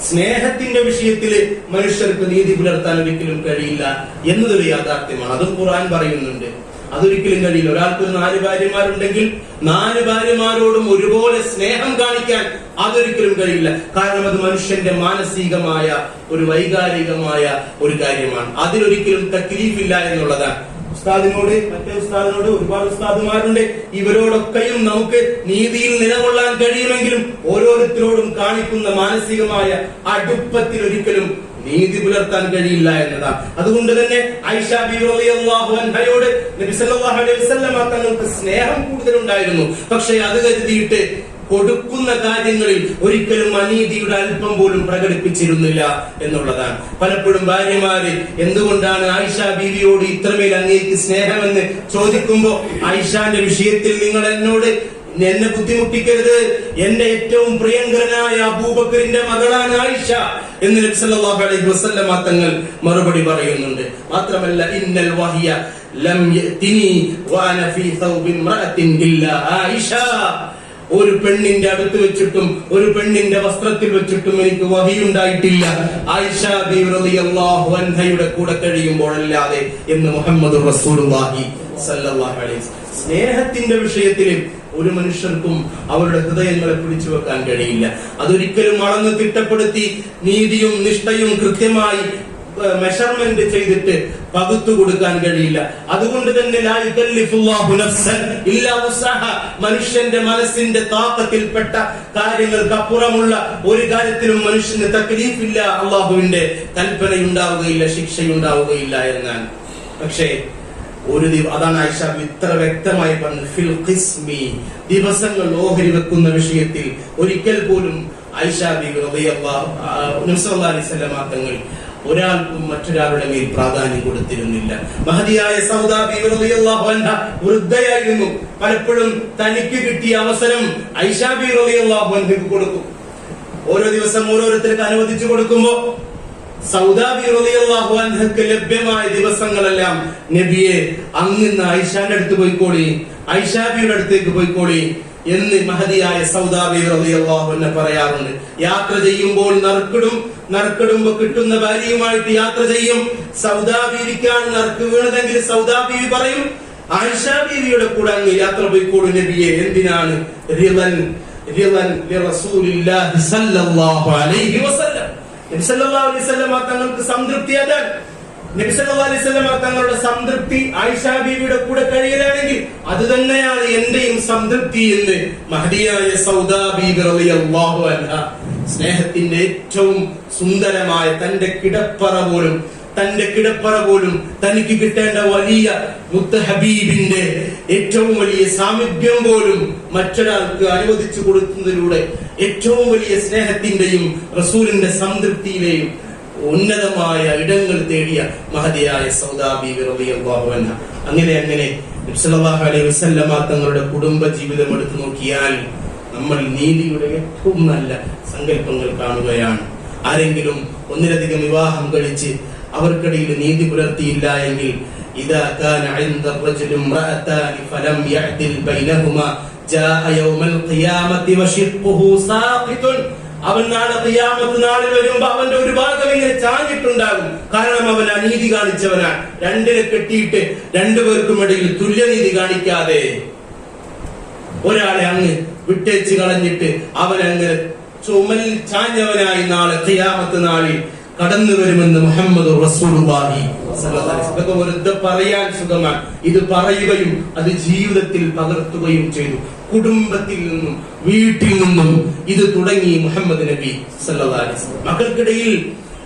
S8: സ്നേഹത്തിന്റെ വിഷയത്തില് മനുഷ്യർക്ക് നീതി പുലർത്താൻ ഒരിക്കലും കഴിയില്ല എന്നതൊരു യാഥാർത്ഥ്യമാണ്. അതും ഖുർആൻ പറയുന്നുണ്ട്. അതൊരിക്കലും കഴിയില്ല. ഒരാൾക്ക് 4 ഭാര്യമാരുണ്ടെങ്കിൽ 4 ഭാര്യമാരോടും ഒരുപോലെ സ്നേഹം കാണിക്കാൻ അതൊരിക്കലും കഴിയില്ല. കാരണം അത് മനുഷ്യന്റെ മാനസികമായ ഒരു വൈകാരികമായ ഒരു കാര്യമാണ്. അതിലൊരിക്കലും തക്ലീഫില്ല എന്നുള്ളതാണ്. ഉസ്താദിനോട്, മറ്റേ ഉസ്താദിനോട്, ഒരുപാട് ഉസ്താദുമാരുണ്ട്, ഇവരോടൊക്കെയും നമുക്ക് നീതിയിൽ നിലകൊള്ളാൻ കഴിയുമെങ്കിലും ഓരോരുത്തരോടും കാണിക്കുന്ന മാനസികമായ അടുപ്പത്തിൽ ഒരിക്കലും നീതി പുലർത്താൻ കഴിയില്ല എന്നതാണ്. അതുകൊണ്ട് തന്നെ ആയിഷ ബിബി റളിയല്ലാഹു അൻഹയോട് നബി സല്ലല്ലാഹു അലൈഹി വസല്ലം തങ്ങൾക്ക് സ്നേഹം കൂടുതലുണ്ടായിരുന്നു. പക്ഷേ അത് കരുതിയിട്ട് കൊടുക്കുന്ന കാര്യങ്ങളിൽ ഒരിക്കലും അനീതിയുടെ അല്പം പോലും പ്രകടിപ്പിച്ചിരുന്നില്ല എന്നുള്ളതാണ്. പലപ്പോഴും ഭാര്യമാര് എന്തുകൊണ്ടാണ് ആയിഷ ബീവിയോട് ഇത്രമേൽ അങ്ങേക്ക് സ്നേഹമെന്ന് ചോദിക്കുമ്പോ, ആയിഷാന്റെ വിഷയത്തിൽ നിങ്ങൾ എന്നെ ബുദ്ധിമുട്ടിക്കരുത്, എന്റെ ഏറ്റവും പ്രിയങ്കരനായ അബൂബക്കറിന്റെ മകളാണ് ആയിഷ എന്ന് നബി സല്ലല്ലാഹു അലൈഹി വസല്ലം തങ്ങൾ മറുപടി പറയുന്നുണ്ട്. മാത്രമല്ല, ഇന്നൽ വഹിയ ലം യഅതിനി വഅന ഫീ തൗബി ഇംറഅത്തിൻ ഇല്ലാ ആയിഷ, ഒരു പെണ്ണിന്റെ അടുത്ത് വെച്ചിട്ടും ഒരു പെണ്ണിന്റെ വസ്ത്രത്തിൽ വെച്ചിട്ടും എനിക്ക് വഹിയുണ്ടായിട്ടില്ല ആയിഷ ബിബി റളിയല്ലാഹു അൻഹയുടെ കൂടെ കഴിയുമ്പോഴല്ലാതെ എന്ന് മുഹമ്മദുർ റസൂലുള്ളാഹി സല്ലല്ലാഹു അലൈഹി വസല്ലം. സ്നേഹത്തിന്റെ വിഷയത്തിൽ ഒരു മനുഷ്യർക്കും അവരുടെ ഹൃദയങ്ങളെ പിടിച്ചു വെക്കാൻ കഴിയില്ല. അതൊരിക്കലും അളന്ന് തിട്ടപ്പെടുത്തി നീതിയും നിഷ്ഠയും കൃത്യമായി മെഷർമെന്റ് ചെയ്തിട്ട് പകുത്തു കൊടുക്കാൻ കഴിയില്ല. അതുകൊണ്ട് തന്നെ ലാ യുകല്ലിഫുല്ലാഹു നഫ്സൻ ഇല്ലാ വസ്അഹ, മനുഷ്യന്റെ മനസ്സിന്റെ താക്കത്തിൽപ്പെട്ട കാര്യങ്ങൾക്ക് അപ്പുറമുള്ള ഒരു കാര്യത്തിലും മനുഷ്യന് തക്ലീഫില്ല, അള്ളാഹുവിന്റെ കൽപ്പനയുണ്ടാവുകയില്ല, ശിക്ഷയുണ്ടാവുകയില്ല എന്നാണ്. പക്ഷേ അതാണ് ആയിഷ ഇത്ര വ്യക്തമായി പറഞ്ഞു, ഫിൽ ഖിസ്മി, ദിവസങ്ങൾ ഓഹരി വെക്കുന്ന വിഷയത്തിൽ ഒരിക്കൽ പോലും ആയിഷ ബിബി റളിയല്ലാഹു അൻഹ തങ്ങൾ ഒരാൾക്കും മറ്റൊരാളുടെ മേൽ പ്രാധാന്യം കൊടുത്തിരുന്നില്ല. മഹദിയായ സൗദാ ബിബി റളിയല്ലാഹു അൻഹ വൃദ്ധയായിരുന്നു. പലപ്പോഴും തനിക്ക് കിട്ടിയ അവസരം ആയിഷ ബിബി റളിയല്ലാഹു അൻഹയ്ക്ക് കൊടുക്കും. ഓരോ ദിവസം ഓരോരുത്തർക്ക് അനുവദിച്ചു കൊടുക്കുമ്പോ സൗദാ ബിബി റളിയല്ലാഹു അൻഹയ്ക്ക് ലഭ്യമായ ദിവസങ്ങളെല്ലാം, നബിയെ അങ്ങ് ആയിഷാന്റെ അടുത്ത് പോയിക്കോളി, ആയിഷ ബിയുടെ അടുത്തേക്ക് പോയിക്കോളി എന്ന് മഹദിയായ സൗദാ ബിബി റളിയല്ലാഹു അൻഹ പറയാറുണ്ട്. യാത്ര ചെയ്യുമ്പോൾ നറുക്കിടുമ്പോ കിട്ടുന്ന ഭാര്യയുമായിട്ട് യാത്ര ചെയ്യും. സൗദാ ബീവിക്കാണ് നറുക്ക് വീണതെങ്കിൽ സൗദാ ബീവി പറയും, ആയിഷ ബീവിയുടെ കൂടെ അങ്ങ് യാത്ര പോയിക്കോളൂ നബിയെ. എന്തിനാണ്? റിളൻ ലിറസൂലില്ലാഹി സല്ലല്ലാഹു അലൈഹി വസല്ലം. നബി സല്ലല്ലാഹു അലൈഹി വസല്ലം തങ്ങൾക്ക് സംതൃപ്തി അതാണ്. നബി സല്ലല്ലാഹു അലൈഹി വസല്ലം തങ്ങളുടെ സംതൃപ്തി ആയിഷ ബീവിയുടെ കൂടെ കഴിയലാണെങ്കിൽ അത് തന്നെയാണ് എന്റെയും സംതൃപ്തി എന്ന് മഹദിയായ സൗദാ ബീവി റളിയല്ലാഹു അൻഹ സ്നേഹത്തിന്റെ ഏറ്റവും സുന്ദരമായ തന്റെ കിടപ്പറ പോലും തന്റെ കിടപ്പറ പോലും തനിക്ക് കിട്ടേണ്ട വലിയ മുത്ത് ഹബീബിന്റെ ഏറ്റവും വലിയ സാമീപ്യം പോലും മറ്റൊരാൾക്ക് അനുവദിച്ചു കൊടുക്കുന്നതിലൂടെ ഏറ്റവും വലിയ സ്നേഹത്തിന്റെയും റസൂലിന്റെ സംതൃപ്തിയിലെയും ഉന്നതമായ ഇടങ്ങൾ തേടിയ മഹതിയായ സൗദാ ബീവി റളിയല്ലാഹു അൻഹ. അങ്ങനെ നബി സല്ലല്ലാഹു അലൈഹി വസല്ലമ തങ്ങളുടെ കുടുംബ ജീവിതം എടുത്തു നോക്കിയാൽ നമ്മൾ നീതിയുടെ ഏറ്റവും നല്ല സങ്കല്പങ്ങൾ കാണുകയാണ്. ആരെങ്കിലും ഒന്നിലധികം വിവാഹം കഴിച്ച് അവർക്കിടയിൽ നീതി പുലർത്തിയില്ല എങ്കിൽ ഇദാ കാന ഇൻദ റജുലി ഇംറഅതാനി ഫലം യഅദിൽ ബൈനഹുമാ ജാഅ യൗമൽ ഖിയാമത്തി വശിഖുഹു സാഖിതുൻ. അവൻ നാളെ ഖിയാമത്ത് നാളിൽ വരുമ്പോൾ അവന്റെ ഒരു ഭാഗം ഇങ്ങനെ ചാഞ്ഞിട്ടുണ്ടാകും. കാരണം അവൻ അനീതി കാണിച്ചവനാണ്. രണ്ടിനെ കെട്ടിയിട്ട് രണ്ടുപേർക്കും ഇടയിൽ തുല്യനീതി കാണിക്കാതെ ഒരാളെ അങ്ങ് വിട്ടേച്ച് കളഞ്ഞിട്ട് അവൻ അങ്ങനെ ചുമലിൽ ചാഞ്ഞവനായി നാളെ ഖിയാമത്ത് നാളിൽ കടന്നു വരുമെന്ന് മുഹമ്മദ് റസൂലുള്ളാഹി സ്വല്ലല്ലാഹു അലൈഹി വസല്ലം. ഇതൊക്കെ വെറുതെ പറയാൻ സുഖമാണ്. ഇത് പറയുകയും അത് ജീവിതത്തിൽ പകർത്തുകയും ചെയ്തു. കുടുംബത്തിൽ നിന്നും വീട്ടിൽ നിന്നും ഇത് തുടങ്ങി മുഹമ്മദ് നബി സല്ലല്ലാഹു അലൈഹി വസല്ലം.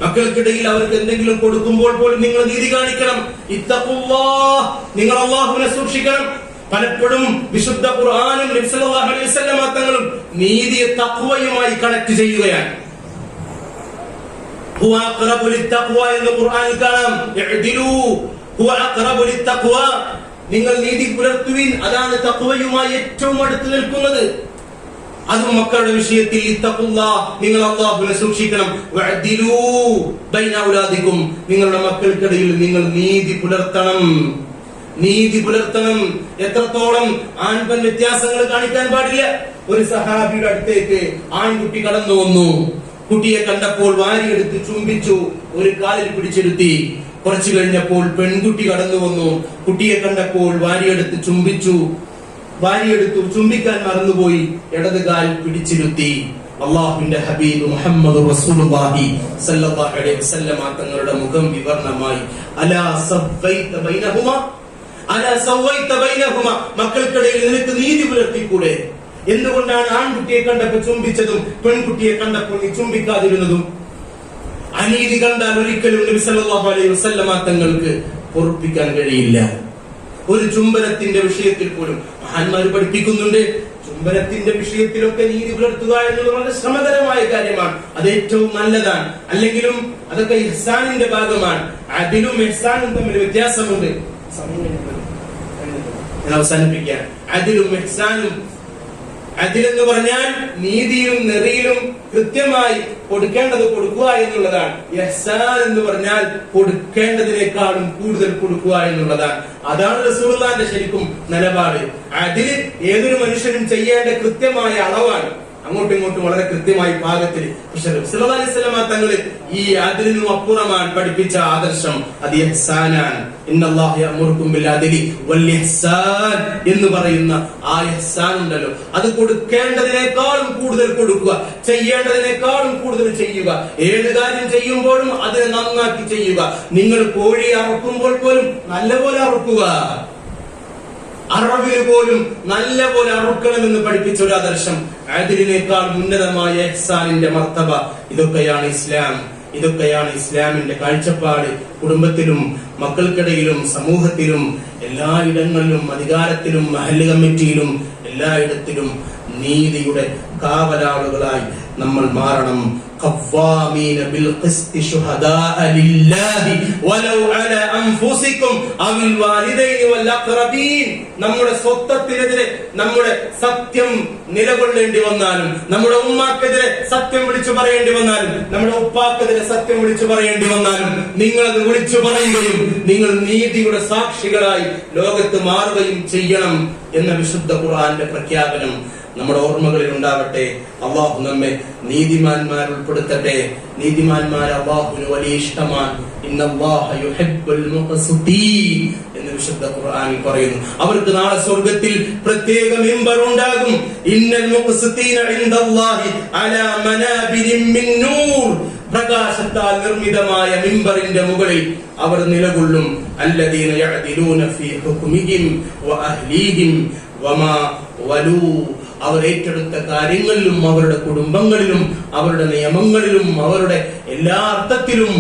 S8: മക്കൾക്കിടയിൽ അവർക്ക് എന്തെങ്കിലും കൊടുക്കുമ്പോൾ പോലും നിങ്ങൾ നീതി കാണിക്കണം. ഇത്തഖുല്ലാഹ്, നിങ്ങൾ അല്ലാഹുവിനെ സൂക്ഷിക്കണം. പലപ്പോഴും വിശുദ്ധ ഖുർആനും നബി സല്ലല്ലാഹു അലൈഹി വസല്ലം തങ്ങളും നീതിയെ തഖ്വയുമായി കണക്ട് ചെയ്യുകയാണ്. ഹുവ അഖ്റബു ലിത്തഖ്വ എന്ന് ഖുർആനിൽ കാണാം. ഇഅ്ദിലൂ ഹുവ അഖ്റബു ലിത്തഖ്വ, നിങ്ങൾ നീതി പുലർത്തുവിൻ, അതാണ് തഖ്വയുമായി ഏറ്റവും അടുത്ത് നിൽക്കുന്നത്. അതും മക്കളുടെ വിഷയത്തിൽ ഇത്തഖുല്ലാഹ്, നിങ്ങൾ അല്ലാഹുവിനെ സൂക്ഷിക്കണം. വഅദിലൂ ബൈന ഔലാദികും, നിങ്ങളുടെ മക്കൾക്കിടയിൽ നിങ്ങൾ നീതി പുലർത്തണം. എത്രത്തോളം ആൺപെൺ വ്യത്യാസങ്ങൾ കാണിക്കാൻ പാടില്ല. ഒരു സഹാബിയുടെ അടുത്തേക്ക് ആൺകുട്ടി കടന്നു വന്നു. കുട്ടിയെ കണ്ടപ്പോൾ വാരിയെടുത്ത് ചുംബിച്ചു, ഒരു കാലിൽ പിടിച്ചിരുത്തി. കുറച്ചു കഴിഞ്ഞപ്പോൾ പെൺകുട്ടി കടന്നു വന്നു. കുട്ടിയെ കണ്ടപ്പോൾ വാരിയെടുത്ത് ചുംബിക്കാൻ മറന്നുപോയി, ഇടത് കാൽ പിടിച്ചിരുത്തി. അല്ലാഹുവിന്റെ ഹബീബ് മുഹമ്മദ് റസൂലുള്ളാഹി സ്വല്ലല്ലാഹു അലൈഹി വസല്ലം തങ്ങളുടെ മുഖം വിവർണമായി. അലാ സവൈത ബൈനഹുമാ, മക്കൾക്കിടയിൽ നിനക്ക് നീതി പുലർത്തിക്കൂടെ? എന്തുകൊണ്ടാണ് ആൺകുട്ടിയെ കണ്ടപ്പോൾ ചുംബിച്ചതും പെൺകുട്ടിയെ കണ്ടപ്പോൾ നീ ചുംബിക്കാതിരുന്നതും? അനീതി കണ്ടാൽ ഒരിക്കലും നബി സല്ലല്ലാഹു അലൈഹി വസല്ലം തങ്ങൾക്ക് പൊറുപ്പിക്കാൻ കഴിയില്ല. ഒരു ചുംബനത്തിന്റെ വിഷയത്തിൽ പോലും മഹാന്മാര് പഠിപ്പിക്കുന്നുണ്ട്. ചുംബനത്തിന്റെ വിഷയത്തിലൊക്കെ നീതി പുലർത്തുക എന്നുള്ളത് വളരെ ശ്രമകരമായ കാര്യമാണ്. അത് ഏറ്റവും നല്ലതാണ്. അല്ലെങ്കിലും അതൊക്കെ ഇഹ്സാനിന്റെ ഭാഗമാണ്. അദിലും ഇഹ്സാനും തമ്മിൽ വ്യത്യാസമുണ്ട്. അവസാനിപ്പിക്കാൻ അദിലും ഇഹ്സാനും, അദിൽ എന്ന് പറഞ്ഞാൽ നീതിയിലും നെറിയിലും കൃത്യമായി കൊടുക്കേണ്ടത് കൊടുക്കുക എന്നുള്ളതാണ്. ഇഹ്സാൻ എന്ന് പറഞ്ഞാൽ കൊടുക്കേണ്ടതിനേക്കാളും കൂടുതൽ കൊടുക്കുക എന്നുള്ളതാണ്. അതാണ് റസൂലുള്ളാഹിന്റെ ശരിക്കും നിലപാട്. അദിൽ ഏതൊരു മനുഷ്യനും ചെയ്യേണ്ട കൃത്യമായ അളവാണ്. അങ്ങോട്ടും ഇങ്ങോട്ടും വളരെ കൃത്യമായി പാകത്തിൽ. പക്ഷെ നബി സല്ലല്ലാഹു അലൈഹി വസല്ലം തങ്ങൾ ഈ അതിനും അപ്പുറമാണ് പഠിപ്പിച്ച ആദർശം. അത് ഇഹ്സാനാണ്. ഇന്നല്ലാഹു യഅ്മുറുകും ബിൽ അദ്ലി വൽ ഇഹ്സാൻ എന്ന് പറയുന്ന ആ ഇഹ്സാൻ ഉണ്ടല്ലോ, അത് കൊടുക്കേണ്ടതിനേക്കാളും കൂടുതൽ കൊടുക്കുക, ചെയ്യേണ്ടതിനേക്കാളും കൂടുതൽ ചെയ്യുക. ഏത് കാര്യം ചെയ്യുമ്പോഴും അതിനെ നന്നാക്കി ചെയ്യുക. നിങ്ങൾ കോഴി അറുക്കുമ്പോൾ പോലും നല്ലപോലെ അറുക്കുക. അറബിന് പോലും നല്ല പോലെ അറുക്കണമെന്ന് പഠിപ്പിച്ച ഒരു ആദർശം. അതിനേക്കാൾ ഉന്നതമായ ഇഹ്സാനിന്റെ മർത്തബ. ഇതൊക്കെയാണ് ഇസ്ലാം. ഇതൊക്കെയാണ് ഇസ്ലാമിന്റെ കാഴ്ചപ്പാട്. കുടുംബത്തിലും മക്കൾക്കിടയിലും സമൂഹത്തിലും എല്ലായിടങ്ങളിലും അധികാരത്തിലും മഹല്ല് കമ്മിറ്റിയിലും എല്ലായിടത്തിലും നീതിയുടെ കാവലാളുകളായി നമ്മൾ മാറണം. ഖവ്വാമീന ബിൽ ഖിസ്തി ശുഹദാഅ ലില്ലാഹി വലൗ അലാ അൻഫുസികും അവിൽ വാലിദൈനി വൽ അഖ്റബീൻ. നമ്മുടെ സ്വത്വത്തിനെതിരെ നമ്മുടെ സത്യം നിലകൊള്ളേണ്ടി വന്നാലും, നമ്മുടെ ഉമ്മാക്കെതിരെ സത്യം വിളിച്ചു പറയേണ്ടി വന്നാലും, നമ്മുടെ ഉപ്പാക്കെതിരെ സത്യം വിളിച്ചു പറയേണ്ടി വന്നാലും നിങ്ങൾ അത് വിളിച്ചു പറയുകയും നിങ്ങൾ നീതിയുടെ സാക്ഷികളായി ലോകത്ത് മാറുകയും ചെയ്യണം എന്ന വിശുദ്ധ ഖുർആന്റെ പ്രഖ്യാപനം നമ്മുടെ ഓർമ്മകളിൽ ഉണ്ടാവട്ടെ. അള്ളാഹു നമ്മെ നീതിമാന്മാർ ഉൾപ്പെടുത്തട്ടെ. നീതിമാന്മാർ അള്ളാഹുവിന് വലിയ ഇഷ്ടമാണ്. ഇന്നല്ലാഹ യുഹിബ്ബുൽ മുഖ്സിതീൻ എന്ന് വിശുദ്ധ ഖുർആനിൽ പറയുന്നു. അവർക്ക് നാളെ സ്വർഗ്ഗത്തിൽ പ്രത്യേക മിമ്പർ ഉണ്ടാകും. ഇന്നൽ മുഖ്സിതീന ഇൻദല്ലാഹി അലാ മനാബിരിൻ മിൻ നൂർ, പ്രകാശത്താൽ നിർമ്മിതമായ മിമ്പറിന്റെ മുകളിൽ അവർ നിലകൊള്ളും. അല്ലദീന യഅദിലൂന ഫീ ഹുക്മിഹിം വഅഹ്ലീഹിം വമാ വലൂ അവർ ഏറ്റെടുത്ത കാര്യങ്ങളിലും അവരുടെ കുടുംബങ്ങളിലും അവരുടെ നിയമങ്ങളിലും അവരുടെ എല്ലാ അർത്ഥത്തിലും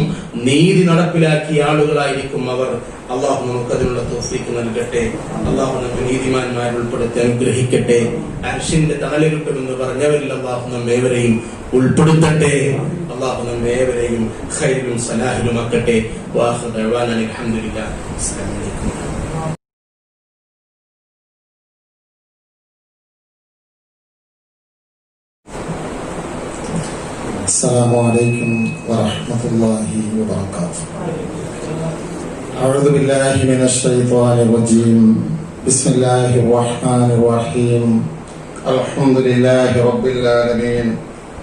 S8: നീതി നടപ്പിലാക്കിയ ആളുകളായിരിക്കും അവർ. അള്ളാഹു നമുക്ക് അതിനുള്ള തൗഫീഖ് നൽകട്ടെ. അള്ളാഹു നമുക്ക് നീതിമാന്മാരെ ഉൾപ്പെടുത്തി അനുഗ്രഹിക്കട്ടെ. അർശിന്റെ തണല് കിട്ടുമെന്ന് പറഞ്ഞവരിൽ അള്ളാഹു നമ്മേവരെയും ഉൾപ്പെടുത്തട്ടെ. അള്ളാഹു നമ്മേവരെയും ഖൈറിലും സലാഹിലും ആക്കട്ടെ. വാഖിറു ദഅവാനാ അൽഹംദുലില്ലാഹി. അസ്സലാമു അലൈക്കും.
S4: السلام عليكم ورحمة الله وبركاته. أعوذ بالله من الشيطان الرجيم. بسم الله الرحمن الرحيم. الحمد لله رب العالمين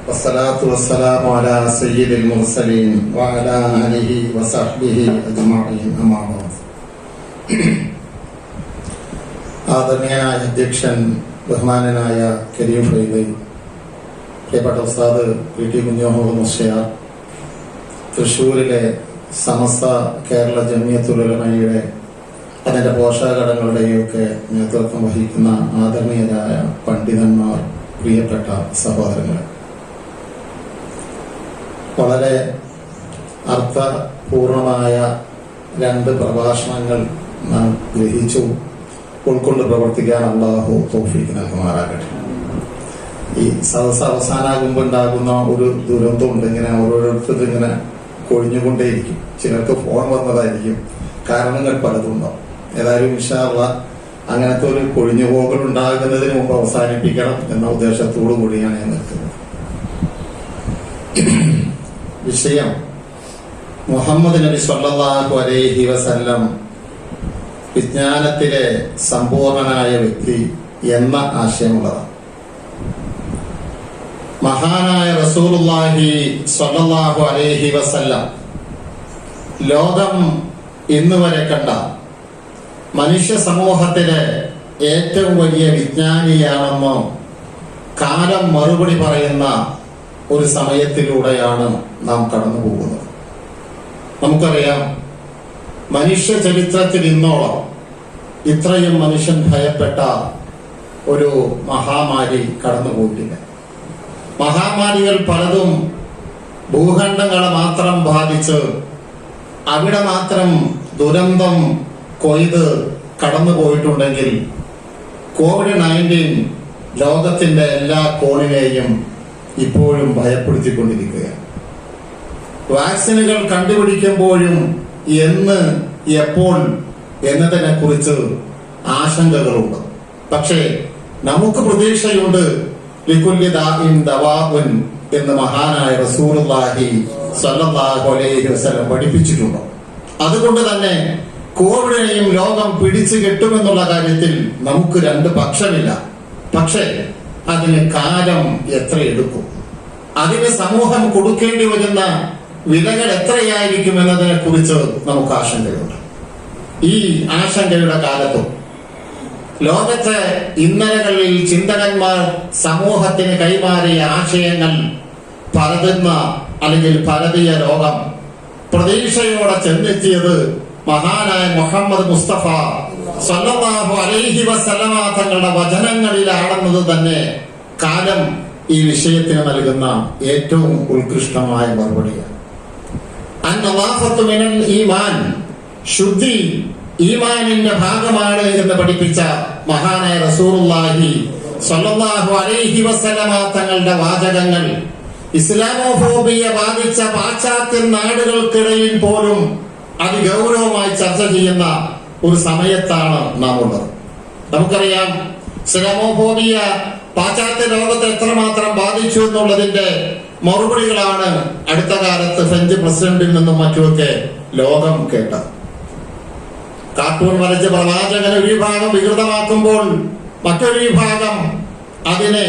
S4: والصلاة والسلام على سيد المرسلين وعلى آله وصحبه أجمعين. أما بعد. ആദരണീയനായ അധ്യക്ഷൻ ബഹുമാനനായ കരീം ഫൈദി, പ്രിയപ്പെട്ട ഉസ്താദ് പി ടി കുഞ്ഞഹമ്മദ് മുസ്ലിയാർ, തൃശ്ശൂരിലെ സമസ്ത കേരള ജമിയത്തുൽ ഉലമയുടെ അതിൻ്റെ പോഷകഘടകങ്ങളുടെയും ഒക്കെ നേതൃത്വം വഹിക്കുന്ന ആദരണീയരായ പണ്ഡിതന്മാർ, പ്രിയപ്പെട്ട സഹോദരങ്ങളെ, വളരെ അർത്ഥപൂർണമായ 2 പ്രഭാഷണങ്ങൾ നാം ഗ്രഹിച്ചു ഉൾക്കൊണ്ട് പ്രവർത്തിക്കാൻ അല്ലാഹു തൗഫീഖ് നൽകുമാറാകട്ടെ. ഈ സദസ്സ് അവസാനാകുമ്പോൾ ഉണ്ടാകുന്ന ഒരു ദുരന്തമുണ്ട്. ഇങ്ങനെ ഓരോരുത്തർ ഇങ്ങനെ കൊഴിഞ്ഞുകൊണ്ടേയിരിക്കും. ചിലർക്ക് ഫോൺ വന്നതായിരിക്കും, കാരണങ്ങൾ പലതുണ്ടാവും. ഏതായാലും ഇൻഷാ അല്ലാഹ് അങ്ങനത്തെ ഒരു കൊഴിഞ്ഞുപോകൽ ഉണ്ടാകുന്നതിന് മുമ്പ് അവസാനിപ്പിക്കണം എന്ന ഉദ്ദേശത്തോടു കൂടിയാണ് ഞാൻ നിൽക്കുന്നത്. വിഷയം മുഹമ്മദ് നബി സ്വല്ലല്ലാഹു അലൈഹി വസല്ലം വിജ്ഞാനത്തിലെ സമ്പൂർണനായ വ്യക്തി എന്ന ആശയമുള്ളതാണ്. മഹാനായ റസൂലുള്ളാഹി സ്വല്ലല്ലാഹു അലൈഹി വസല്ലം ലോകം ഇന്ന് വരെ കണ്ട മനുഷ്യ സമൂഹത്തിലെ ഏറ്റവും വലിയ വിജ്ഞാനിയാണെന്നോ കാലം മറുപടി പറയുന്ന ഒരു സമയത്തിലൂടെയാണ് നാം കടന്നു പോകുന്നത്. നമുക്കറിയാം, മനുഷ്യ ചരിത്രത്തിൽ ഇന്നോളം ഇത്രയും മനുഷ്യൻ ഭയപ്പെട്ട ഒരു മഹാമാരി കടന്നുപോയിട്ടില്ല. മഹാമാരികൾ പലതും ഭൂഖണ്ഡങ്ങളെ മാത്രം ബാധിച്ച് അവിടെ മാത്രം ദുരന്തം കൊയ്ത് കടന്നു പോയിട്ടുണ്ടെങ്കിൽ COVID-19 ലോകത്തിന്റെ എല്ലാ കോണിനെയും ഇപ്പോഴും ഭയപ്പെടുത്തിക്കൊണ്ടിരിക്കുകയാണ്. വാക്സിനുകൾ കണ്ടുപിടിക്കുമ്പോഴും എന്ന് എപ്പോൾ എന്നതിനെ കുറിച്ച് ആശങ്കകളുണ്ട്. പക്ഷേ നമുക്ക് പ്രതീക്ഷയുണ്ട്. ലികുല്ലി ദാഇൻ ദവാഉൻ എന്ന് മഹാനായ റസൂലുള്ളാഹി സ്വല്ലല്ലാഹു അലൈഹി വസല്ലം പഠിപ്പിച്ചിട്ടുണ്ട്. അതുകൊണ്ട് തന്നെ കോവിഡിനെയും ലോകം പിടിച്ചു കെട്ടുമെന്നുള്ള കാര്യത്തിൽ നമുക്ക് 2 പക്ഷമില്ല. പക്ഷേ അതിന് കാലം എത്ര എടുക്കും, അതിന് സമൂഹം കൊടുക്കേണ്ടി വരുന്ന വിലകൾ എത്രയായിരിക്കും എന്നതിനെ കുറിച്ച് നമുക്ക് ആശങ്കയുണ്ട്. ഈ ആശങ്കയുടെ കാലത്തും ലോകത്തെ ഇന്നലകളിൽ ചിന്തകന്മാർ സമൂഹത്തിന് കൈമാറിയ ആശയങ്ങൾ പരതുന്ന അല്ലെങ്കിൽ പരതിയ ലോകം പ്രതീക്ഷയോടെ ചെന്നെത്തിയത് മഹാനായ മുഹമ്മദ് മുസ്തഫ സല്ലല്ലാഹു അലൈഹി വസല്ലമ തങ്ങളുടെ വചനങ്ങളിലാണെന്നത് തന്നെ കാലം ഈ വിഷയത്തിന് നൽകുന്ന ഏറ്റവും ഉത്കൃഷ്ടമായ മറുപടിയാണ്. അന്നളാഫത്തു മിനൽ ഈമാൻ, ശുദ്ധി ഈമാനിന്റെ ഭാഗമാണ് എന്ന് പഠിപ്പിച്ച മഹാനായ റസൂലുള്ളാഹി സ്വല്ലല്ലാഹു അലൈഹി വസല്ലമ തങ്ങളുടെ വാചകങ്ങൾ ഇസ്ലാമോഫോബിയ ബാധിച്ച പാശ്ചാത്യ നാടുകൾക്കിടയിൽ പോലും അതിഗൗരവമായി ചർച്ച ചെയ്യുന്ന ഒരു സമയത്താണ് നാം ഉള്ളത്. നമുക്കറിയാം, ഇസ്ലാമോഫോബിയ പാശ്ചാത്യ ലോകത്തെ എത്രമാത്രം ബാധിച്ചു എന്നുള്ളതിന്റെ മറുപടികളാണ് അടുത്ത കാലത്ത് ഫ്രഞ്ച് പ്രസിഡന്റിൽ നിന്നും മറ്റുമൊക്കെ ലോകം കേട്ടത്. കാർട്ടൂൺ വരച്ച് പ്രവാചകനെ ഒരു വിഭാഗം വികൃതമാക്കുമ്പോൾ മറ്റൊരു വിഭാഗം അതിനെ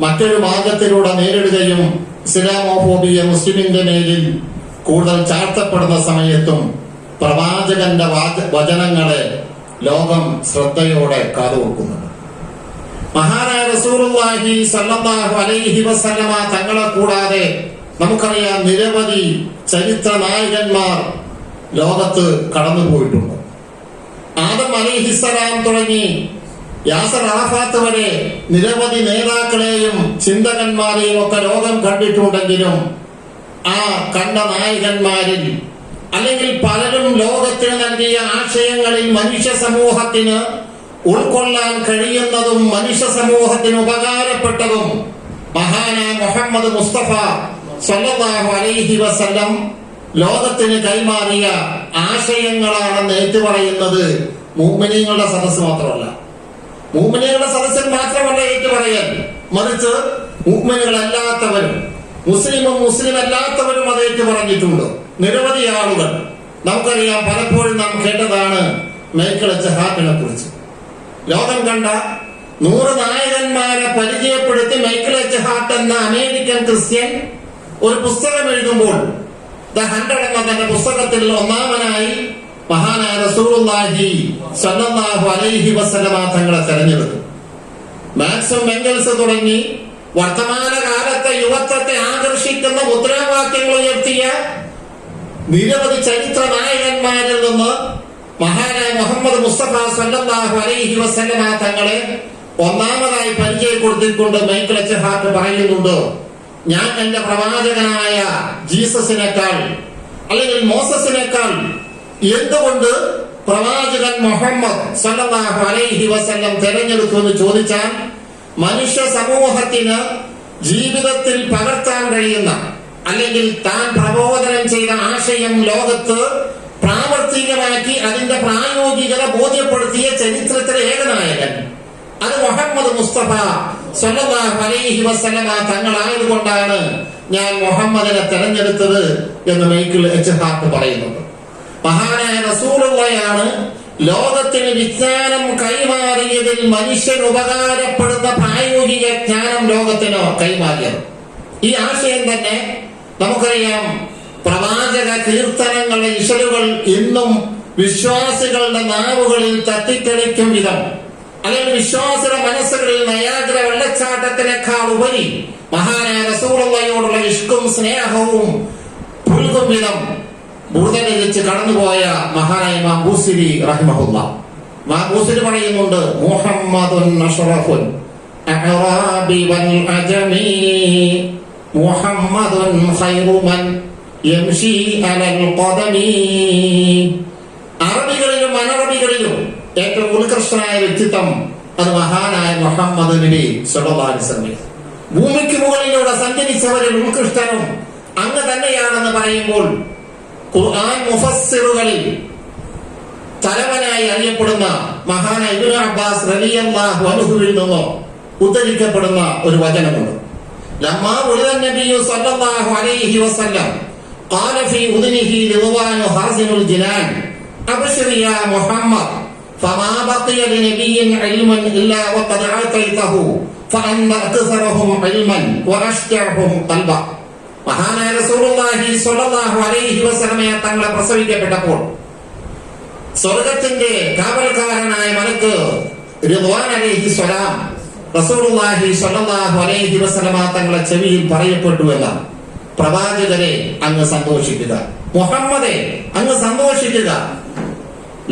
S4: മറ്റൊരു മാർഗത്തിലൂടെ നേരിടുകയും ഇസ്ലാമോഫോബിയ മുസ്ലിമിന്റെ മേലിൽ കൂടുതൽ ചാർത്തപ്പെടുന്ന സമയത്തും പ്രവാചകന്റെ വചനങ്ങളെ ലോകം ശ്രദ്ധയോടെ കാതുവെക്കുന്നുണ്ട്. മഹാനായ റസൂലുള്ളാഹി സ്വല്ലല്ലാഹു അലൈഹി വസല്ലമ തങ്ങളെ കൂടാതെ നമുക്കറിയാം നിരവധി ചരിത്ര നായകന്മാർ ലോകത്ത് കടന്നുപോയിട്ടുണ്ട്. ആദം അലൈഹിസ്സലാം തുടങ്ങി യാസർ അറഫാത്ത് വരെ നിരവധി നേതാക്കളെയും ചിന്തകന്മാരെയും ഒക്കെ ലോകം കണ്ടിട്ടുണ്ടെങ്കിലും ആ കണ്ട നായകന്മാരിൽ അല്ലെങ്കിൽ പലരും ലോകത്തിന് നൽകിയ ആശയങ്ങളിൽ മനുഷ്യ സമൂഹത്തിന് ഉൾക്കൊള്ളാൻ കഴിയുന്നതും മനുഷ്യ സമൂഹത്തിന് ഉപകാരപ്പെട്ടതും മഹാനായ മുഹമ്മദ് മുസ്തഫ സല്ലല്ലാഹു അലൈഹി വസല്ലം ലോകത്തിന് കൈമാറിയ ആശയങ്ങളാണെന്ന് ഏറ്റുപറയുന്നത് മുഅ്മിനീങ്ങളുടെ സദസ്സ് മാത്രമല്ല. മുഅ്മിനീങ്ങളുടെ സദസ്സിൽ മാത്രമല്ല ഏറ്റുപറയൽ, മറിച്ച് മുഅ്മിനുകളല്ലാത്തവരും മുസ്ലിം അല്ലാത്തവരും അത് ഏറ്റുപറഞ്ഞിട്ടുണ്ട്. നിരവധി ആളുകൾ നമുക്കറിയാം. പലപ്പോഴും നാം കേട്ടതാണ് മൈക്കിൾ എച്ച് ഹാർട്ടിനെ കുറിച്ച്. ലോകം കണ്ട 100 നായകന്മാരെ പരിചയപ്പെടുത്തി മൈക്കിൾ എച്ച് ഹാർട്ട് എന്ന അമേരിക്കൻ ക്രിസ്ത്യൻ ഒരു പുസ്തകം എഴുതുമ്പോൾ ദ 100 എന്ന തന്റെ പുസ്തകത്തിൽ ഒന്നാമനായി മഹാനായ റസൂലുള്ളാഹി സ്വല്ലല്ലാഹു അലൈഹി വസല്ലമ തങ്ങളെ തെരഞ്ഞെടുത്തു. മാക്സും എംഗൽസ് തുടങ്ങി വർത്തമാനകാലത്തെ യുവത്വത്തെ ആകർഷിക്കുന്ന മുദ്രാവാക്യങ്ങൾ ഉയർത്തിയ നിരവധി ചരിത്ര നായകന്മാരിൽ നിന്ന് മഹാനായ മുഹമ്മദ് മുസ്തഫ സല്ലല്ലാഹു അലൈഹി വസല്ലമ തങ്ങളെ ഒന്നാമതായി പരിചയപ്പെടുത്തിക്കൊണ്ട് മൈക്കിൾ എച്ച് ഹാർട്ട് പറയുന്നുണ്ട്, ഞാൻ എന്റെ പ്രവാചകനായ ജീസസിനേക്കാൾ അല്ലെങ്കിൽ മോസസിനേക്കാൾ എന്തുകൊണ്ട് പ്രവാചകൻ മുഹമ്മദ് സല്ലല്ലാഹു അലൈഹി വസല്ലം തെരഞ്ഞെടുത്തു എന്ന് ചോദിച്ചാൽ, മനുഷ്യ സമൂഹത്തിന് ജീവിതത്തിൽ പകർത്താൻ കഴിയുന്ന അല്ലെങ്കിൽ താൻ പ്രബോധനം ചെയ്ത ആശയം ലോകത്ത് പ്രാവർത്തികമാക്കി അതിന്റെ പ്രായോഗികത ബോധ്യപ്പെടുത്തിയ ചരിത്രത്തിലെ ഏകനായകൻ അത് മുഹമ്മദ് മുസ്തഫ സല്ലല്ലാഹു അലൈഹി വസല്ലമ തങ്ങളായതുകൊണ്ടാണ് ഞാൻ മുഹമ്മദിനെ തെരഞ്ഞെടുത്തത് എന്ന് മൈക്കിൾ എച്ച് ഹാർട്ട് പറയുന്നത്. മഹാനായ റസൂലുള്ളാഹിയാണ് ലോകത്തിന് വിജ്ഞാനം കൈമാറിയതിൽ മനുഷ്യൻ ഉപകാരപ്പെടുന്ന പ്രായോഗിക ജ്ഞാനം ലോകത്തിന് കൈമാറിയത്. ഈ ആശയം തന്നെ നമുക്കറിയാം. പ്രവാചക കീർത്തനങ്ങളുടെ ഇശലുകൾ ഇന്നും വിശ്വാസികളുടെ നാവുകളിൽ തട്ടിക്കളിക്കും വിധം അല്ലെങ്കിൽ വിശ്വാസിയുടെ മനസ്സുകളിൽ നയാഗ്ര വെള്ളച്ചാട്ടത്തിനേക്കാൾ ഉപരി മഹാനായ റസൂലുള്ളാഹിയോടുള്ള ഇഷ്കും സ്നേഹവും പുൽകും വിധം ബുർദയിച്ച് കടന്നുപോയ മഹാനായ ഇമാം ബൂസിരി റഹിമഹുല്ലാഹ്. ഇമാം ബൂസിരി പറയുന്നുണ്ട്, മുഹമ്മദുൻ അഷ്റഫുൻ അഅറാബി വൽ അജമി മുഹമ്മദുൻ ഖൈറു മൻ യംശി അലൽ ഖദമി. അറബികളിലും അനറബികളിലും ഏറ്റവും ഉത്കൃഷ്ടനായ വ്യക്തിത്വം അത് മഹാനായ മുഹമ്മദ് നബി സല്ലല്ലാഹു അലൈഹി വസല്ലം. ഭൂമിക്ക് മുകളിലൂടെ സഞ്ചരിച്ചവരിൽ ഉത്കൃഷ്ടനും അങ്ങ് തന്നെയാണെന്ന് പറയുമ്പോൾ ഖുർആൻ മുഫസ്സിറുകളിൽ തലവനായി അറിയപ്പെടുന്ന മഹാനായ ഇബ്നു അബ്ബാസ് റളിയല്ലാഹു അൻഹുവിൽ നിന്ന് ഉദ്ധരിക്കപ്പെടുന്ന ഒരു വചനമുണ്ട്. ലമ്മാ ഉലിദ നബിയു സല്ലല്ലാഹു അലൈഹി വസല്ലം ഖാല ഫീ ഉദ്നിഹി റിദ്വാനു ഹാസിനുൽ ജിനാൻ അബ്ശിർ യാ മുഹമ്മദ് ഫമാ ബഖിയ ലിനബിയ്യിൻ ഇൽമുൻ ഇല്ലാ വഖദ അതൈതഹു ഫഅൻത അക്സറഹും ഇൽമൻ വഅശ്ജഅഹും ഖൽബ. മഹാനായ റസൂലുള്ളാഹി സ്വല്ലല്ലാഹു അലൈഹി വസല്ലമയെ തങ്ങളെ പ്രസവിക്കപ്പെട്ടപ്പോൾ സ്വർഗത്തിന്റെ കാവൽക്കാരനായ മലക്ക് റിദ്വാൻ അലൈഹിസ്സലാം റസൂലുള്ളാഹി സ്വല്ലല്ലാഹു അലൈഹി വസല്ലമ തങ്ങളെ ചെവിയിൽ പറയപ്പെട്ടു എന്ന പ്രവാചകരെ അങ്ങ് സന്തോഷിക്കുക, മുഹമ്മദെ അങ്ങ് സന്തോഷിക്കുക.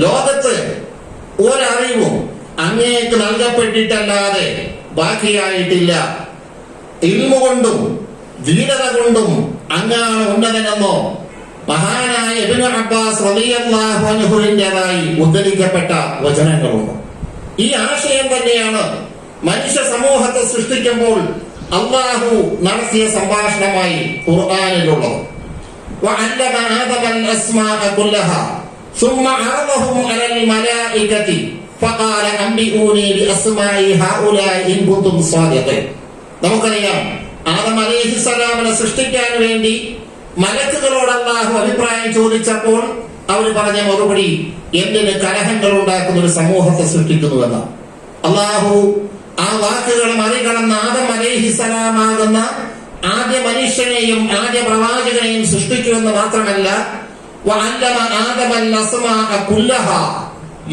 S4: ലോകത്ത് ഒരറിവും അങ്ങേക്ക് നൽകപ്പെട്ടിട്ടല്ലാതെ ബാക്കിയായിട്ടില്ല. ഇൽമു കൊണ്ടും ധീരത കൊണ്ടും അങ്ങാണ് ഉന്നതനെന്നോ മഹാനായ ഇബ്നു അബ്ബാസ് റളിയല്ലാഹു അൻഹുവിൻ്റെതായി ഉദ്ധരിക്കപ്പെട്ട വചനങ്ങളുണ്ട്. ഈ ആശയം തന്നെയാണ് മനുഷ്യ സമൂഹത്തെ സൃഷ്ടിക്കുമ്പോൾ അല്ലാഹു നടത്തിയ സംഭാഷണമായി ഖുർആനിലുള്ളത്. വഅല്ലമ ആദമൽ അസ്മാഅ കുല്ലഹാ ثم عرضهم على الملائكة فقال أنبئوني بأسماء هؤلاء إن كنتم صادقين. നമുക്കറിയാം, ആദം അലൈഹിസ്സലാമിനെ സൃഷ്ടിക്കാൻ വേണ്ടി മലക്കുകളോട് അല്ലാഹു അഭിപ്രായം ചോദിച്ചപ്പോൾ അവർ പറഞ്ഞ മറുപടി എന്തിന് കലഹങ്ങൾ ഉണ്ടാക്കുന്ന ഒരു സമൂഹത്തെ സൃഷ്ടിക്കുന്നുവെന്ന്. അല്ലാഹു ആ വാക്കുകൾ മറികടന്ന ആദം അലൈഹിസ്സലാമാകുന്ന ആദ്യ മനുഷ്യനെയും ആദ്യ പ്രവാചകനെയും സൃഷ്ടിക്കുമെന്ന് മാത്രമല്ല, വഅല്ലമ ആദമൽ അസ്മാഅ കുല്ലഹാ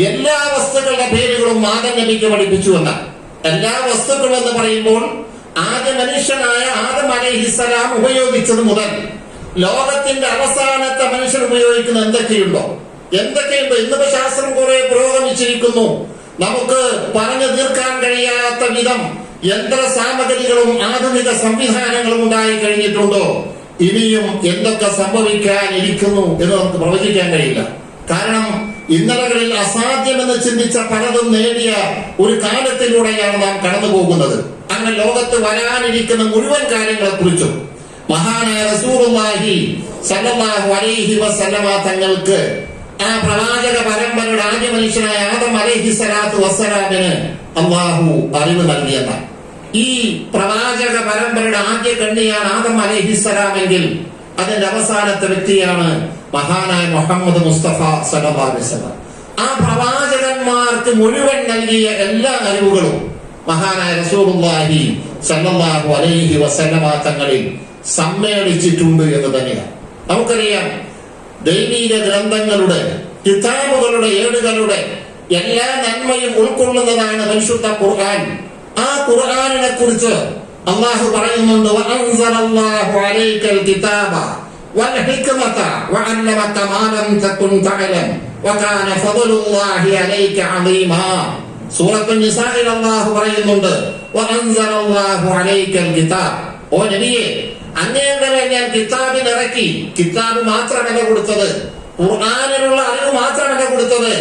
S4: എല്ലാ വസ്തുക്കളുടെ പേരുകളും ആദം നബിക്ക് പഠിപ്പിച്ചു എന്ന്. എല്ലാ വസ്തുക്കളും എന്ന് പറയുമ്പോൾ ആദ്യ മനുഷ്യനായ ആദം അലൈഹിസ്സലാം ഉപയോഗിച്ചത് മുതൽ ലോകത്തിന്റെ അവസാനത്തെ മനുഷ്യൻ ഉപയോഗിക്കുന്ന എന്തൊക്കെയുണ്ടോ ഇന്നിപ്പോ ശാസ്ത്രം കുറെ പുരോഗമിച്ചിരിക്കുന്നു. നമുക്ക് പറഞ്ഞു തീർക്കാൻ കഴിയാത്ത വിധം യന്ത്ര സാമഗ്രികളും ആധുനിക സംവിധാനങ്ങളും ഉണ്ടായി കഴിഞ്ഞിട്ടുണ്ടോ, ഇനിയും എന്തൊക്കെ സംഭവിക്കാനിരിക്കുന്നു എന്ന് നമുക്ക് പ്രവചിക്കാൻ കഴിയില്ല. കാരണം ഇന്നലകളിൽ അസാധ്യമെന്ന് ചിന്തിച്ച പലതും നേടിയ ഒരു കാലത്തിലൂടെയാണ് നാം കടന്നു പോകുന്നത്. അങ്ങനെ ലോകത്ത് വരാനിരിക്കുന്ന മുഴുവൻ കാര്യങ്ങളെ കുറിച്ചും മഹാനായ റസൂലുള്ളാഹി സ്വല്ലല്ലാഹു അലൈഹി വസല്ലമ തങ്ങൾക്ക് ആ പ്രവാചക പരമ്പരയുടെ ആദ്യ മനുഷ്യനായ ആദം അലൈഹി സ്വലാത്തു വസ്സലാമിന് അല്ലാഹു അറിവ് നൽകിയെന്നാണ്. ഈ പ്രവാചക പരമ്പരയുടെ ആദ്യ കണ്ണിയാണ് ആദം അലൈഹിസ്സലാമെങ്കിൽ അതിന്റെ അവസാനത്തെ വ്യക്തിയാണ് മഹാനായ മുഹമ്മദ് മുസ്തഫ സല്ലല്ലാഹു അലൈഹി വസല്ലം. ആ പ്രവാചകന്മാർക്ക് മുഴുവൻ നൽകിയ എല്ലാ അറിവുകളും മഹാനായ റസൂലുള്ളാഹി സല്ലല്ലാഹു അലൈഹി വസല്ലമ തങ്ങളിൽ സമ്മേളിച്ചിട്ടുണ്ട് എന്ന് തന്നെയാണ്. നമുക്കറിയാം, ദൈവിക ഗ്രന്ഥങ്ങളുടെ കിതാബുകളുടെ ഏടുകളുടെ എല്ലാ നന്മയും ഉൾക്കൊള്ളുന്നതാണ് പരിശുദ്ധ ഖുർആൻ. ആ ഖുർആനിനെ കുറിച്ച് അല്ലാഹു പറയുന്നുണ്ട്, വഅൻസലല്ലാഹു അലൈക്കൽ കിതാബ വൽ ഹിക്മത വഅല്ലമക മാ ലം തകുൻ തഅലം വകാന ഫദ്ലുല്ലാഹി അലൈക അദീമാ. സൂറത്തുൻ നിസാഇൽ അല്ലാഹു പറയുന്നുണ്ട്, വഅൻസലല്ലാഹു അലൈക്കൽ കിതാബ്. ഓ നബിയേ, അങ്ങയുടെ ഞാൻ കിതാബിൽ ഇറക്കി. കിതാബ് മാത്രമല്ല കൊടുത്തത്, ഖുർആനിലുള്ള അറിവ് മാത്രമല്ല കൊടുത്തത്.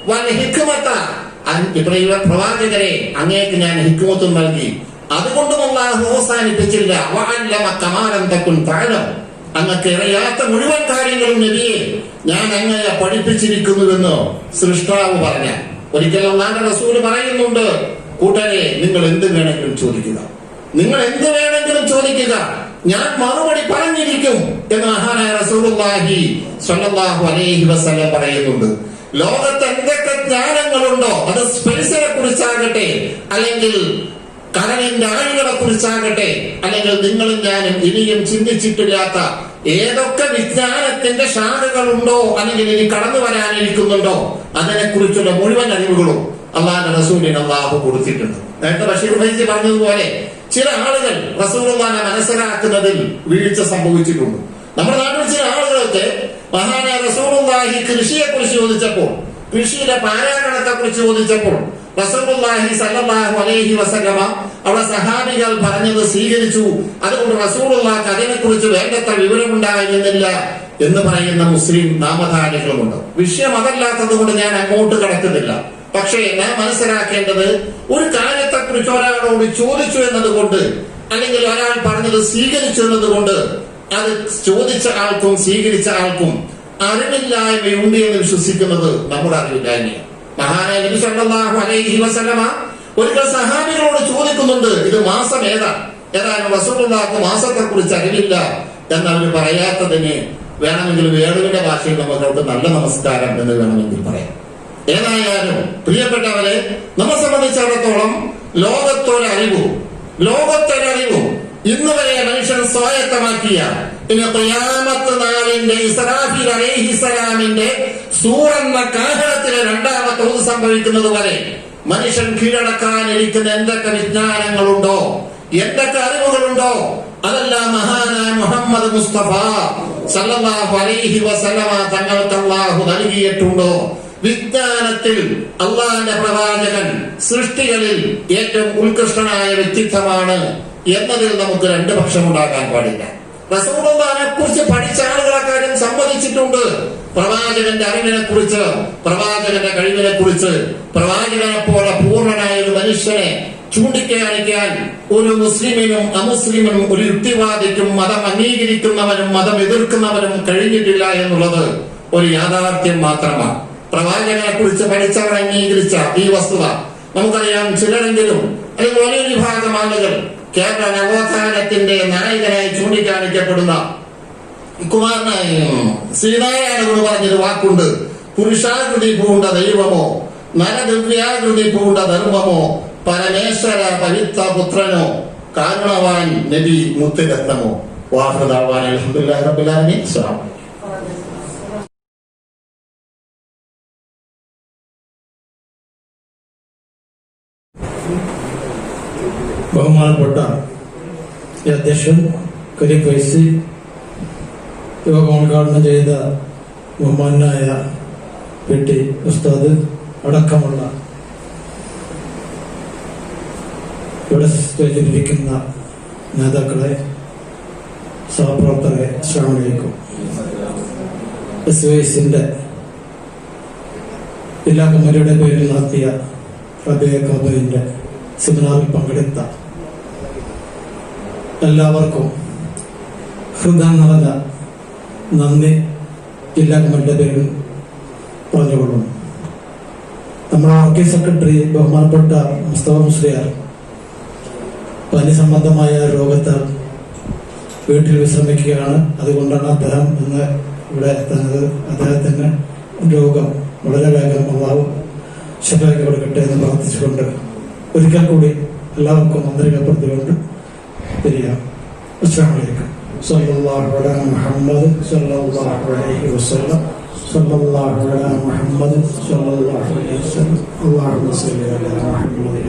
S4: വൽ ഹിക്മത, പ്രവാചകരെ അങ്ങേക്ക് ഞാൻ ഹിക്മത്തും നൽകി. അതുകൊണ്ടും അല്ലാഹു അവസാനിപ്പിച്ചില്ല, വഅല്ലമക മാ ലം തകുൻ തഅലം. അങ്ങക്ക് അറിയാത്ത മുഴുവൻ കാര്യങ്ങളും നബിയെ ഞാൻ അങ്ങയെ പഠിപ്പിച്ചിരിക്കുന്നുവെന്ന് സൃഷ്ടാവ് പറഞ്ഞ. ഒരിക്കൽ അല്ലാഹുവിന്റെ റസൂല് പറയുന്നുണ്ട്, കൂട്ടരെ നിങ്ങൾ എന്ത് വേണമെങ്കിലും ചോദിക്കുക, നിങ്ങൾ എന്ത് വേണമെങ്കിലും ചോദിക്കുക, ഞാൻ മറുപടി പറഞ്ഞിരിക്കും എന്ന് മഹാനായ റസൂലുള്ളാഹി സ്വല്ലല്ലാഹു അലൈഹി വസല്ലം പറയുന്നുണ്ട്. ലോകത്ത് എന്തൊക്കെ ജ്ഞാനങ്ങളുണ്ടോ, അത് സ്പേസിനെ കുറിച്ചാകട്ടെ, അല്ലെങ്കിൽ കടലിന്റെ ആഴികളെ കുറിച്ചാകട്ടെ, അല്ലെങ്കിൽ നിങ്ങളും ഞാനും ഇനിയും ചിന്തിച്ചിട്ടില്ലാത്ത ഏതൊക്കെ വിജ്ഞാനത്തിന്റെ ശാഖകളുണ്ടോ, അല്ലെങ്കിൽ ഇനി കടന്നു വരാനിരിക്കുന്നുണ്ടോ, അതിനെ കുറിച്ചുള്ള മുഴുവൻ അറിവുകളും അല്ലാഹുവിന്റെ റസൂലിന് അല്ലാഹു കൊടുത്തിട്ടുണ്ട്. നേരത്തെ ബഷീർ ഫൈസി പറഞ്ഞതുപോലെ ചില ആളുകൾ റസൂലുള്ളാഹിനെ മനസ്സിലാക്കുന്നതിൽ വീഴ്ച സംഭവിച്ചിട്ടുണ്ട്. നമ്മുടെ നാട്ടിൽ ചില ആളുകളൊക്കെ മഹാനായ റസൂലുള്ളാഹി കൃഷിയെ കുറിച്ച് ചോദിച്ചപ്പോൾ, കൃഷിയുടെ പാരായണത്തെ കുറിച്ച് ചോദിച്ചപ്പോൾ റസൂലുള്ളാഹി സ്വല്ലല്ലാഹു അലൈഹി വസല്ലമ അവിടെ സഹാബികൾ പറഞ്ഞത് സ്വീകരിച്ചു. അതുകൊണ്ട് റസൂലുള്ളാഹിക്ക് അതിനെക്കുറിച്ച് വേണ്ടത്ര വിവരമുണ്ടായിരുന്നില്ല എന്ന് പറയുന്ന മുസ്ലിം നാമധാരികളുമുണ്ട്. വിഷയം അതല്ലാത്തത് കൊണ്ട് ഞാൻ അങ്ങോട്ട് കടക്കുന്നില്ല. പക്ഷേ ഞാൻ മനസ്സിലാക്കേണ്ടത്, ഒരു കാര്യത്തെക്കുറിച്ച് ഒരാളോട് ചോദിച്ചു എന്നതുകൊണ്ട്, അല്ലെങ്കിൽ ഒരാൾ പറഞ്ഞത് സ്വീകരിച്ചു എന്നതുകൊണ്ട് അത് ചോദിച്ച ആൾക്കും സ്വീകരിച്ച ആൾക്കും അറിവില്ലായ്മയുണ്ട് എന്ന് വിശ്വസിക്കുന്നത് നമ്മുടെ അറിവില്ലായ്മയാണ്. മഹാനായ നബി സല്ലല്ലാഹു അലൈഹി വസല്ലമ ഒരിക്കൽ സഹാബികളോട് ചോദിക്കുന്നുണ്ട്, ഇത് മാസം ഏതാണ് റസൂലുള്ളാഹിക്ക് മാസത്തെ കുറിച്ച് അറിവില്ല എന്നവർ പറയാത്തതിന് വേണമെങ്കിൽ വേണുവിന്റെ ഭാഷയിൽ നമുക്ക് നല്ല നമസ്കാരം എന്ന് വേണമെങ്കിൽ പറയാം. ഏതായാലും പ്രിയപ്പെട്ടവരെ, നമ്മെ സംബന്ധിച്ചിടത്തോളം ലോകത്തൊരറിവും ഇന്ന് വരെ മനുഷ്യൻ സ്വായത്തമാക്കിയ, ഇനി ഖിയാമത്ത് നാളിന്റെ ഇസ്രാഫീൽ അലൈഹിസ്സലാമിന്റെ സൂറെന്ന കാഹളത്തിലെ രണ്ടാമത്തെ ഊത് സംഭവിക്കുന്നത് വരെ മനുഷ്യൻ കീഴടക്കാനിരിക്കുന്ന എന്തൊക്കെ വിജ്ഞാനങ്ങളുണ്ടോ, എന്തൊക്കെ അറിവുകളുണ്ടോ, അതെല്ലാം മഹാനായ മുഹമ്മദ് മുസ്തഫ സല്ലല്ലാഹു അലൈഹി വസല്ലമ തങ്ങൾക്ക് അല്ലാഹു നൽകിയിട്ടുണ്ടോ? വിജ്ഞാനത്തിൽ അള്ളാഹിന്റെ പ്രവാചകൻ സൃഷ്ടികളിൽ ഏറ്റവും ഉത്കൃഷ്ടനായ വ്യക്തിത്വമാണ് എന്നതിൽ നമുക്ക് രണ്ട് പക്ഷമുണ്ടാകാൻ പാടില്ല. റസൂലുള്ളാഹിനെ കുറിച്ച് പഠിച്ച ആളുകളെ കാര്യം സമ്മതിച്ചിട്ടുണ്ട്. പ്രവാചകന്റെ അറിവിനെ കുറിച്ച്, പ്രവാചകന്റെ കഴിവിനെ കുറിച്ച്, പ്രവാചകനെ പോലെ പൂർണ്ണനായ ഒരു മനുഷ്യനെ ചൂണ്ടിക്കാണിക്കാൻ ഒരു മുസ്ലിമിനും അമുസ്ലിമിനും ഒരു യുക്തിവാദിക്കും മതം അംഗീകരിക്കുന്നവനും മതം എതിർക്കുന്നവനും കഴിഞ്ഞിട്ടില്ല എന്നുള്ളത് ഒരു യാഥാർത്ഥ്യം മാത്രമാണ്. പ്രവാചകനെ കുറിച്ച് പഠിച്ചവർ അംഗീകരിച്ച ഈ വസ്തുത നമുക്കറിയാം. ചിലരെങ്കിലും അല്ലെങ്കിൽ വലിയൊരു വിഭാഗം ആളുകൾ കേരള നവോത്ഥാനത്തിന്റെ നായകനായി ചൂണ്ടിക്കാണിക്കപ്പെടുന്ന ശ്രീനാരായണഗുരു പറഞ്ഞൊരു വാക്കുണ്ട്, പുരുഷാകൃതി പൂണ്ട ദൈവമോ നരദിവ്യാകൃതി പൂണ്ട ധർമ്മമോ പരമേശ്വര പവിത്ര പുത്രനോ കാരുണവാൻ നബി മുത്തുരത്നമോ. വാഹൃദാവാൻ അൽഹംദുലില്ലാഹി റബ്ബിൽ ആലമീൻ. അസ്സലാമു അലൈക്കും.
S5: ബഹുമാനപ്പെട്ട അധ്യക്ഷൻ കരീം ഫൈസി, യോഗം ഉദ്ഘാടനം ചെയ്ത ബഹുമാനായ പി ടി ഉസ്താദ് അടക്കമുള്ള ഇവിടെ സ്റ്റേജിലിരിക്കുന്ന നേതാക്കളെ, സഹപ്രവർത്തകരെ, അസ്സലാമു അലൈക്കും. SYSന്റെ ജില്ലാ കമ്മിറ്റിയുടെ പേരിൽ നടത്തിയ റബീഅ ഖദറിന്റെ സെമിനാറിൽ പങ്കെടുത്ത എല്ലാവർക്കും ഹൃദയം നിറഞ്ഞ നന്ദി ജില്ലാ കമ്മിറ്റിയുടെ പേരിൽ പറഞ്ഞുകൊള്ളുന്നു. നമ്മുടെ വർക്കിംഗ് സെക്രട്ടറി ബഹുമാനപ്പെട്ട മുസ്തഫ മുസ്ലിയാർ പനി സംബന്ധമായ രോഗത്താൽ വീട്ടിൽ വിശ്രമിക്കുകയാണ്. അതുകൊണ്ടാണ് അദ്ദേഹം ഇന്ന് ഇവിടെ എത്തുന്നത്. അദ്ദേഹത്തിന് രോഗം വളരെ വേഗം അള്ളാഹു ശിഫാക്കി കൊടുക്കട്ടെ എന്ന് പ്രാർത്ഥിച്ചുകൊണ്ട് ഒരിക്കൽ കൂടി എല്ലാവർക്കും മന്ത്രികപ്പെടുത്തിക്കൊണ്ട് പിരിയാം. അസ്സലാമു അലൈക്കും. സല്ലല്ലാഹു അലാ മുഹമ്മദ് സല്ലല്ലാഹു അലൈഹി വസല്ലം. സല്ലല്ലാഹു അലാ മുഹമ്മദ് സല്ലല്ലാഹു അലൈഹി വസല്ലം. അല്ലാഹുമ്മ സ്വല്ലി അലാ മുഹമ്മദ്.